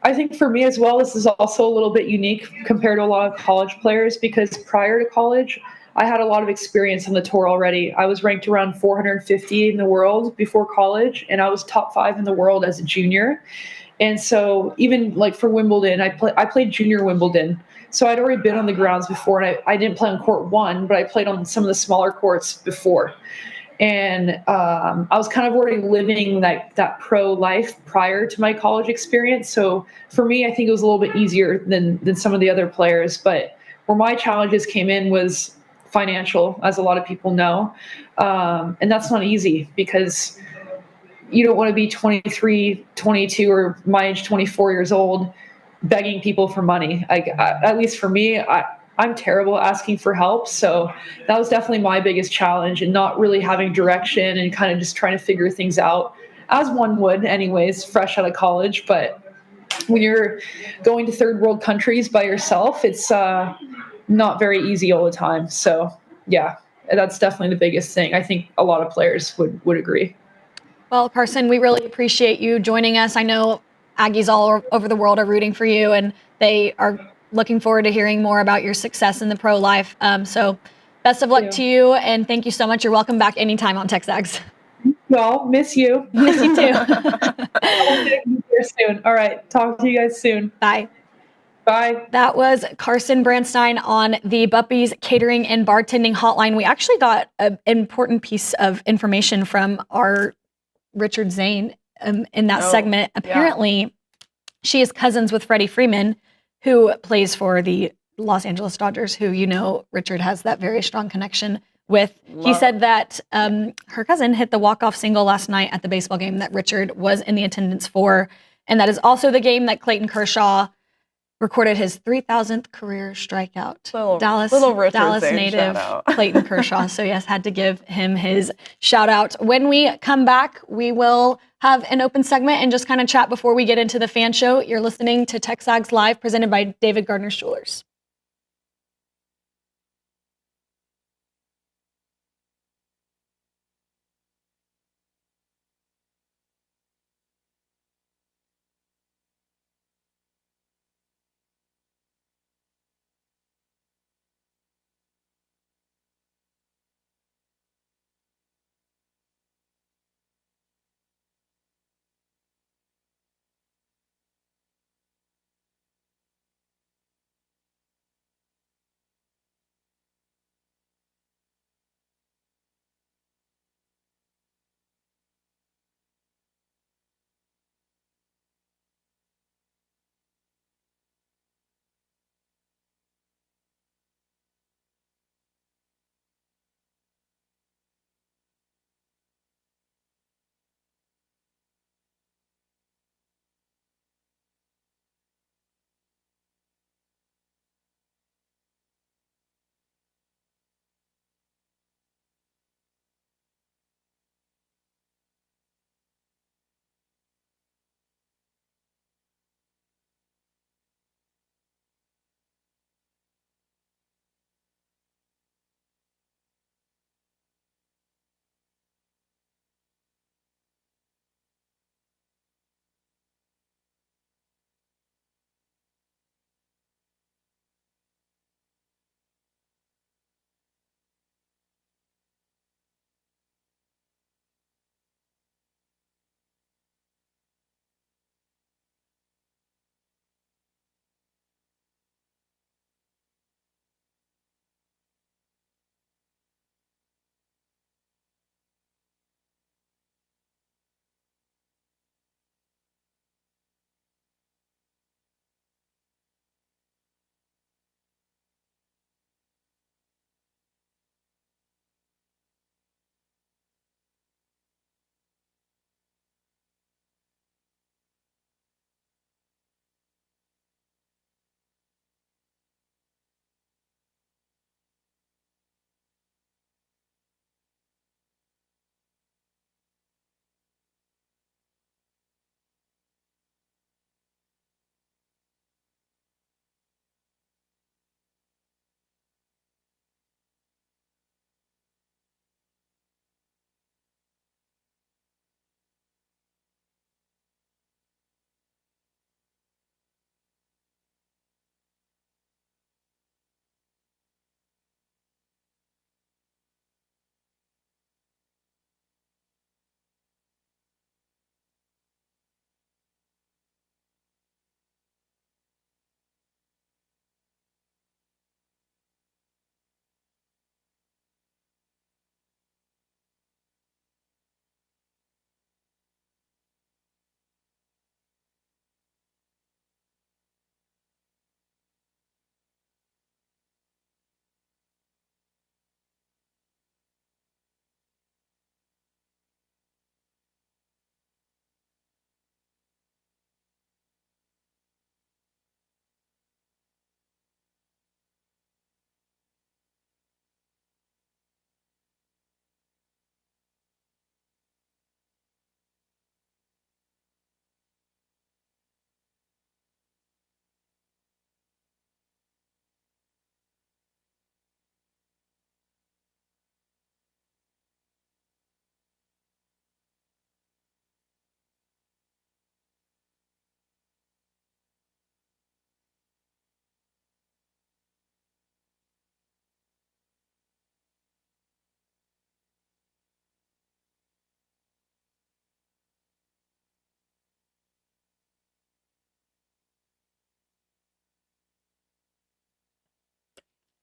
I think for me as well, this is also a little bit unique compared to a lot of college players because prior to college, I had a lot of experience on the tour already. I was ranked around 450 in the world before college, and I was top 5 in the world as a junior. And so even like for Wimbledon, I played junior Wimbledon. So I'd already been on the grounds before, and I didn't play on court 1, but I played on some of the smaller courts before. And I was kind of already living that pro life prior to my college experience. So for me, I think it was a little bit easier than some of the other players. But where my challenges came in was financial, as a lot of people know. And that's not easy because you don't want to be 23, 22, or my age, 24 years old, begging people for money. At least for me, I'm terrible at asking for help. So that was definitely my biggest challenge, and not really having direction and kind of just trying to figure things out as one would anyways, fresh out of college. But when you're going to third world countries by yourself, it's not very easy all the time. So yeah, that's definitely the biggest thing. I think a lot of players would agree. Well, Carson, we really appreciate you joining us. I know Aggies all over the world are rooting for you, and they are looking forward to hearing more about your success in the pro life. So best of luck to you, and thank you so much. You're welcome back anytime on TexAgs. Well, miss you. Miss you too. I'll see you here soon. All right. Talk to you guys soon. Bye. Bye. That was Carson Branstine on the Buppy's Catering and Bartending Hotline. We actually got an important piece of information from our Richard Zane in that segment. Apparently, she is cousins with Freddie Freeman, who plays for the Los Angeles Dodgers, who, you know, Richard has that very strong connection with. He said that her cousin hit the walk-off single last night at the baseball game that Richard was in the attendance for, and that is also the game that Clayton Kershaw recorded his 3,000th career strikeout. Dallas native Clayton Kershaw. So yes, had to give him his shout out. When we come back, we will have an open segment and just kind of chat before we get into the fan show. You're listening to TexAgs Live, presented by David Gardner Jewelers.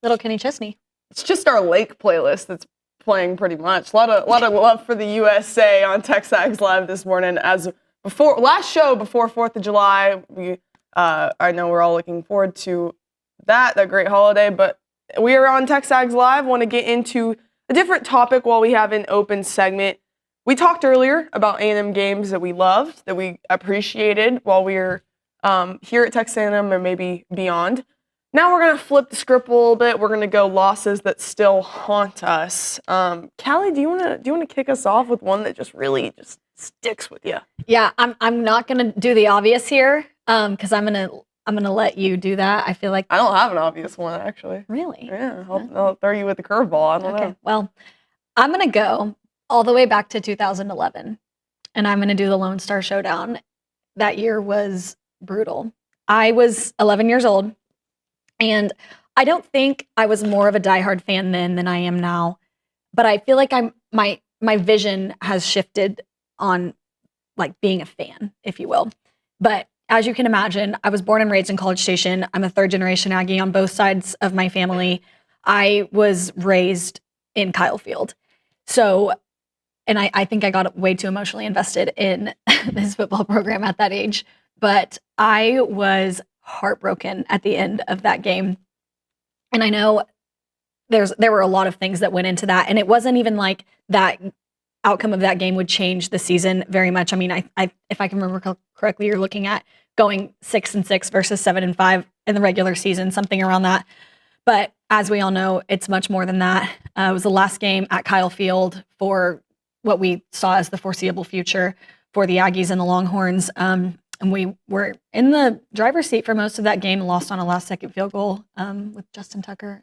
Little Kenny Chesney. It's just our Lake playlist that's playing pretty much. A lot of love for the USA on TexAgs Live this morning. As last show before 4th of July, I know we're all looking forward to that great holiday, but we are on TexAgs Live. Want to get into a different topic while we have an open segment. We talked earlier about A&M games that we loved, that we appreciated while we were here at Texas A&M or maybe beyond. Now we're going to flip the script a little bit. We're going to go losses that still haunt us. Callie, do you want to kick us off with one that just really just sticks with you? Yeah, I'm not going to do the obvious here because I'm gonna let you do that. I feel like I don't have an obvious one actually. Really? Yeah, I'll throw you with the curveball. I don't know. Well, I'm gonna go all the way back to 2011, and I'm gonna do the Lone Star Showdown. That year was brutal. I was 11 years old. And I don't think I was more of a diehard fan then than I am now, but I feel like my vision has shifted on like being a fan, if you will. But as you can imagine, I was born and raised in College Station. I'm a third generation Aggie on both sides of my family. I was raised in Kyle Field. So, and I think I got way too emotionally invested in this football program at that age, but I was heartbroken at the end of that game. And I know there were a lot of things that went into that. And it wasn't even like that outcome of that game would change the season very much. I mean, I if I can remember correctly, you're looking at going 6-6 versus 7-5 in the regular season, something around that. But as we all know, it's much more than that. It was the last game at Kyle Field for what we saw as the foreseeable future for the Aggies and the Longhorns. And we were in the driver's seat for most of that game, lost on a last-second field goal with Justin Tucker.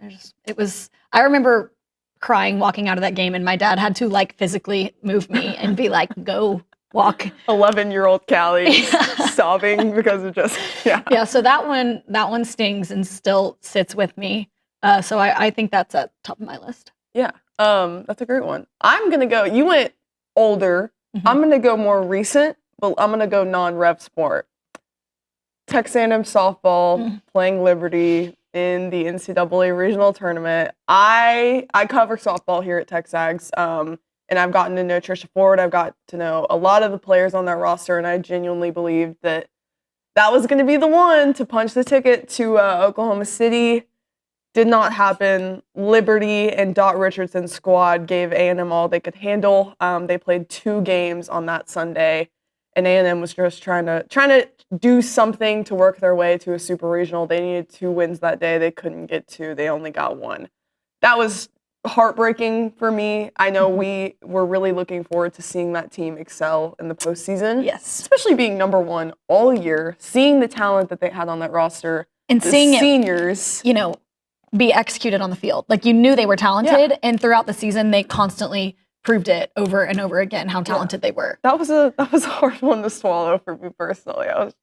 I remember crying walking out of that game, and my dad had to like physically move me and be like, "Go walk." 11-year-old Callie sobbing because of just yeah. So that one stings and still sits with me. So I think that's at top of my list. Yeah, that's a great one. I'm gonna go. You went older. Mm-hmm. I'm gonna go more recent. But I'm going to go non-rev sport. Texas A&M softball playing Liberty in the NCAA regional tournament. I cover softball here at TexAgs, and I've gotten to know Trisha Ford. I've got to know a lot of the players on that roster, and I genuinely believed that was going to be the one to punch the ticket to Oklahoma City. Did not happen. Liberty and Dot Richardson's squad gave A&M all they could handle. They played 2 games on that Sunday. And A&M was just trying to do something to work their way to a super regional. They needed 2 wins that day. They couldn't get 2. They only got 1. That was heartbreaking for me. I know we were really looking forward to seeing that team excel in the postseason. Yes. Especially being number 1 all year, seeing the talent that they had on that roster. And seeing seniors, it, be executed on the field. Like you knew they were talented, and throughout the season they constantly proved it over and over again how talented they were. That was a hard one to swallow for me personally. I was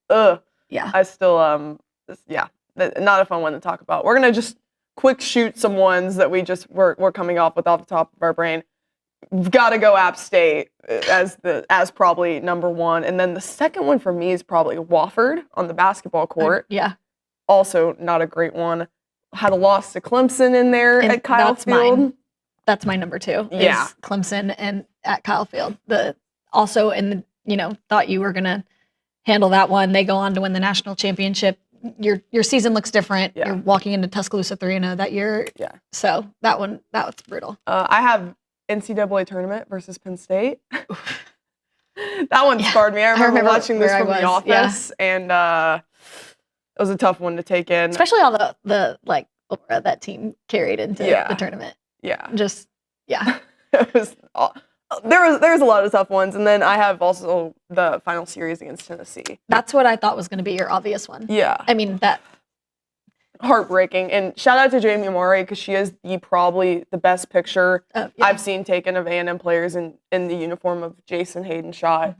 I still not a fun one to talk about. We're gonna just quick shoot some ones that we just we're coming off with off the top of our brain. We've got to go App State as probably number 1, and then the second one for me is probably Wofford on the basketball court. Yeah, also not a great one. Had a loss to Clemson in there at Kyle Field. That's my number 2. Yeah, is Clemson and at Kyle Field. Thought you were gonna handle that one. They go on to win the national championship. Your season looks different. Yeah. You're walking into Tuscaloosa 3-0 that year. Yeah. So that was brutal. I have NCAA tournament versus Penn State. That one scarred me. I remember watching this from The Office, and it was a tough one to take in. Especially all the aura that team carried into the tournament. Yeah. It was there was a lot of tough ones, and then I have also the final series against Tennessee. That's what I thought was going to be your obvious one. Yeah. I mean, that heartbreaking. And shout out to Jamie Morrison because she is probably the best picture I've seen taken of A&M players in the uniform of Jason Hayden shot.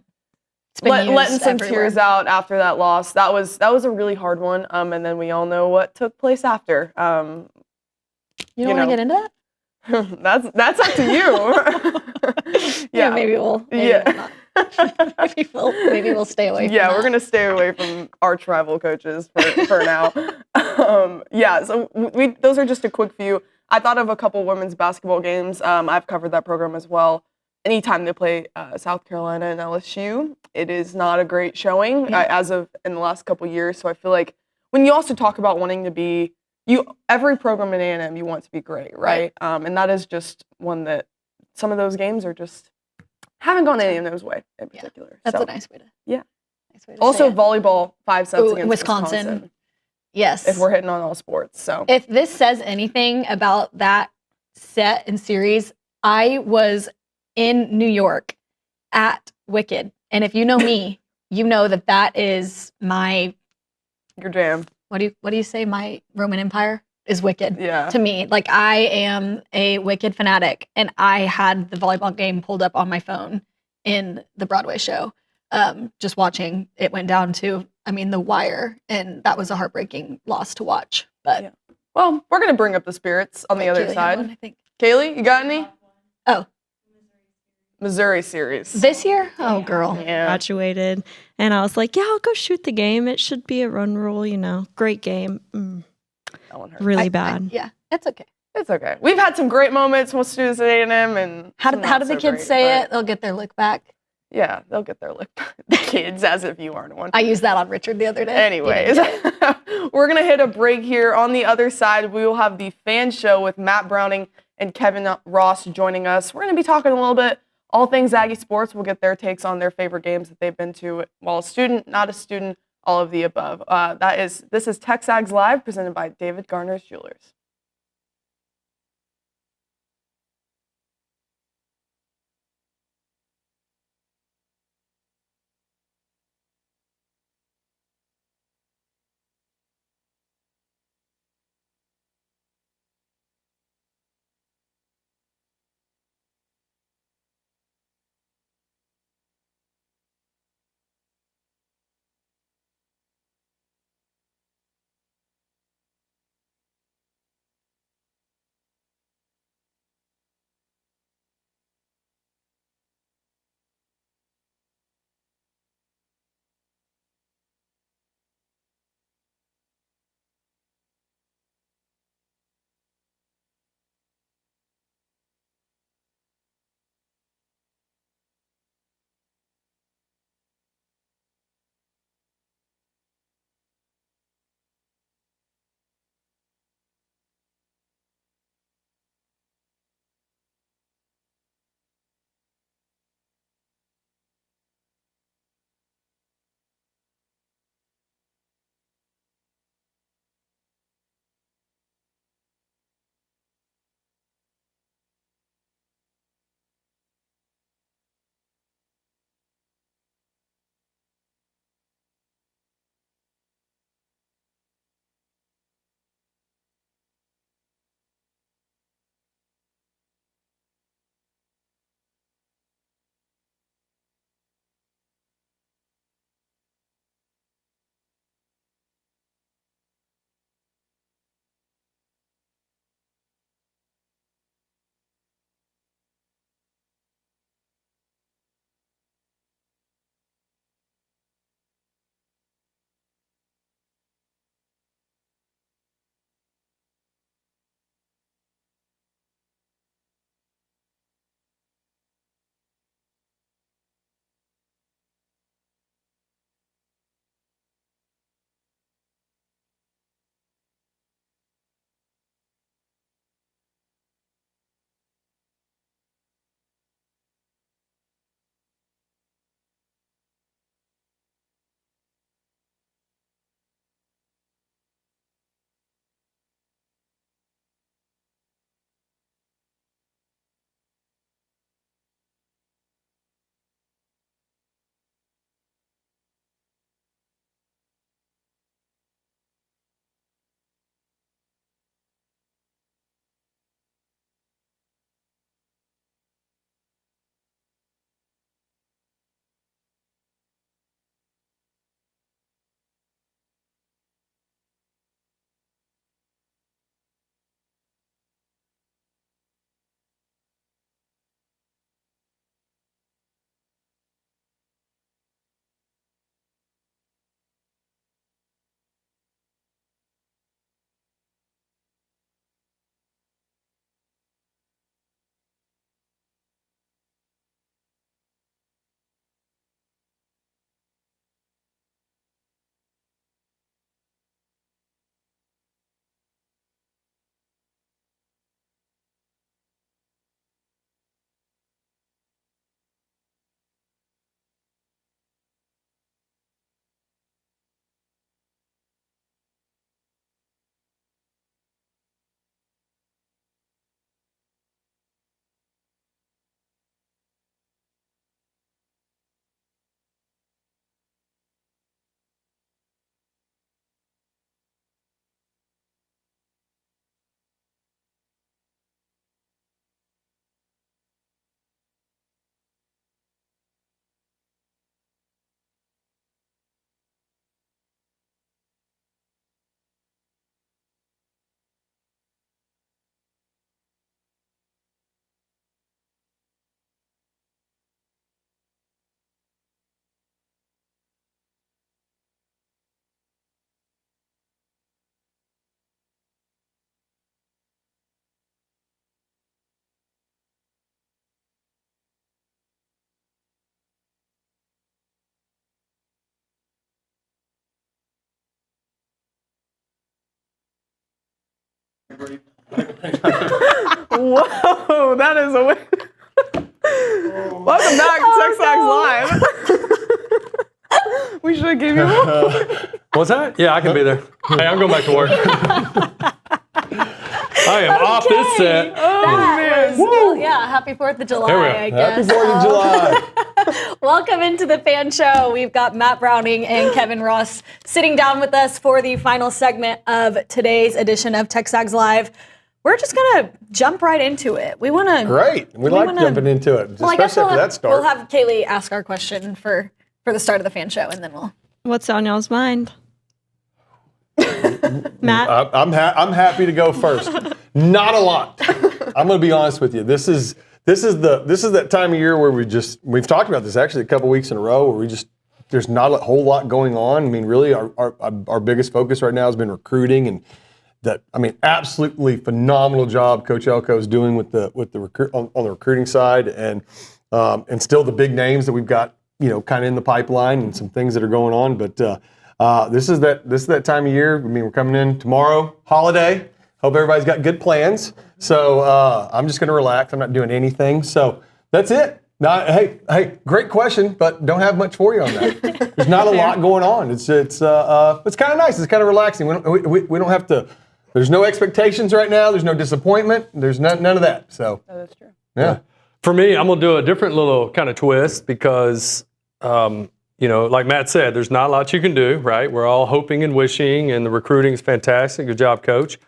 Letting some tears out after that loss. That was a really hard one. And then we all know what took place after. You don't want to get into that? That's up to you. Yeah, maybe we'll. Maybe we'll stay away from we're going to stay away from arch rival coaches for now. Yeah, so those are just a quick few. I thought of a couple women's basketball games. I've covered that program as well. Anytime they play South Carolina and LSU, it is not a great showing as of in the last couple years. So I feel like when you also talk about wanting to be, every program in A&M you want to be great, right? And that is just one that some of those games are just haven't gone A&M's way in particular. That's a nice way to. Yeah. Nice way to Also, say it. volleyball 5 sets against Wisconsin. Yes. If we're hitting on all sports, so if this says anything about that set and series, I was in New York at Wicked, and if you know me, you know that is your jam. What do you say? My Roman Empire is Wicked. Yeah. To me, like I am a Wicked fanatic, and I had the volleyball game pulled up on my phone in the Broadway show. Just watching it went down to, the wire, and that was a heartbreaking loss to watch. But well, we're gonna bring up the spirits on the other Kaylee side. I think. Kaylee, you got any? Oh, Missouri series this year. Oh, girl, Graduated, and I was like, yeah, I'll go shoot the game. It should be a run rule, great game. That one hurt. Really bad. Yeah, it's okay. It's okay. We've had some great moments with students at A&M, and how do the kids say it? They'll get their lick back. Yeah, they'll get their lick back. The kids, as if you aren't one. I used that on Richard the other day. Anyways, we're going to hit a break here. On the other side, we will have the fan show with Matt Browning and Kevin Ross joining us. We're going to be talking a little bit all things Aggie sports. We'll get their takes on their favorite games that they've been to while a student, not a student, all of the above. This is TexAgs Live, presented by David Garner's Jewelers. Whoa, that is a win. Welcome back to TexAgs Live. We should have given you one. What's that? Yeah, I can be there. Hey, I'm going back to work. I am off this set. Happy 4th of July, There we go. I guess. Happy 4th of July. Welcome into the fan show. We've got Matt Browning and Kevin Ross sitting down with us for the final segment of today's edition of TexAgs Live. We're just going to jump right into it. We want to... Great. We like jumping into it, especially after that start. We'll have Kaylee ask our question for the start of the fan show, and then we'll... What's on y'all's mind? Matt? I'm happy to go first. Not a lot. I'm going to be honest with you. This is that time of year where we've talked about this actually a couple weeks in a row where there's not a whole lot going on. I mean, really our biggest focus right now has been recruiting, and absolutely phenomenal job Coach Elko is doing with the on the recruiting side, and still the big names that we've got, kind of in the pipeline and some things that are going on. But this is that time of year. I mean, we're coming in tomorrow, holiday. Hope everybody's got good plans. So I'm just going to relax. I'm not doing anything. So that's it. Now, hey, great question, but don't have much for you on that. There's not a lot going on. It's kind of nice. It's kind of relaxing. We don't have to. There's no expectations right now. There's no disappointment. There's none of that. So that's true. Yeah. For me, I'm gonna do a different little kind of twist because, like Matt said, there's not a lot you can do. Right? We're all hoping and wishing, and the recruiting is fantastic. Good job, Coach.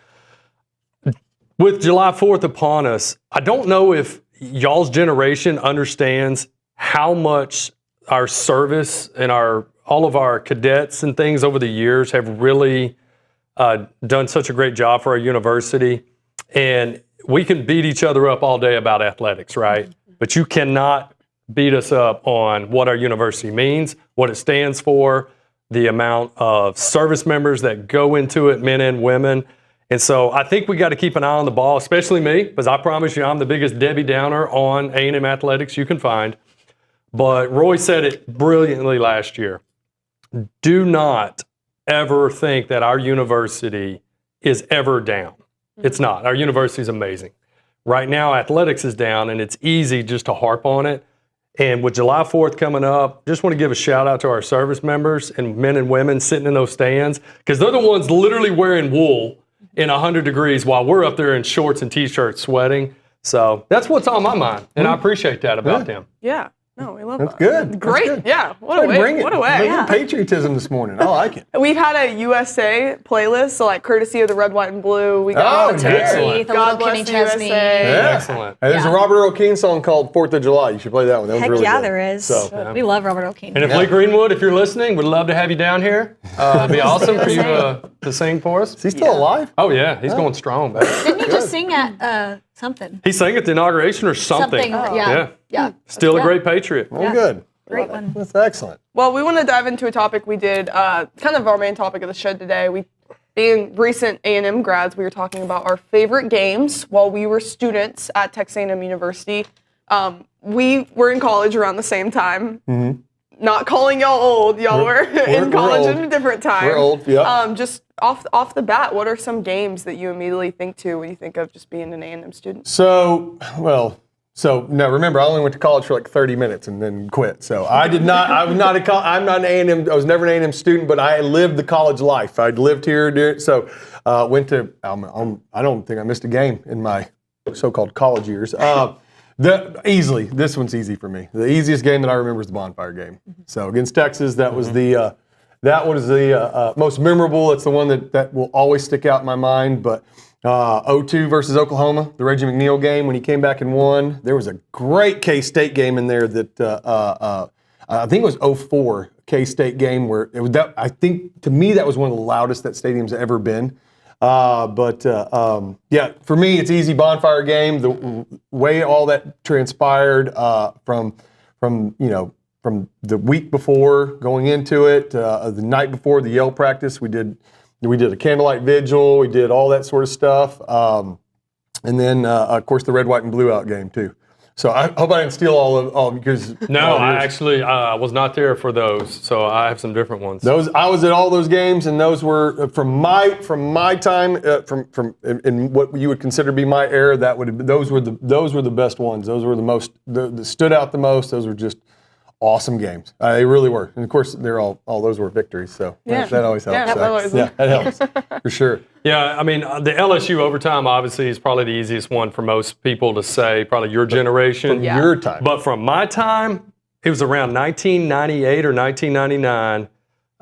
With July 4th upon us, I don't know if y'all's generation understands how much our service and all of our cadets and things over the years have really done such a great job for our university. And we can beat each other up all day about athletics, right? But you cannot beat us up on what our university means, what it stands for, the amount of service members that go into it, men and women. And so I think we got to keep an eye on the ball, especially me, because I promise you I'm the biggest Debbie Downer on A&M athletics you can find. But Roy said it brilliantly last year. Do not ever think that our university is ever down. It's not. Our university is amazing. Right now, athletics is down, and it's easy just to harp on it. And with July 4th coming up, just want to give a shout out to our service members and men and women sitting in those stands, because they're the ones literally wearing wool in 100 degrees while we're up there in shorts and T-shirts sweating. So that's what's on my mind, and I appreciate that about them. Yeah. No, we love That's that. good. Great. That's good. Yeah. What a way. Bring it. What a way. Bring the patriotism this morning. I like it. We've had a USA playlist, so like courtesy of the red, white, and blue. We got excellent. God bless the USA. Yeah. Excellent. Hey, there's a Robert Earl Keen song called 4th of July. You should play that one. That was Heck really yeah, good. there is. So, we love Robert O'Keen. And if Lee Greenwood, if you're listening, we'd love to have you down here. It'd be awesome for you to sing for us. Is he still alive? Oh, yeah. He's going strong, baby. Didn't you just sing at something? He sang at the inauguration or something. Yeah. Still a great Patriot. Yeah. Good. Great one. That's excellent. Well, we want to dive into a topic we did, kind of our main topic of the show today. Being recent A&M grads, we were talking about our favorite games while we were students at Texas A&M University. We were in college around the same time. Mm-hmm. Not calling y'all old. Y'all were in college at a different time. We're old, yeah. Just off the bat, what are some games that you immediately think to when you think of just being an A&M student? So now remember, I only went to college for like 30 minutes and then quit. So I'm not an A&M, I was never an A&M student, but I lived the college life. I'd lived here, went to, I don't think I missed a game in my so-called college years. Easily, this one's easy for me. The easiest game that I remember is the bonfire game. So against Texas, that was the most memorable. It's the one that will always stick out in my mind. But 0-2 versus Oklahoma, the Reggie McNeil game when he came back and won. There was a great K-State game in there that I think it was 0-4 K-State game where it was that. I think to me that was one of the loudest that stadium's ever been. Yeah, for me it's easy bonfire game. The way all that transpired from the week before going into it, the night before the Yale practice, we did a candlelight vigil, we did all that sort of stuff, and then of course the red, white, and blue out game too. So I hope I didn't steal all because No, I actually was not there for those, so I have some different ones. I was at all those games, and those were from my time in what you would consider to be my era. Those were the best ones. Those were the most that stood out the most. Those were just awesome games. They really were, and of course, all those were victories. So that always helps. That helps for sure. Yeah, I mean, the LSU overtime obviously is probably the easiest one for most people to say, probably your generation. From your time. But from my time, it was around 1998 or 1999.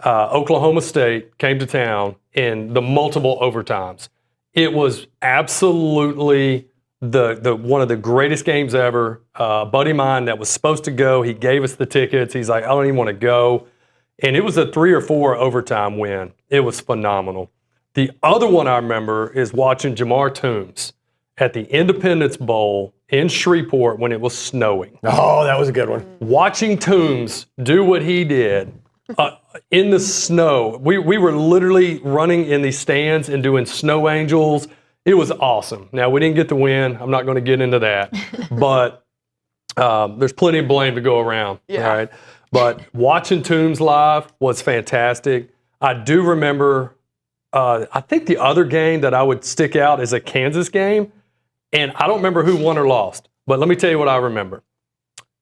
Oklahoma State came to town in the multiple overtimes. It was absolutely the one of the greatest games ever. A buddy of mine that was supposed to go, he gave us the tickets. He's like, I don't even want to go. And it was a 3 or 4 overtime win. It was phenomenal. The other one I remember is watching Jamar Toombs at the Independence Bowl in Shreveport when it was snowing. Oh, that was a good one. Watching Toombs do what he did in the snow. We were literally running in these stands and doing snow angels. It was awesome. Now, we didn't get the win. I'm not going to get into that. But there's plenty of blame to go around. Yeah. All right. But watching Toombs live was fantastic. I do remember, I think the other game that I would stick out is a Kansas game. And I don't remember who won or lost. But let me tell you what I remember.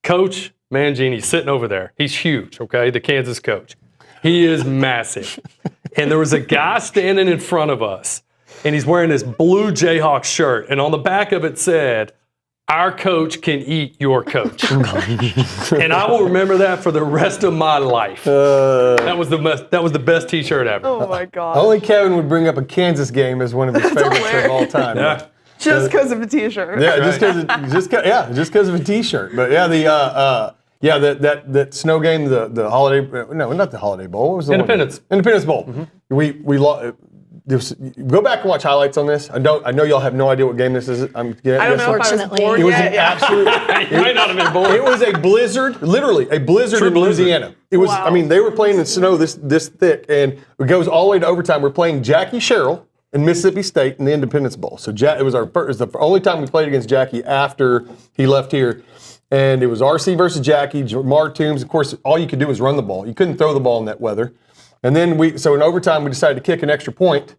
Coach Mangini sitting over there. He's huge, okay? The Kansas coach. He is massive. And there was a guy standing in front of us. And he's wearing this blue Jayhawk shirt. And on the back of it said, our coach can eat your coach. And I will remember that for the rest of my life. That was the best T-shirt ever. Oh, my God. Only Kevin would bring up a Kansas game as one of his favorites of all time. Yeah. Just because of a T-shirt. Yeah, just because of a T-shirt. But yeah, that snow game, the holiday, no, not the Holiday Bowl. What was the Independence. one? Independence Bowl. Mm-hmm. We lost. Go back and watch highlights on this. I know y'all have no idea what game this is. I don't know if I was bored It was yet. an absolute. You might not have been bored. It was a blizzard, literally a blizzard in Louisiana. It was. Wow. I mean, they were playing in snow this thick, and it goes all the way to overtime. We're playing Jackie Sherrill in Mississippi State in the Independence Bowl. So it was the only time we played against Jackie after he left here. And it was RC versus Jackie, Jamar Toombs. Of course, all you could do was run the ball. You couldn't throw the ball in that weather. And then in overtime, we decided to kick an extra point.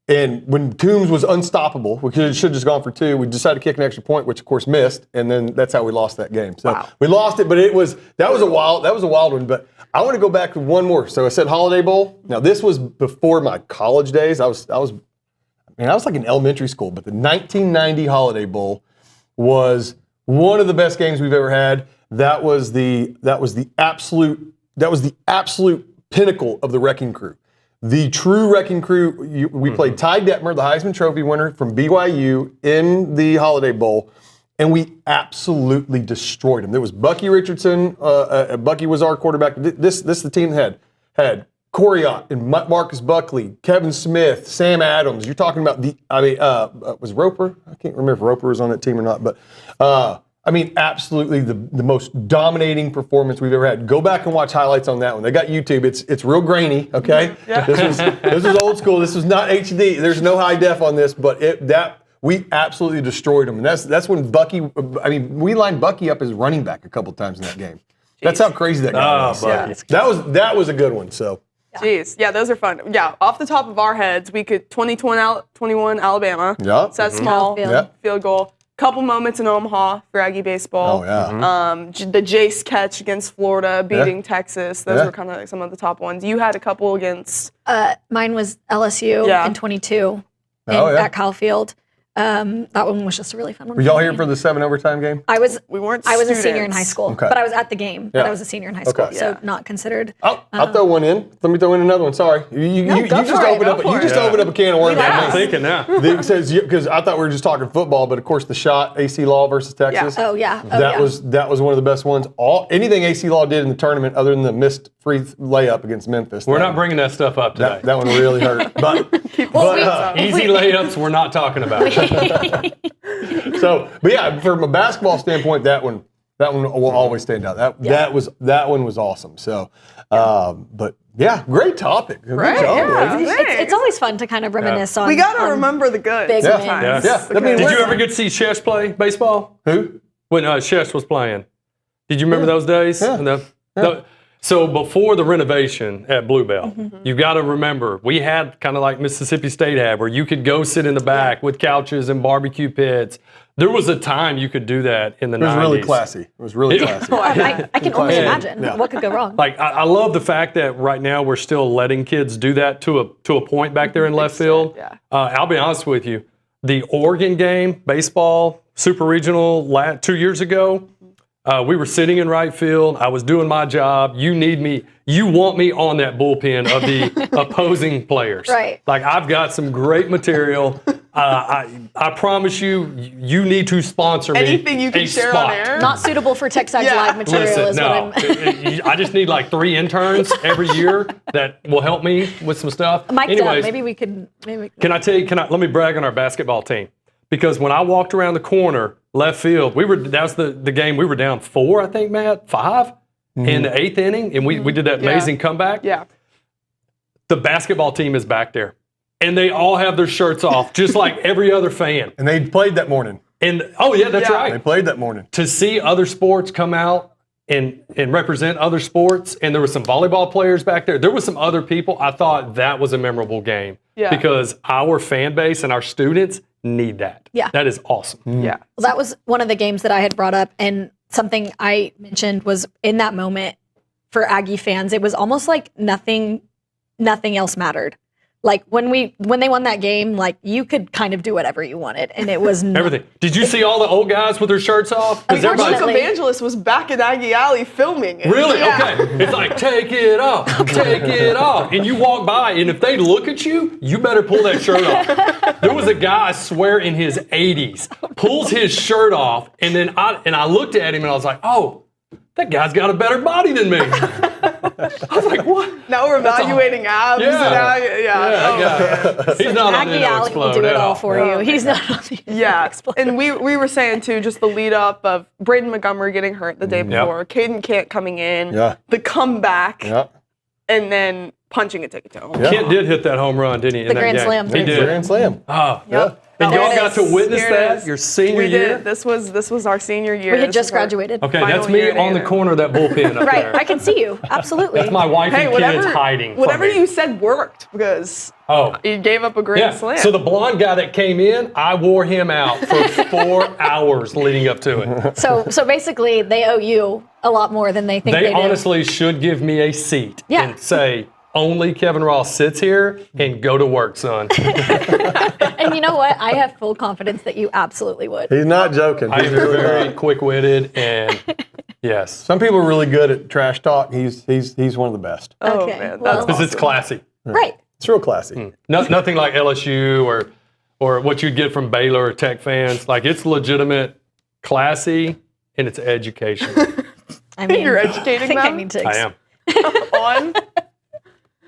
And when Toombs was unstoppable, we should have just gone for 2. We decided to kick an extra point, which of course missed. And then that's how we lost that game. So we lost it, but that was a wild one. But I want to go back to one more. So I said Holiday Bowl. Now this was before my college days. I was like in elementary school, but the 1990 Holiday Bowl was one of the best games we've ever had. That was the absolute pinnacle of the Wrecking Crew. The true Wrecking Crew. We played Ty Detmer, the Heisman Trophy winner from BYU, in the Holiday Bowl, and we absolutely destroyed him. There was Bucky Richardson. Bucky was our quarterback. This is the team that had Corey Ott and Marcus Buckley, Kevin Smith, Sam Adams. You're talking about was Roper? I can't remember if Roper was on that team or not, but absolutely the most dominating performance we've ever had. Go back and watch highlights on that one. They got YouTube. It's real grainy, okay? Yeah. This was old school. This was not HD. There's no high def on this, but we absolutely destroyed them. And that's when Bucky. We lined Bucky up as running back a couple times in that game. That's how crazy that guy was. Yeah. That was a good one. So. Jeez, yeah, those are fun. Yeah, off the top of our heads, we could 2021 Alabama. Yeah. Set small, field goal. Couple moments in Omaha for Aggie baseball. Oh, yeah. The Jace catch against Florida, beating Texas. Those were kind of like some of the top ones. You had a couple against... Mine was LSU in 22 at Kyle Field. That one was just a really fun one. Were y'all here for the 7 overtime game? I was students. a senior in high school, but I was at the game. But I was a senior in high school, so not considered. I'll throw one in. Let me throw in another one. Sorry, you just opened up a can of worms. I'm thinking now because I thought we were just talking football, but of course the shot AC Law versus Texas. Yeah. Oh yeah. That was one of the best ones. Anything AC Law did in the tournament, other than the missed free layup against Memphis. We're not bringing that stuff up today. That one really hurt. But easy layups, we're not talking about. But yeah, from a basketball standpoint, that one will always stand out. That one was awesome. So, but yeah, great topic. Good job, it's always fun to kind of reminisce on. We got to remember the good. Big sometimes. Did you ever get to see Shesh play baseball? Who? when Shesh was playing. Did you remember those days? Yeah. So before the renovation at Bluebell, you got to remember, we had kind of like Mississippi State had, where you could go sit in the back with couches and barbecue pits. There was a time you could do that in the 90s. It was really classy. It was really classy. I can only imagine what could go wrong. Like I love the fact that right now we're still letting kids do that to a point back there in left field. I'll be honest with you, the Oregon game, baseball, super regional, 2 years ago, we were sitting in right field. I was doing my job. You need me. You want me on that bullpen of the opposing players. Right. Like I've got some great material. I promise you, you need to sponsor me. Anything you can share on air. Not suitable for TexAgs Live material is what I'm. I just need like 3 interns every year that will help me with some stuff. Mic'd up. Maybe we could. Can I tell you? Let me brag on our basketball team, because when I walked around the corner left field, that was the game we were down 4, I think, Matt, 5 in the 8th inning, and we did that amazing comeback. Yeah. The basketball team is back there, and they all have their shirts off, just like every other fan. And they played that morning. And that's right. They played that morning. To see other sports come out and represent other sports, and there were some volleyball players back there. There was some other people. I thought that was a memorable game because our fan base and our students need that. Yeah. That is awesome. Yeah. Well, that was one of the games that I had brought up, and something I mentioned was in that moment for Aggie fans, it was almost like nothing else mattered. Like when they won that game, like you could kind of do whatever you wanted, and it was everything. Did you see all the old guys with their shirts off? Luke Evangelist was back in Aggie Alley filming it. Really? Yeah. Okay. It's like take it off, take it off, and you walk by, and if they look at you, you better pull that shirt off. There was a guy, I swear, in his 80s, pulls his shirt off, and then I looked at him, and I was like, oh, that guy's got a better body than me. I was like, what? Now we're evaluating abs. He's not on the Aggie Alley will do it all for you. He's not on the and we were saying, too, just the lead up of Braden Montgomery getting hurt the day before, Caden Kent coming in, the comeback, and then punching a ticket to home. Kent did hit that home run, didn't he? The Grand Slam. He did. Grand Slam. Oh, yeah. And y'all got to witness that your senior year? This was our senior year. We had just graduated. Okay, that's me on the corner of that bullpen up right, there. I can see you. Absolutely. That's my wife and kids hiding. Whatever you said worked because you gave up a Grand Slam. So the blonde guy that came in, I wore him out for 4 hours leading up to it. So basically, they owe you a lot more than they think they do. They honestly should give me a seat and say, only Kevin Ross sits here and go to work, son. And you know what? I have full confidence that you absolutely would. He's not joking. I'm very quick-witted and yes. Some people are really good at trash talk. He's one of the best. Oh, man. That's because it's classy. Right. It's real classy. Nothing like LSU or what you get from Baylor or Tech fans. Like it's legitimate, classy, and it's education. I mean, you're educating them? I am. On?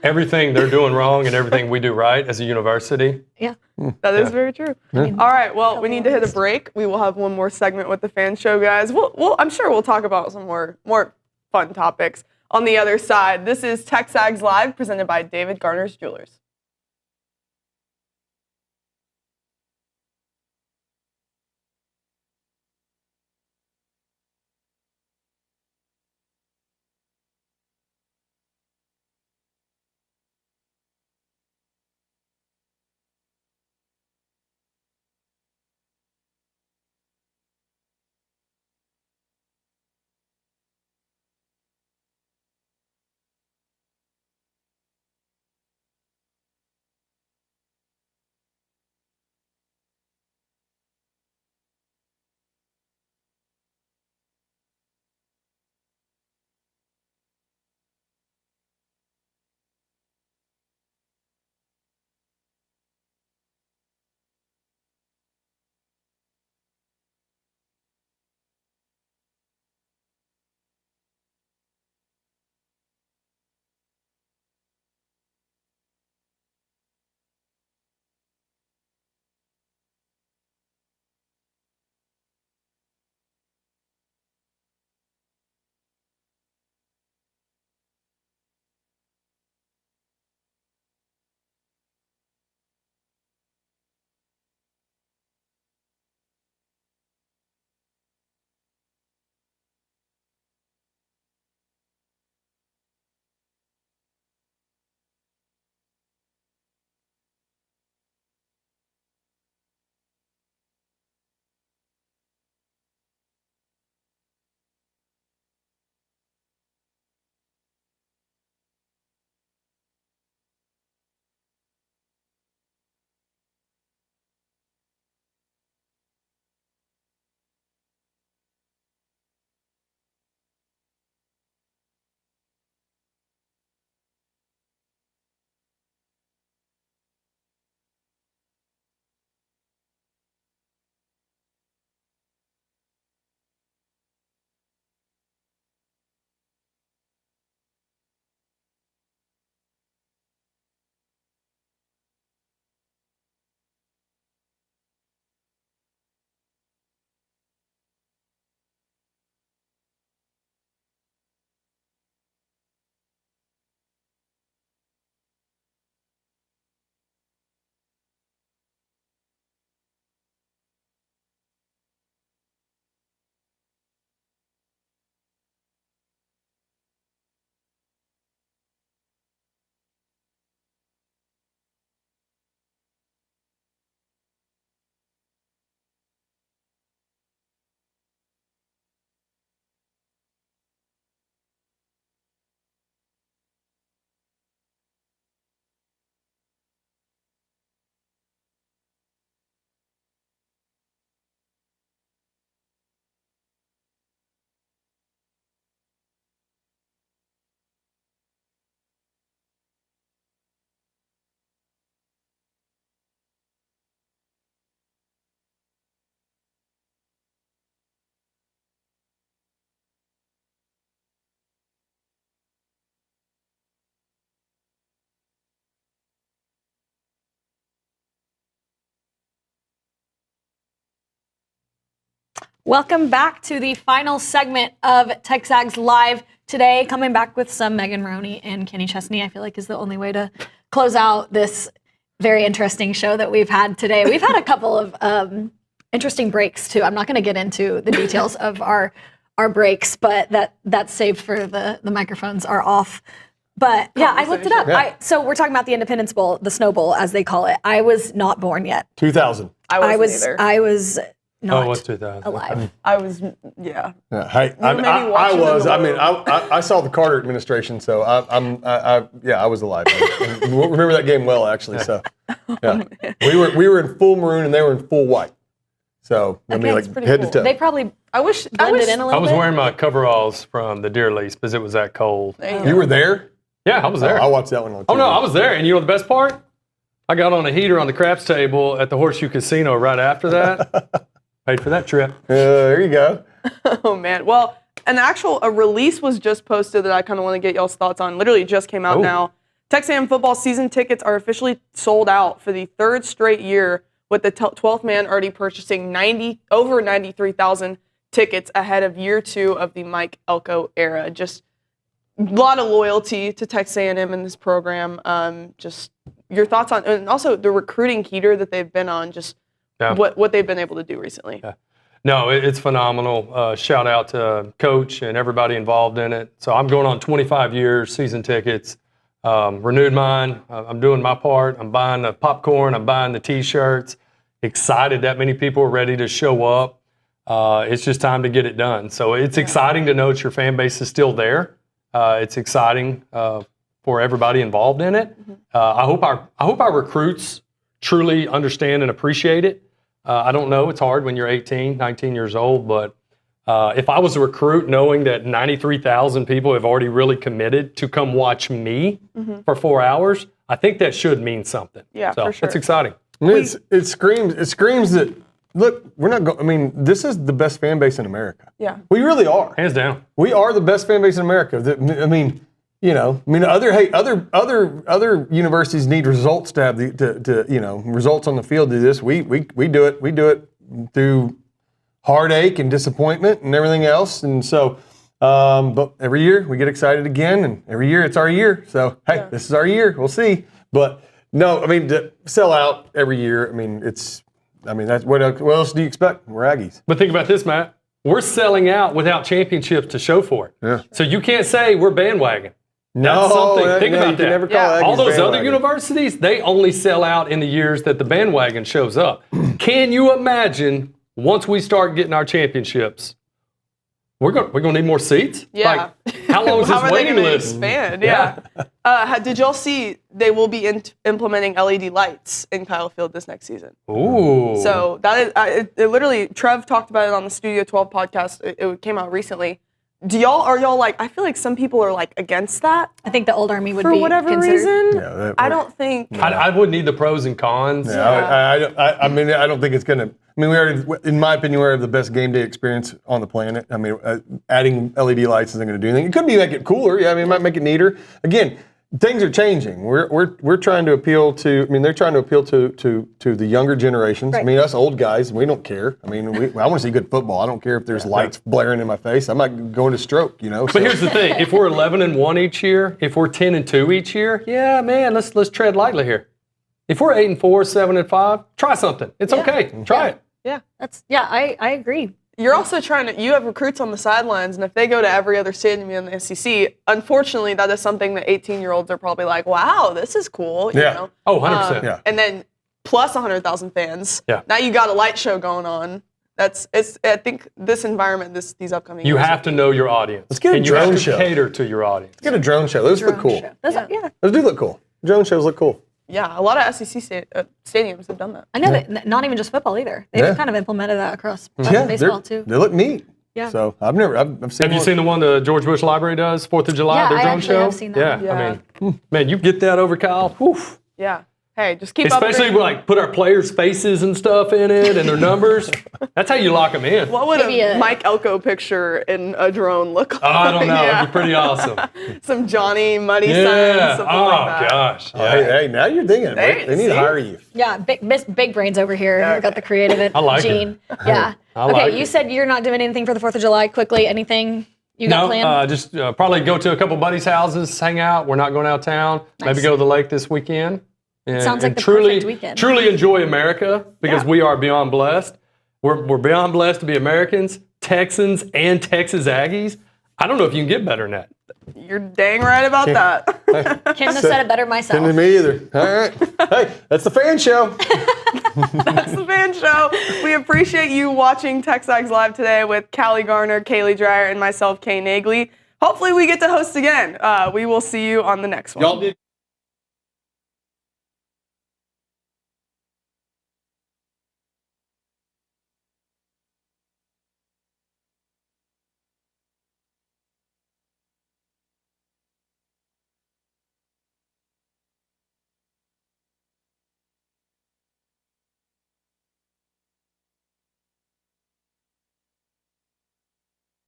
Everything they're doing wrong and everything we do right as a university. Yeah. That is very true. All right, well, we need to hit a break. We will have one more segment with the fan show, guys. I'm sure we'll talk about some more fun topics on the other side. This is TexAgs Live, presented by David Garner's Jewelers. Welcome back to the final segment of TexAgs Live today. Coming back with some Megan Maroney and Kenny Chesney, I feel like is the only way to close out this very interesting show that we've had today. We've had a couple of interesting breaks too. I'm not going to get into the details of our breaks, but that's saved for the microphones are off. But yeah, I looked it up. Yeah. So we're talking about the Independence Bowl, the Snow Bowl, as they call it. I was not born yet. 2000. I was not what's 2000? alive. I was, yeah. Hey, You were maybe I watching was. the I mean, World. I saw the Carter administration, so I was alive. I remember that game well, actually. So, yeah, we were in full maroon and they were in full white. So I mean, like head to toe. They probably I wish blended in a I little was bit. wearing my coveralls from the deer lease because it was that cold. You were there? Yeah, I was there. I watched that one on TV. Oh no, I was there, and you know the best part? I got on a heater on the craps table at the Horseshoe Casino right after that. Paid for that trip. There you go. Oh man. Well, a release was just posted that I kind of want to get y'all's thoughts on. Literally just came out now. Texas A&M football season tickets are officially sold out for the third straight year, with the 12th man already purchasing over 93,000 tickets ahead of year 2 of the Mike Elko era. Just a lot of loyalty to Texas A&M in this program. Just your thoughts on, and also the recruiting heater that they've been on, just what they've been able to do recently. Yeah. No, it's phenomenal. Shout out to Coach and everybody involved in it. So I'm going on 25 years, season tickets. Renewed mine. I'm doing my part. I'm buying the popcorn. I'm buying the T-shirts. Excited that many people are ready to show up. It's just time to get it done. So it's exciting to know that your fan base is still there. It's exciting for everybody involved in it. I hope our recruits truly understand and appreciate it. I don't know. It's hard when you're 18, 19 years old, but if I was a recruit knowing that 93,000 people have already really committed to come watch me for 4 hours, I think that should mean something. Yeah, so for sure. That's exciting. I mean, it screams that, look, we're not going, I mean, this is the best fan base in America. Yeah. We really are. Hands down. We are the best fan base in America. I mean, other universities need results to have results on the field to do this. We do it. We do it through heartache and disappointment and everything else. And so, but every year we get excited again, and every year it's our year. So hey, this is our year. We'll see. But no, I mean, to sell out every year. I mean, that's what else do you expect? We're Aggies. But think about this, Matt. We're selling out without championships to show for it. Yeah. So you can't say we're bandwagon. No, That's something. Think about you can that. never call Aggies All those other bandwagon. universities, they only sell out in the years that the bandwagon shows up. Can you imagine once we start getting our championships, we're gonna need more seats? Yeah. Like, how long is How this are they waiting gonna list? expand? Yeah. Did y'all see they will be implementing LED lights in Kyle Field this next season? Ooh. So that is it literally. Trev talked about it on the Studio 12 podcast. It came out recently. Are y'all like? I feel like some people are like against that. I think the old Army would for be whatever considered. reason. I don't think. I would need the pros and cons. Yeah, I mean, I don't think it's going to. I mean, we already, in my opinion, we already have the best game day experience on the planet. I mean, adding LED lights isn't going to do anything. It could make it cooler. Yeah, I mean, it might make it neater. Again, things are changing. We're trying to appeal to. I mean, they're trying to appeal to the younger generations. Right. I mean, us old guys, we don't care. I mean, I want to see good football. I don't care if there's lights blaring in my face. I'm not going to stroke. You know. But here's the thing: if we're 11-1 each year, if we're 10-2 each year, yeah, man, let's tread lightly here. If we're 8-4, 7-5, try something. It's okay. Try it. Yeah, I agree. You're also you have recruits on the sidelines, and if they go to every other stadium in the SEC, unfortunately, that is something that 18-year-olds are probably like, wow, this is cool. You know? Oh, 100%. Yeah. And then plus 100,000 fans. Yeah. Now you got a light show going on. I think this environment, these upcoming You years. have to know your audience. Let's get a and you drone have to show. cater to your audience. Let's get a drone show. Those look cool. Yeah. Those do look cool. Drone shows look cool. Yeah, a lot of SEC stadiums have done that. I know that not even just football either. They've kind of implemented that across baseball too. They look neat. Yeah. So I've seen. Have you seen the one the George Bush Library does, 4th of July, Yeah, their I drone actually show? have seen that. Yeah, I mean, man, you get that over Kyle. Whew. Yeah. Hey, just keep Especially up. like put our players' faces and stuff in it and their numbers. That's how you lock them in. What would a Mike Elko picture in a drone look like? Oh, I don't know. It'd be pretty awesome. Some Johnny Muddy signs, something like that. Gosh. Yeah. Hey, now you're thinking it. They need to hire you. Yeah, big brains over here. We've got the creative I like Gene. it. Yeah. I Okay, like you it. said you're not doing anything for the 4th of July. Quickly, anything you got planned? Just probably go to a couple buddies' houses, hang out. We're not going out of town. Maybe go to the lake this weekend. And, Sounds like the truly, perfect weekend. Truly enjoy America because we are beyond blessed. We're beyond blessed to be Americans, Texans, and Texas Aggies. I don't know if you can get better than that. You're dang right about that. Couldn't have said it better myself. Couldn't me either. All right. Hey, that's the fan show. That's the fan show. We appreciate you watching TexAgs Live today with Callie Garner, Kaylee Dreyer, and myself, Kay Naegeli. Hopefully we get to host again. We will see you on the next one. Y'all did.